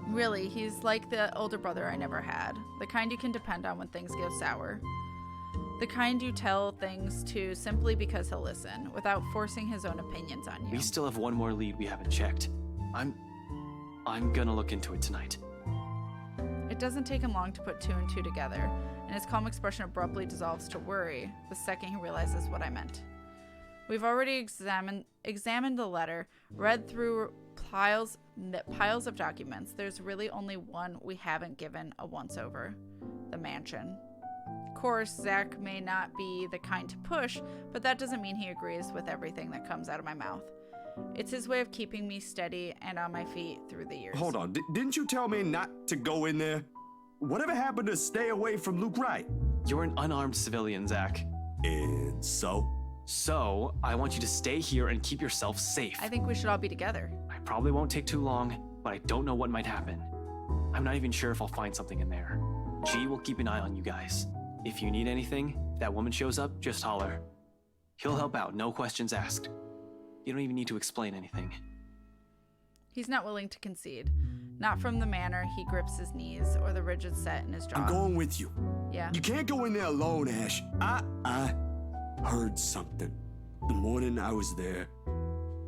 Really, he's like the older brother I never had, the kind you can depend on when things go sour. The kind you tell things to simply because he'll listen, without forcing his own opinions on you. We still have one more lead we haven't checked. I'm gonna look into it tonight. It doesn't take him long to put 2 and 2 together, and his calm expression abruptly dissolves to worry the second he realizes what I meant. We've already examined the letter, read through piles of documents. There's really only one we haven't given a once-over: the mansion. Of course, Zach may not be the kind to push, but that doesn't mean he agrees with everything that comes out of my mouth. It's his way of keeping me steady and on my feet through the years. Hold on, didn't you tell me not to go in there? Whatever happened to stay away from Luke Wright? You're an unarmed civilian, Zach. And so? So, I want you to stay here and keep yourself safe. I think we should all be together. I probably won't take too long, but I don't know what might happen. I'm not even sure if I'll find something in there. G will keep an eye on you guys. If you need anything, that woman shows up, just holler. He'll help out, no questions asked. You don't even need to explain anything. He's not willing to concede. Not from the manner he grips his knees or the rigid set in his jaw. I'm going with you. Yeah. You can't go in there alone, Ash. I heard something. The morning I was there,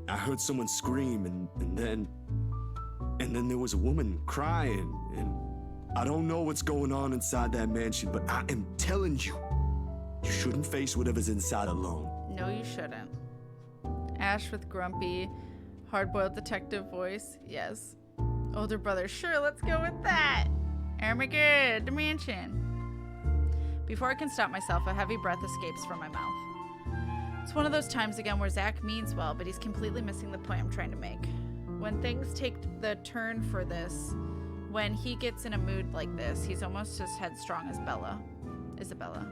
I heard someone scream and then there was a woman crying, and I don't know what's going on inside that mansion, but I am telling you, you shouldn't face whatever's inside alone. No, you shouldn't. Ash with grumpy, hard-boiled detective voice. Yes. Older brother. Sure, let's go with that. Oh my god, the mansion. Before I can stop myself, a heavy breath escapes from my mouth. It's one of those times again where Zach means well, but he's completely missing the point I'm trying to make. When things take the turn for this, when he gets in a mood like this, he's almost as headstrong as Isabella.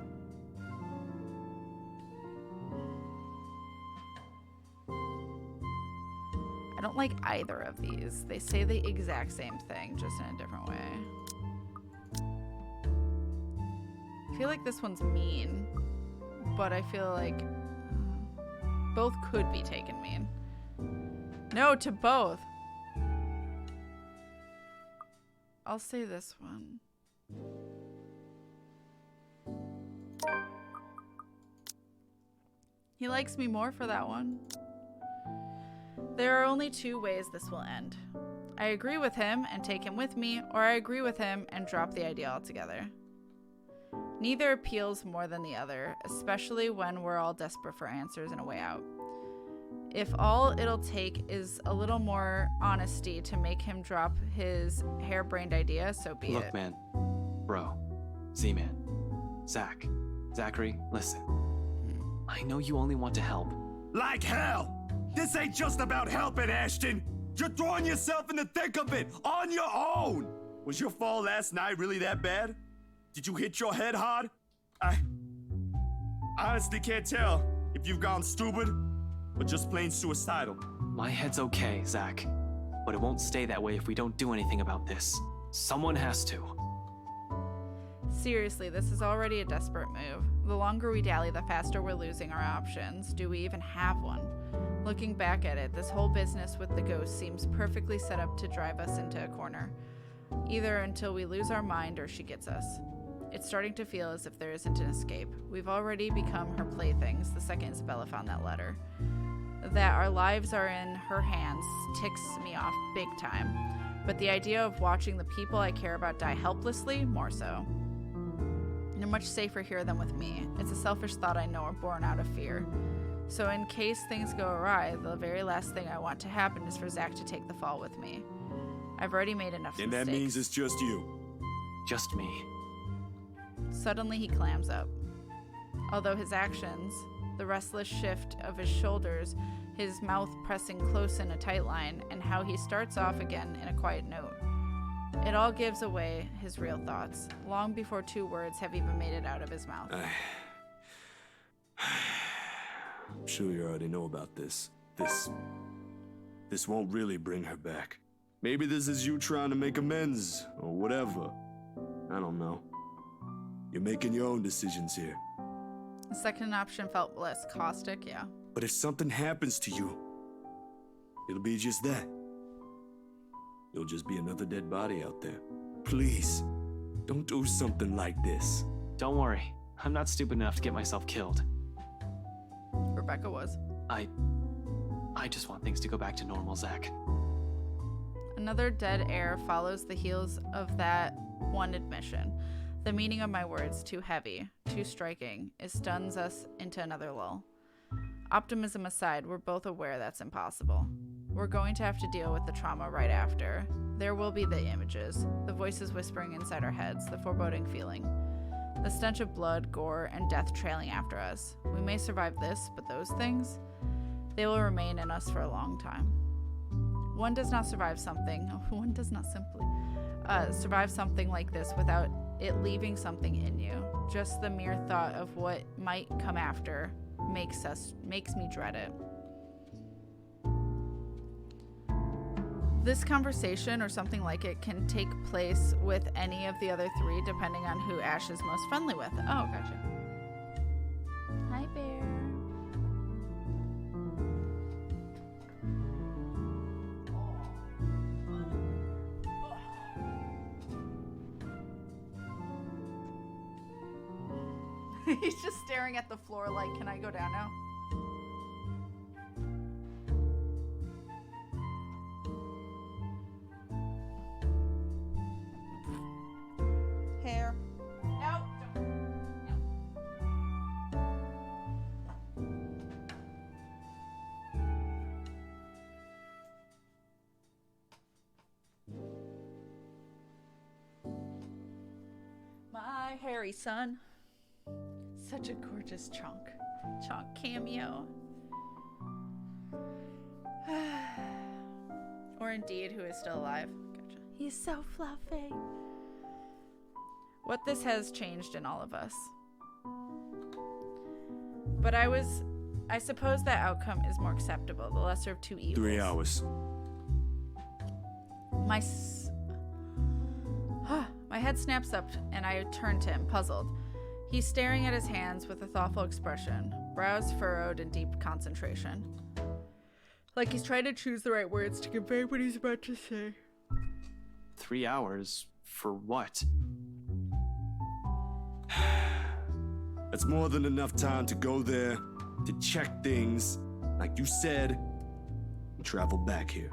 I don't like either of these. They say the exact same thing, just in a different way. I feel like this one's mean, but I feel like both could be taken mean. No, to both. I'll say this one. He likes me more for that one. There are only two ways this will end. I agree with him and take him with me, or I agree with him and drop the idea altogether. Neither appeals more than the other, especially when we're all desperate for answers and a way out. If all it'll take is a little more honesty to make him drop his harebrained idea, so be it. Look, man. Bro. Z-Man. Zach. Zachary, listen. I know you only want to help. Like hell! This ain't just about helping, Ashton! You're throwing yourself in the thick of it, on your own! Was your fall last night really that bad? Did you hit your head hard? I honestly can't tell if you've gone stupid or just plain suicidal. My head's okay, Zach. But it won't stay that way if we don't do anything about this. Someone has to. Seriously, this is already a desperate move. The longer we dally, the faster we're losing our options. Do we even have one? Looking back at it, this whole business with the ghost seems perfectly set up to drive us into a corner. Either until we lose our mind or she gets us. It's starting to feel as if there isn't an escape. We've already become her playthings the second Isabella found that letter. That our lives are in her hands ticks me off big time. But the idea of watching the people I care about die helplessly, more so. They're much safer here than with me. It's a selfish thought I know are born out of fear. So in case things go awry, the very last thing I want to happen is for Zach to take the fall with me. I've already made enough mistakes. And that means it's just you. Just me. Suddenly he clams up. Although his actions, the restless shift of his shoulders, his mouth pressing close in a tight line, and how he starts off again in a quiet note. It all gives away his real thoughts, long before two words have even made it out of his mouth. I'm sure you already know about this. This won't really bring her back. Maybe this is you trying to make amends, or whatever. I don't know. You're making your own decisions here. The second option felt less caustic, yeah. But if something happens to you, it'll be just that. You'll just be another dead body out there. Please, don't do something like this. Don't worry. I'm not stupid enough to get myself killed. Rebecca was. I just want things to go back to normal, Zach. Another dead air follows the heels of that one admission. The meaning of my words, too heavy, too striking, it stuns us into another lull. Optimism aside, we're both aware that's impossible. We're going to have to deal with the trauma right after. There will be the images, the voices whispering inside our heads, the foreboding feeling. The stench of blood, gore, and death trailing after us. We may survive this, but those things, they will remain in us for a long time. One does not survive something, one does not simply survive something like this without it leaving something in you. Just the mere thought of what might come after makes me dread it. This conversation or something like it can take place with any of the other three depending on who Ash is most friendly with. Oh, gotcha. Hi, Bear. He's just staring at the floor like, can I go down now? Hair. No, don't. No. My hairy son. Such a gorgeous chunk cameo. Or indeed, who is still alive. Gotcha. He's so fluffy. What this has changed in all of us. But I suppose that outcome is more acceptable, the lesser of two evils. 3 hours. My head snaps up and I turn to him, puzzled. He's staring at his hands with a thoughtful expression, brows furrowed in deep concentration. Like he's trying to choose the right words to convey what he's about to say. 3 hours? For what? That's more than enough time to go there, to check things, like you said, and travel back here.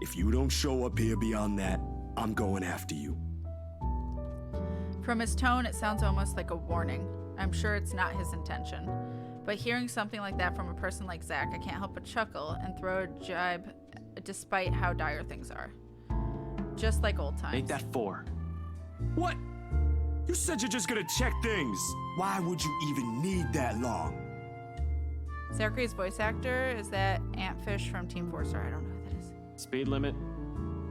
If you don't show up here beyond that, I'm going after you. From his tone, it sounds almost like a warning. I'm sure it's not his intention. But hearing something like that from a person like Zach, I can't help but chuckle and throw a jibe despite how dire things are. Just like old times. Make that 4. What? You said you're just gonna check things. Why would you even need that long? Zachary's voice actor is that Antfish from Team Forcer. I don't know who that is. Speed limit?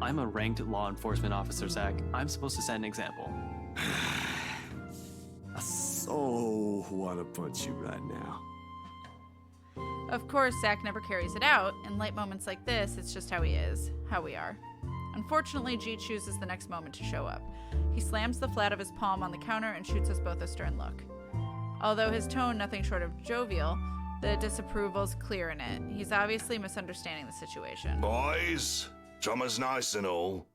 I'm a ranked law enforcement officer, Zach. I'm supposed to set an example. I so want to punch you right now. Of course, Zach never carries it out. In light moments like this, it's just how he is, how we are. Unfortunately, G chooses the next moment to show up. He slams the flat of his palm on the counter and shoots us both a stern look. Although his tone nothing short of jovial, the disapproval's clear in it. He's obviously misunderstanding the situation. Boys, drummer's nice and all.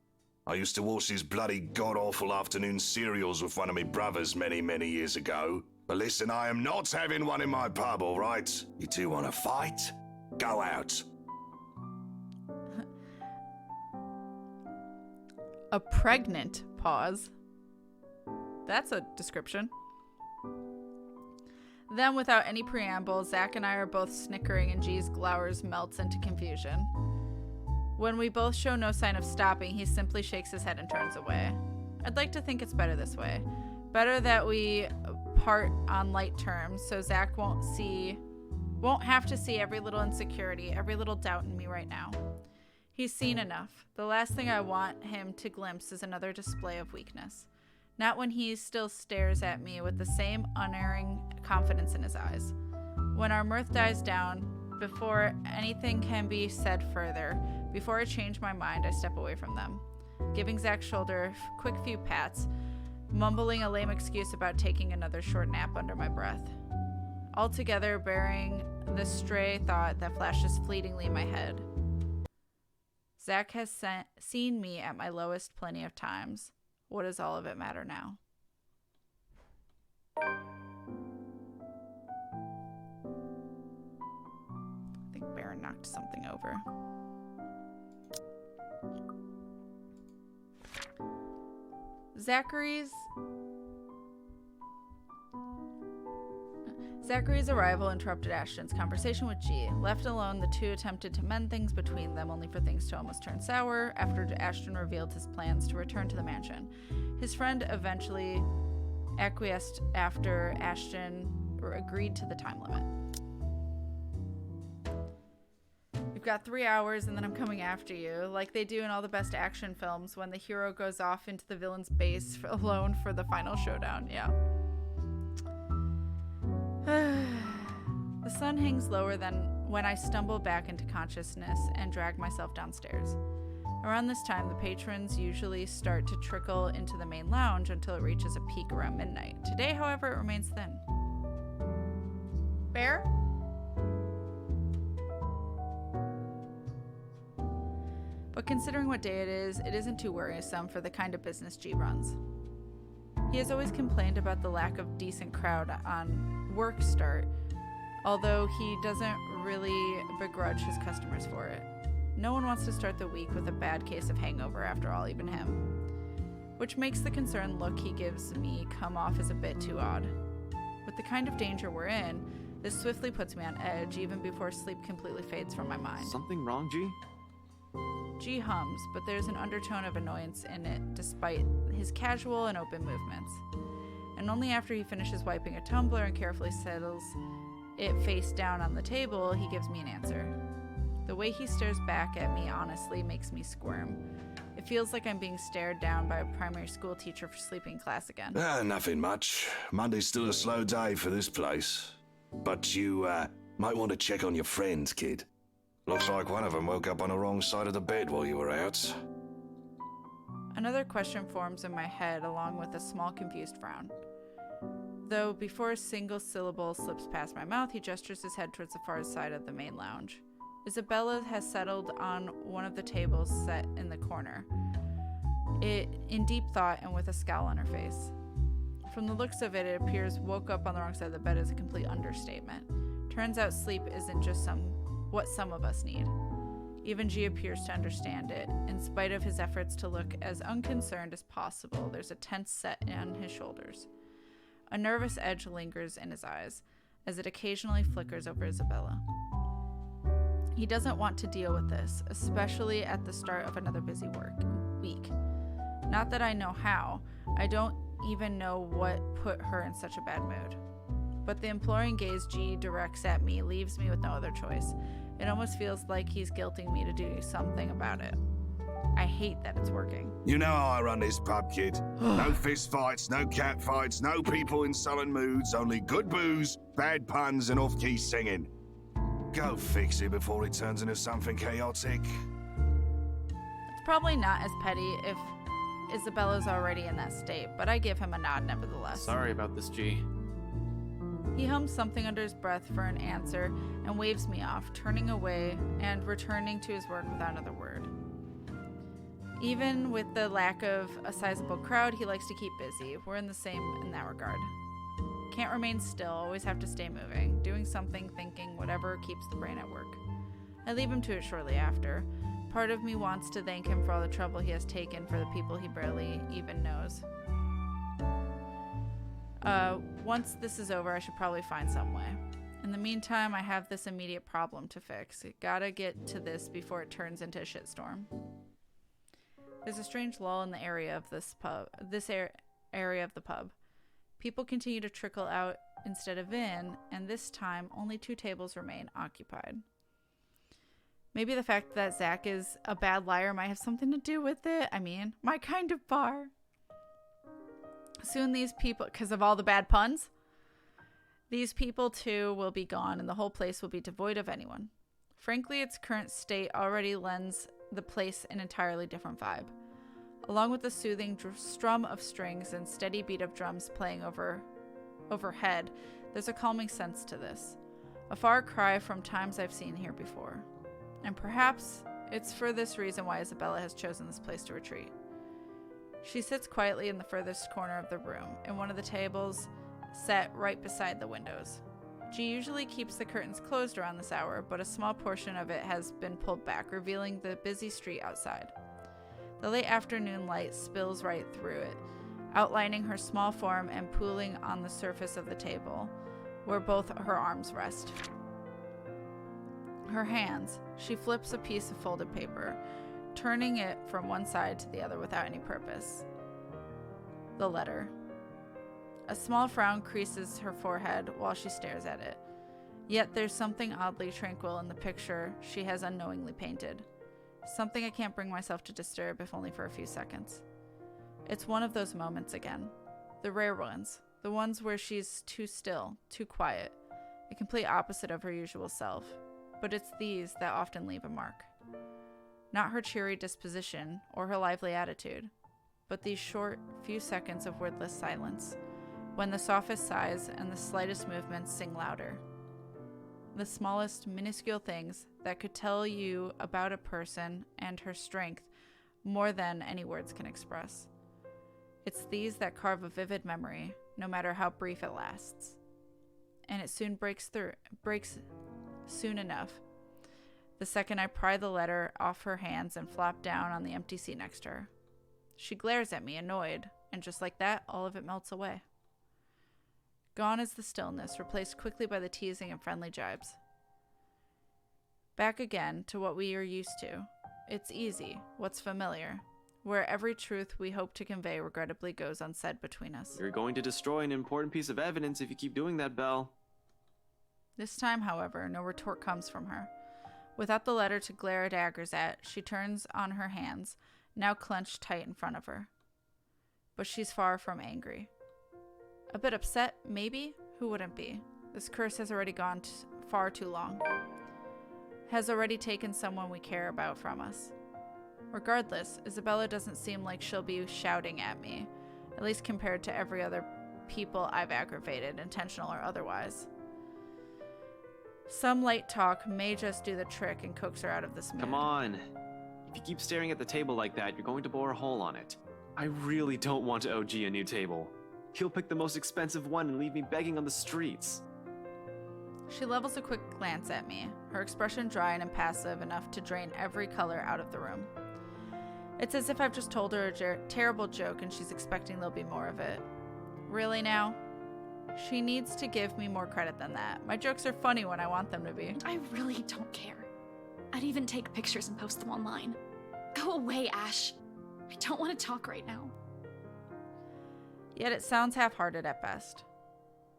I used to watch these bloody god-awful afternoon serials with one of my brothers many, many years ago. But listen, I am not having one in my pub, all right? You two want to fight? Go out. A pregnant pause. That's a description. Then, without any preamble, Zach and I are both snickering and G's glowers melts into confusion. When we both show no sign of stopping, he simply shakes his head and turns away. I'd like to think it's better this way. Better that we part on light terms, so Zach won't have to see every little insecurity, every little doubt in me right now. He's seen enough. The last thing I want him to glimpse is another display of weakness. Not when he still stares at me with the same unerring confidence in his eyes. When our mirth dies down, before anything can be said further, before I change my mind, I step away from them, giving Zach's shoulder a quick few pats, mumbling a lame excuse about taking another short nap under my breath. Altogether bearing the stray thought that flashes fleetingly in my head. Zach has seen me at my lowest plenty of times. What does all of it matter now? I think Baron knocked something over. Zachary's arrival interrupted Ashton's conversation with G. Left alone, the two attempted to mend things between them, only for things to almost turn sour after Ashton revealed his plans to return to the mansion. His friend eventually acquiesced after Ashton agreed to the time limit. You've got 3 hours and then I'm coming after you, like they do in all the best action films when the hero goes off into the villain's base alone for the final showdown. Yeah. The sun hangs lower than when I stumble back into consciousness and drag myself downstairs. Around this time, the patrons usually start to trickle into the main lounge until it reaches a peak around midnight. Today, however, it remains thin. Bear? But considering what day it isn't too worrisome for the kind of business G runs. He has always complained about the lack of decent crowd on work start, although he doesn't really begrudge his customers for it. No one wants to start the week with a bad case of hangover after all, even him. Which makes the concerned look he gives me come off as a bit too odd. With the kind of danger we're in, this swiftly puts me on edge even before sleep completely fades from my mind. Something wrong, G? G hums, but there's an undertone of annoyance in it despite his casual and open movements. And only after he finishes wiping a tumbler and carefully settles it face down on the table, he gives me an answer. The way he stares back at me honestly makes me squirm. It feels like I'm being stared down by a primary school teacher for sleeping class again. Nothing much. Monday's still a slow day for this place. But you might want to check on your friends, kid. Looks like one of them woke up on the wrong side of the bed while you were out. Another question forms in my head along with a small confused frown. Though before a single syllable slips past my mouth, he gestures his head towards the far side of the main lounge. Isabella has settled on one of the tables set in the corner, it in deep thought and with a scowl on her face. From the looks of it, it appears woke up on the wrong side of the bed is a complete understatement. Turns out sleep isn't just what some of us need. Even G appears to understand it. In spite of his efforts to look as unconcerned as possible, there's a tense set on his shoulders. A nervous edge lingers in his eyes, as it occasionally flickers over Isabella. He doesn't want to deal with this, especially at the start of another busy work week. Not that I know how. I don't even know what put her in such a bad mood. But the imploring gaze G directs at me leaves me with no other choice. It almost feels like he's guilting me to do something about it. I hate that it's working. You know how I run this pub, kid. No fist fights, no cat fights, no people in sullen moods, only good booze, bad puns, and off-key singing. Go fix it before it turns into something chaotic. It's probably not as petty if Isabella's already in that state, but I give him a nod nevertheless. Sorry about this, G. He hums something under his breath for an answer and waves me off, turning away and returning to his work without another word. Even with the lack of a sizable crowd, he likes to keep busy. We're in the same in that regard. Can't remain still, always have to stay moving, doing something, thinking, whatever keeps the brain at work. I leave him to it shortly after. Part of me wants to thank him for all the trouble he has taken for the people he barely even knows. Once this is over, I should probably find some way. In the meantime, I have this immediate problem to fix. Gotta get to this before it turns into a shitstorm. There's a strange lull in the area of area of the pub. People continue to trickle out instead of in, and this time only 2 tables remain occupied. Maybe the fact that Zach is a bad liar might have something to do with it. I mean, my kind of bar. Soon these people, because of all the bad puns, these people too will be gone and the whole place will be devoid of anyone. Frankly, its current state already lends the place an entirely different vibe. Along with the soothing strum of strings and steady beat of drums playing overhead, there's a calming sense to this. A far cry from times I've seen here before. And perhaps it's for this reason why Isabella has chosen this place to retreat. She sits quietly in the furthest corner of the room, in one of the tables set right beside the windows. She usually keeps the curtains closed around this hour, but a small portion of it has been pulled back, revealing the busy street outside. The late afternoon light spills right through it, outlining her small form and pooling on the surface of the table, where both her arms rest. Her hands, she flips a piece of folded paper, turning it from one side to the other without any purpose. The letter. A small frown creases her forehead while she stares at it. Yet there's something oddly tranquil in the picture she has unknowingly painted. Something I can't bring myself to disturb, if only for a few seconds. It's one of those moments again. The rare ones. The ones where she's too still, too quiet. A complete opposite of her usual self. But it's these that often leave a mark. Not her cheery disposition or her lively attitude, but these short few seconds of wordless silence, when the softest sighs and the slightest movements sing louder. The smallest, minuscule things that could tell you about a person and her strength more than any words can express. It's these that carve a vivid memory, no matter how brief it lasts. And it soon breaks soon enough. The second I pry the letter off her hands and flop down on the empty seat next to her. She glares at me, annoyed, and just like that, all of it melts away. Gone is the stillness, replaced quickly by the teasing and friendly jibes. Back again to what we are used to. It's easy, what's familiar, where every truth we hope to convey regrettably goes unsaid between us. You're going to destroy an important piece of evidence if you keep doing that, Belle. This time, however, no retort comes from her. Without the letter to glare daggers at, she turns on her hands, now clenched tight in front of her. But she's far from angry. A bit upset, maybe? Who wouldn't be? This curse has already gone far too long. Has already taken someone we care about from us. Regardless, Isabella doesn't seem like she'll be shouting at me, at least compared to every other people I've aggravated, intentional or otherwise. Some light talk may just do the trick and coax her out of this mood. Come on. If you keep staring at the table like that, you're going to bore a hole on it. I really don't want to OG a new table. He'll pick the most expensive one and leave me begging on the streets. She levels a quick glance at me, her expression dry and impassive enough to drain every color out of the room. It's as if I've just told her a terrible joke and she's expecting there'll be more of it. Really now? She needs to give me more credit than that. My jokes are funny when I want them to be. I really don't care. I'd even take pictures and post them online. Go away, Ash. I don't want to talk right now. Yet it sounds half-hearted at best.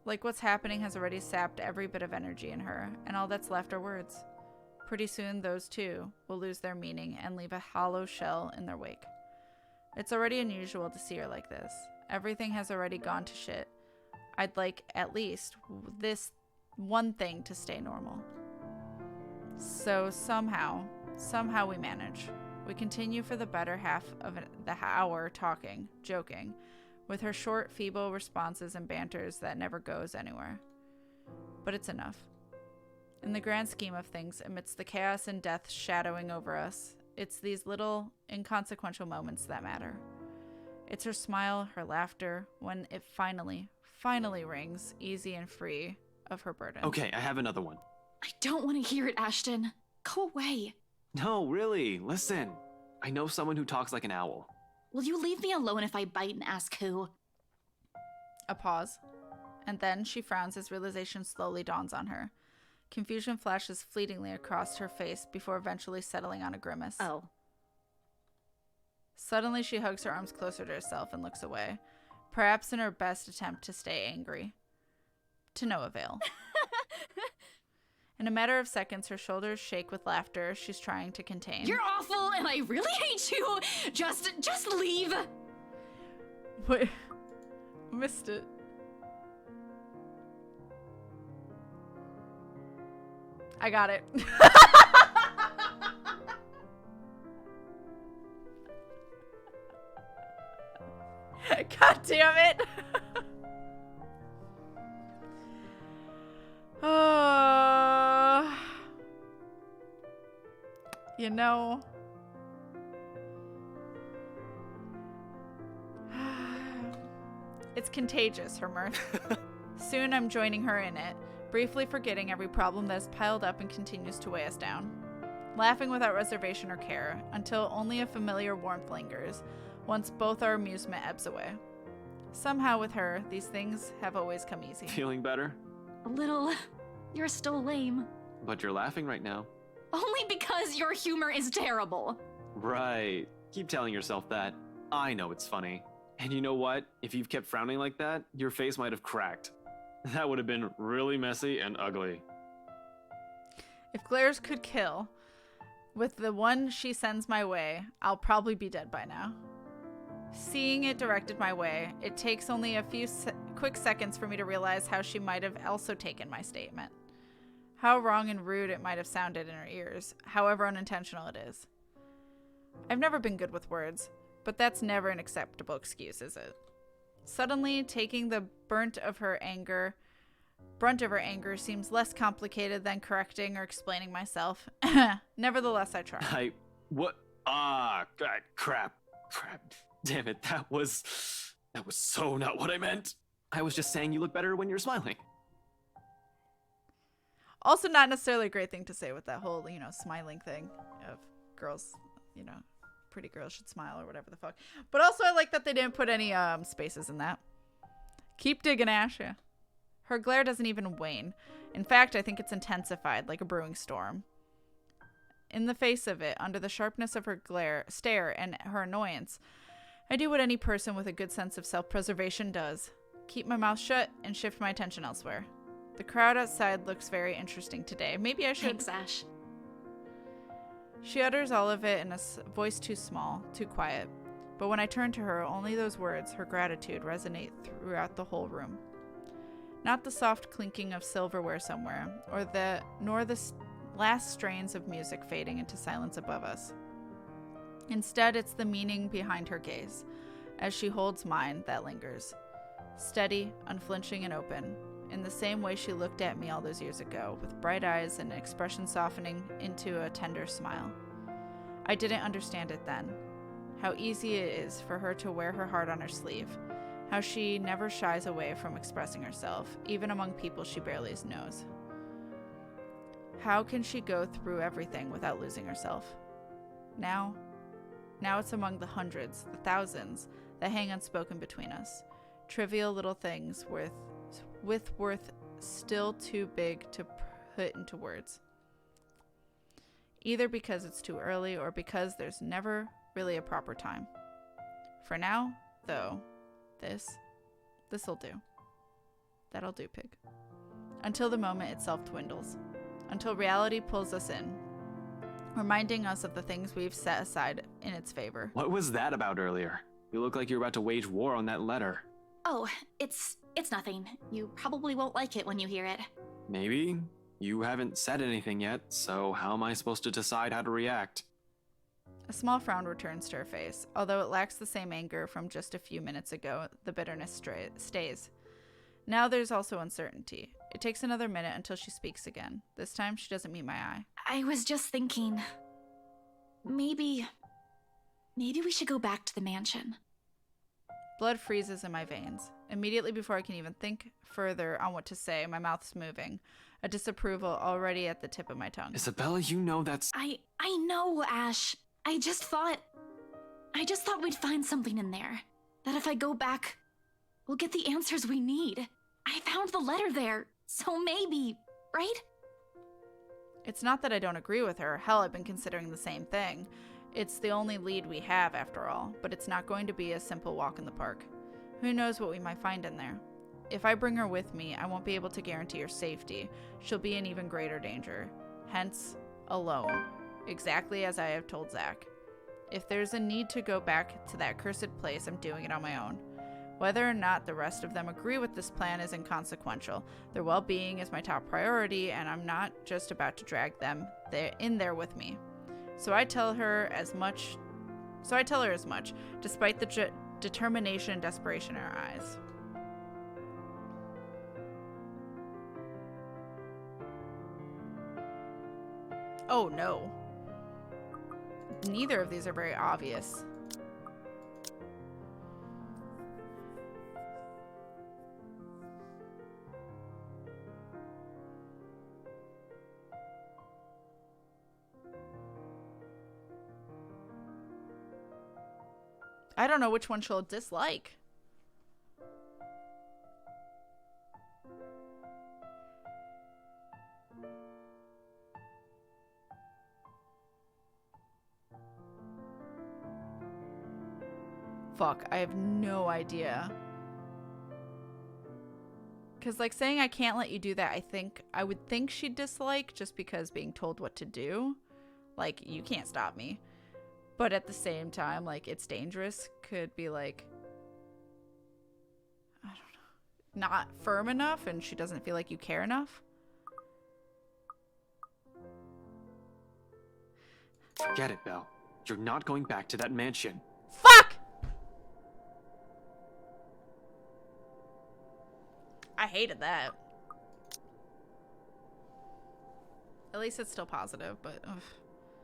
Like what's happening has already sapped every bit of energy in her, and all that's left are words. Pretty soon, those two will lose their meaning and leave a hollow shell in their wake. It's already unusual to see her like this. Everything has already gone to shit. I'd like, at least, this one thing to stay normal. So somehow we manage. We continue for the better half of the hour talking, joking, with her short, feeble responses and banters that never goes anywhere. But it's enough. In the grand scheme of things, amidst the chaos and death shadowing over us, it's these little, inconsequential moments that matter. It's her smile, her laughter, when it finally rings, easy and free of her burden. Okay, I have another one. I don't want to hear it, Ashton. Go away. No, really, listen. I know someone who talks like an owl. Will you leave me alone if I bite and ask who? A pause. And then she frowns as realization slowly dawns on her. Confusion flashes fleetingly across her face before eventually settling on a grimace. Oh. Suddenly she hugs her arms closer to herself and looks away, perhaps in her best attempt to stay angry. To no avail. In a matter of seconds, her shoulders shake with laughter she's trying to contain. You're awful, and I really hate you! Just leave! Wait. Missed it. I got it. God damn it. You know, it's contagious, her mirth. Soon I'm joining her in it, briefly forgetting every problem that has piled up and continues to weigh us down. Laughing without reservation or care, until only a familiar warmth lingers, once both our amusement ebbs away. Somehow with her, these things have always come easy. Feeling better? A little. You're still lame. But you're laughing right now. Only because your humor is terrible. Right. Keep telling yourself that. I know it's funny. And you know what? If you've kept frowning like that, your face might have cracked. That would have been really messy and ugly. If glares could kill, with the one she sends my way, I'll probably be dead by now. Seeing it directed my way, it takes only a few quick seconds for me to realize how she might have also taken my statement. How wrong and rude it might have sounded in her ears, however unintentional it is. I've never been good with words, but that's never an acceptable excuse, is it? Suddenly, taking the brunt of her anger seems less complicated than correcting or explaining myself. Nevertheless, I try. What? God, crap. Damn it, that was so not what I meant. I was just saying you look better when you're smiling. Also not necessarily a great thing to say with that whole, smiling thing of girls, pretty girls should smile or whatever the fuck. But also I like that they didn't put any spaces in that. Keep digging, Ash. Her glare doesn't even wane. In fact, I think it's intensified like a brewing storm. In the face of it, under the sharpness of her stare and her annoyance, I do what any person with a good sense of self-preservation does. Keep my mouth shut and shift my attention elsewhere. The crowd outside looks very interesting today. Maybe I should... Thanks, Ash. She utters all of it in a voice too small, too quiet. But when I turn to her, only those words, her gratitude, resonate throughout the whole room. Not the soft clinking of silverware somewhere, nor the last strains of music fading into silence above us. Instead, it's the meaning behind her gaze, as she holds mine, that lingers. Steady, unflinching, and open. in the same way she looked at me all those years ago, with bright eyes and an expression softening into a tender smile. I didn't understand it then. How easy it is for her to wear her heart on her sleeve. How she never shies away from expressing herself, even among people she barely knows. How can she go through everything without losing herself? Now it's among the hundreds, the thousands, that hang unspoken between us. Trivial little things with worth still too big to put into words. Either because it's too early or because there's never really a proper time. For now, though, this'll do. That'll do, Pig. Until the moment itself dwindles. Until reality pulls us in, reminding us of the things we've set aside in its favor. What was that about earlier? You look like you're about to wage war on that letter. Oh, it's nothing. You probably won't like it when you hear it. Maybe. You haven't said anything yet, so how am I supposed to decide how to react? A small frown returns to her face. Although it lacks the same anger from just a few minutes ago, the bitterness stays. Now there's also uncertainty. It takes another minute until she speaks again. This time, she doesn't meet my eye. I was just thinking, maybe we should go back to the mansion. Blood freezes in my veins. Immediately before I can even think further on what to say, my mouth's moving. A disapproval already at the tip of my tongue. Isabella, you know that's... I know, Ash. I just thought we'd find something in there. That if I go back, we'll get the answers we need. I found the letter there, so maybe, right? It's not that I don't agree with her. Hell, I've been considering the same thing. It's the only lead we have, after all, but it's not going to be a simple walk in the park. Who knows what we might find in there? If I bring her with me, I won't be able to guarantee her safety. She'll be in even greater danger. Hence, alone. Exactly as I have told Zach. If there's a need to go back to that cursed place, I'm doing it on my own. Whether or not the rest of them agree with this plan is inconsequential. Their well-being is my top priority, and I'm not just about to drag them in there with me. So I tell her as much, despite the determination and desperation in her eyes. Oh no. Neither of these are very obvious. I don't know which one she'll dislike. Fuck, I have no idea. Because, like, saying I can't let you do that, I would think she'd dislike just because being told what to do. Like, you can't stop me. But at the same time, like, it's dangerous could be, like, I don't know, not firm enough and she doesn't feel like you care enough. Forget it, Belle. You're not going back to that mansion. Fuck! I hated that. At least it's still positive, but... Ugh.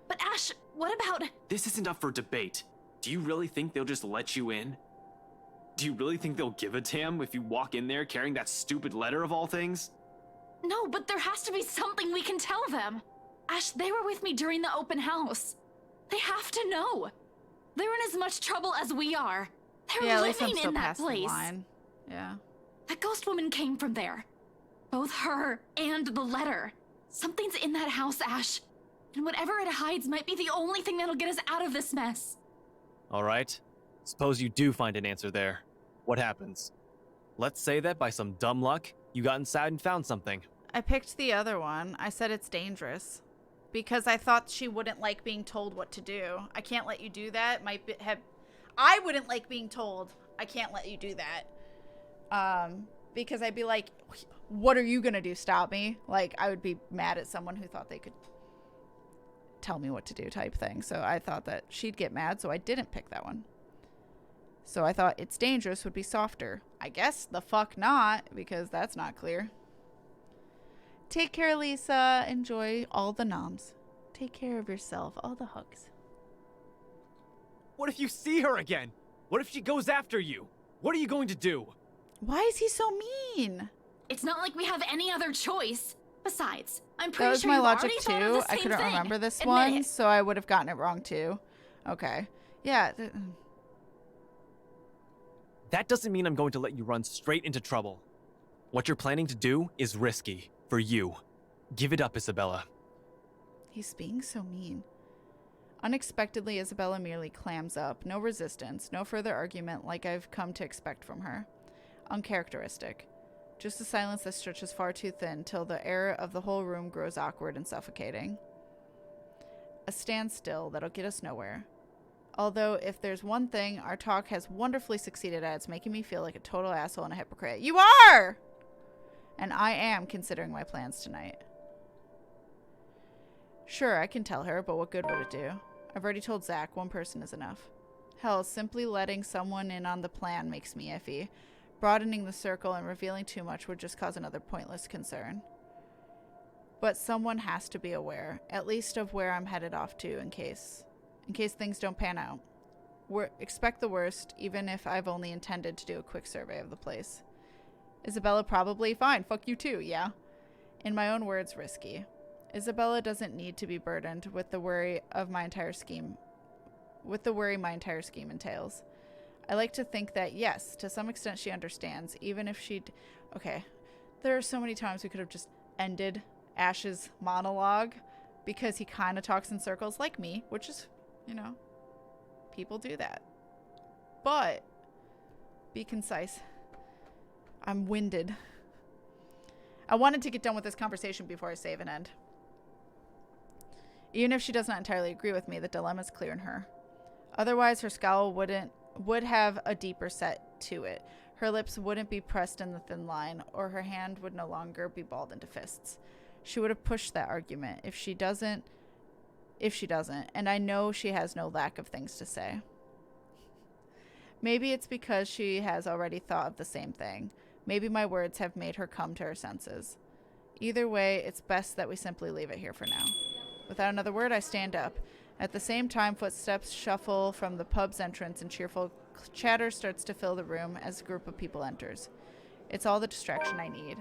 But Ash, what about... This isn't up for debate. Do you really think they'll just let you in? Do you really think they'll give a damn if you walk in there carrying that stupid letter of all things? No, but there has to be something we can tell them. Ash, they were with me during the open house. They have to know. They're in as much trouble as we are. They're living in that place. Yeah. That ghost woman came from there. Both her and the letter. Something's in that house, Ash. And whatever it hides might be the only thing that'll get us out of this mess. All right. Suppose you do find an answer there. What happens? Let's say that by some dumb luck, you got inside and found something. I picked the other one. I said it's dangerous. Because I thought she wouldn't like being told what to do. I can't let you do that. I wouldn't like being told, I can't let you do that. Because I'd be like, what are you gonna do? Stop me? Like, I would be mad at someone who thought they could tell me what to do type thing. So I thought that she'd get mad, so I didn't pick that one. So I thought it's dangerous would be softer. I guess the fuck not, because that's not clear. Take care, Lisa. Enjoy all the noms. Take care of yourself. All the hugs. What if you see her again? What if she goes after you? What are you going to do? Why is he so mean? It's not like we have any other choice. Besides, I'm pretty That was sure my you've logic already thought of too. the I same couldn't thing. remember this Admit one, it. so I would have gotten it wrong too. Okay. Yeah. That doesn't mean I'm going to let you run straight into trouble. What you're planning to do is risky for you. Give it up, Isabella. He's being so mean. Unexpectedly, Isabella merely clams up. No resistance, no further argument like I've come to expect from her. Uncharacteristic. Just a silence that stretches far too thin till the air of the whole room grows awkward and suffocating. A standstill that'll get us nowhere. Although, if there's one thing our talk has wonderfully succeeded at, it's making me feel like a total asshole and a hypocrite. You are! And I am considering my plans tonight. Sure, I can tell her, but what good would it do? I've already told Zach one person is enough. Hell, simply letting someone in on the plan makes me iffy. Broadening the circle and revealing too much would just cause another pointless concern. But someone has to be aware, at least of where I'm headed off to in case things don't pan out. Expect the worst, even if I've only intended to do a quick survey of the place. Isabella probably, fine, fuck you too, yeah? In my own words, risky. Isabella doesn't need to be burdened with the worry of my entire scheme, entails. I like to think that, yes, to some extent she understands, even if she'd... Okay, there are so many times we could have just ended Ash's monologue because he kind of talks in circles like me, which is, you know, people do that. But be concise. I'm winded. I wanted to get done with this conversation before I save and end. Even if she does not entirely agree with me, the dilemma's clear in her. Otherwise, her scowl would have a deeper set to it. Her lips wouldn't be pressed in the thin line, or her hand would no longer be balled into fists. She would have pushed that argument if she doesn't, and I know she has no lack of things to say. Maybe it's because she has already thought of the same thing. Maybe my words have made her come to her senses. Either way, it's best that we simply leave it here for now. Without another word, I stand up. At the same time, footsteps shuffle from the pub's entrance and cheerful chatter starts to fill the room as a group of people enters. It's all the distraction I need.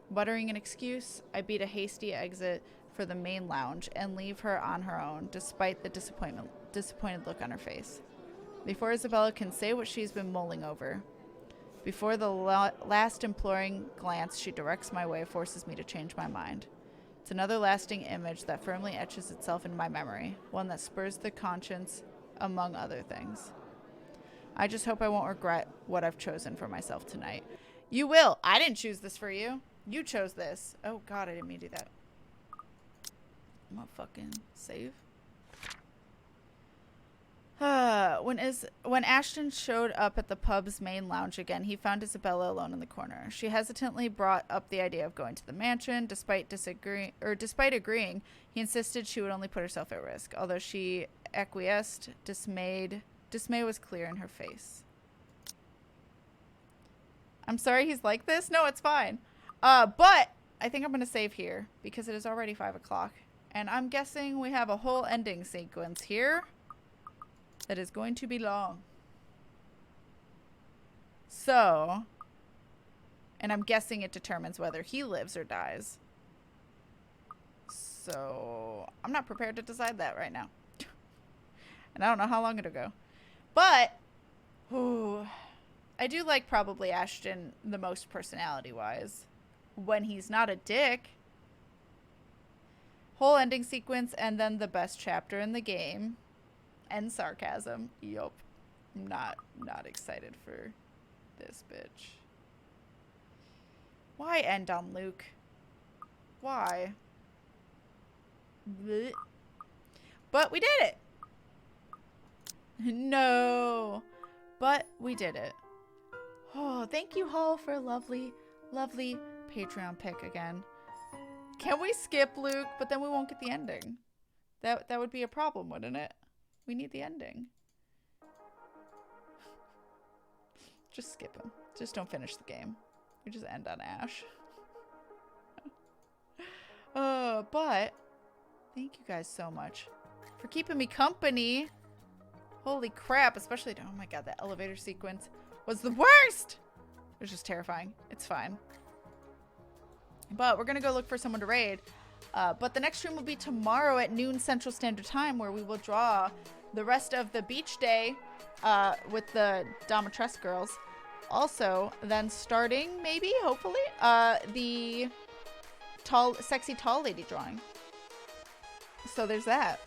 Muttering an excuse, I beat a hasty exit for the main lounge and leave her on her own, despite the disappointed look on her face. Before Isabella can say what she's been mulling over, before the last imploring glance she directs my way forces me to change my mind. It's another lasting image that firmly etches itself in my memory, one that spurs the conscience, among other things. I just hope I won't regret what I've chosen for myself tonight. You will! I didn't choose this for you. You chose this. Oh god, I didn't mean to do that. I'm gonna fucking save. When Ashton showed up at the pub's main lounge again, he found Isabella alone in the corner. She hesitantly brought up the idea of going to the mansion. Despite agreeing, he insisted she would only put herself at risk. Although she acquiesced, dismay was clear in her face. I'm sorry he's like this? No, it's fine. But I think I'm going to save here because it is already 5 o'clock. And I'm guessing we have a whole ending sequence here that is going to be long. So, and I'm guessing it determines whether he lives or dies. So, I'm not prepared to decide that right now. And I don't know how long it'll go. But, I do like probably Ashton the most personality-wise. When he's not a dick. Whole ending sequence and then the best chapter in the game. And sarcasm. Yup. I'm not excited for this bitch. Why end on Luke? Why? Blech. But we did it! No. But we did it. Oh, thank you, Hall, for a lovely, lovely Patreon pick again. Can we skip Luke? But then we won't get the ending. That would be a problem, wouldn't it? We need the ending. Just skip him. Just don't finish the game. We just end on Ash. But thank you guys so much for keeping me company. Holy crap, especially, oh my god, that elevator sequence was the worst. It was just terrifying. It's fine. But we're gonna go look for someone to raid. But the next stream will be tomorrow at noon Central Standard Time, where we will draw the rest of the beach day with the Domitresque girls. Also, then starting, maybe, hopefully, the sexy tall lady drawing. So there's that.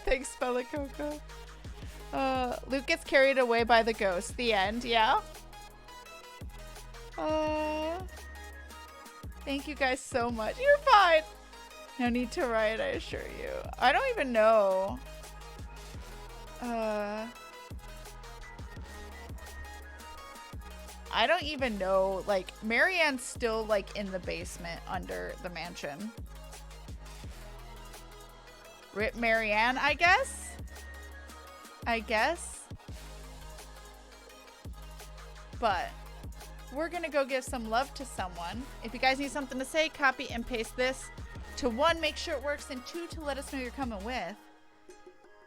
Thanks, Bella Coco. Luke gets carried away by the ghost. The end, yeah. Thank you guys so much. You're fine. No need to write, I assure you. I don't even know. I don't even know. Like, Marianne's still, like, in the basement under the mansion. Rip Marianne, I guess? But we're gonna go give some love to someone. If you guys need something to say, copy and paste this to 1, make sure it works, and 2, to let us know you're coming with.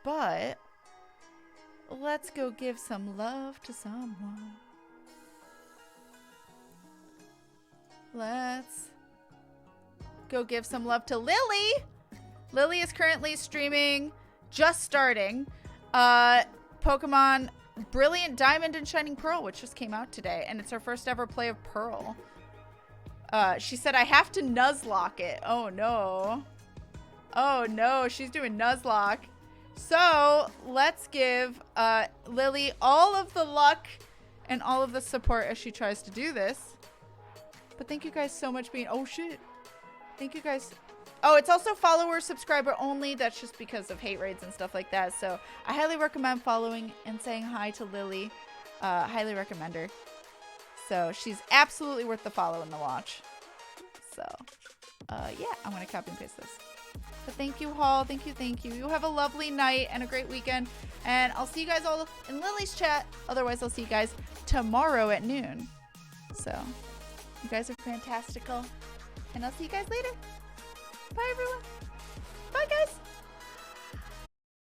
But let's go give some love to someone. Let's go give some love to Lily. Lily is currently streaming, just starting, Pokemon Brilliant Diamond and Shining Pearl, which just came out today, and it's her first ever play of Pearl. She said, I have to Nuzlocke it. Oh no. Oh no, she's doing Nuzlocke. So let's give Lily all of the luck and all of the support as she tries to do this. But thank you guys so much being, oh shit. Thank you guys. Oh, it's also follower, subscriber only. That's just because of hate raids and stuff like that. So I highly recommend following and saying hi to Lily. Highly recommend her. So she's absolutely worth the follow and the watch. So, yeah, I'm going to copy and paste this. But thank you, Hall. Thank you, thank you. You have a lovely night and a great weekend. And I'll see you guys all in Lily's chat. Otherwise, I'll see you guys tomorrow at noon. So, you guys are fantastical. And I'll see you guys later. Bye, everyone. Bye, guys.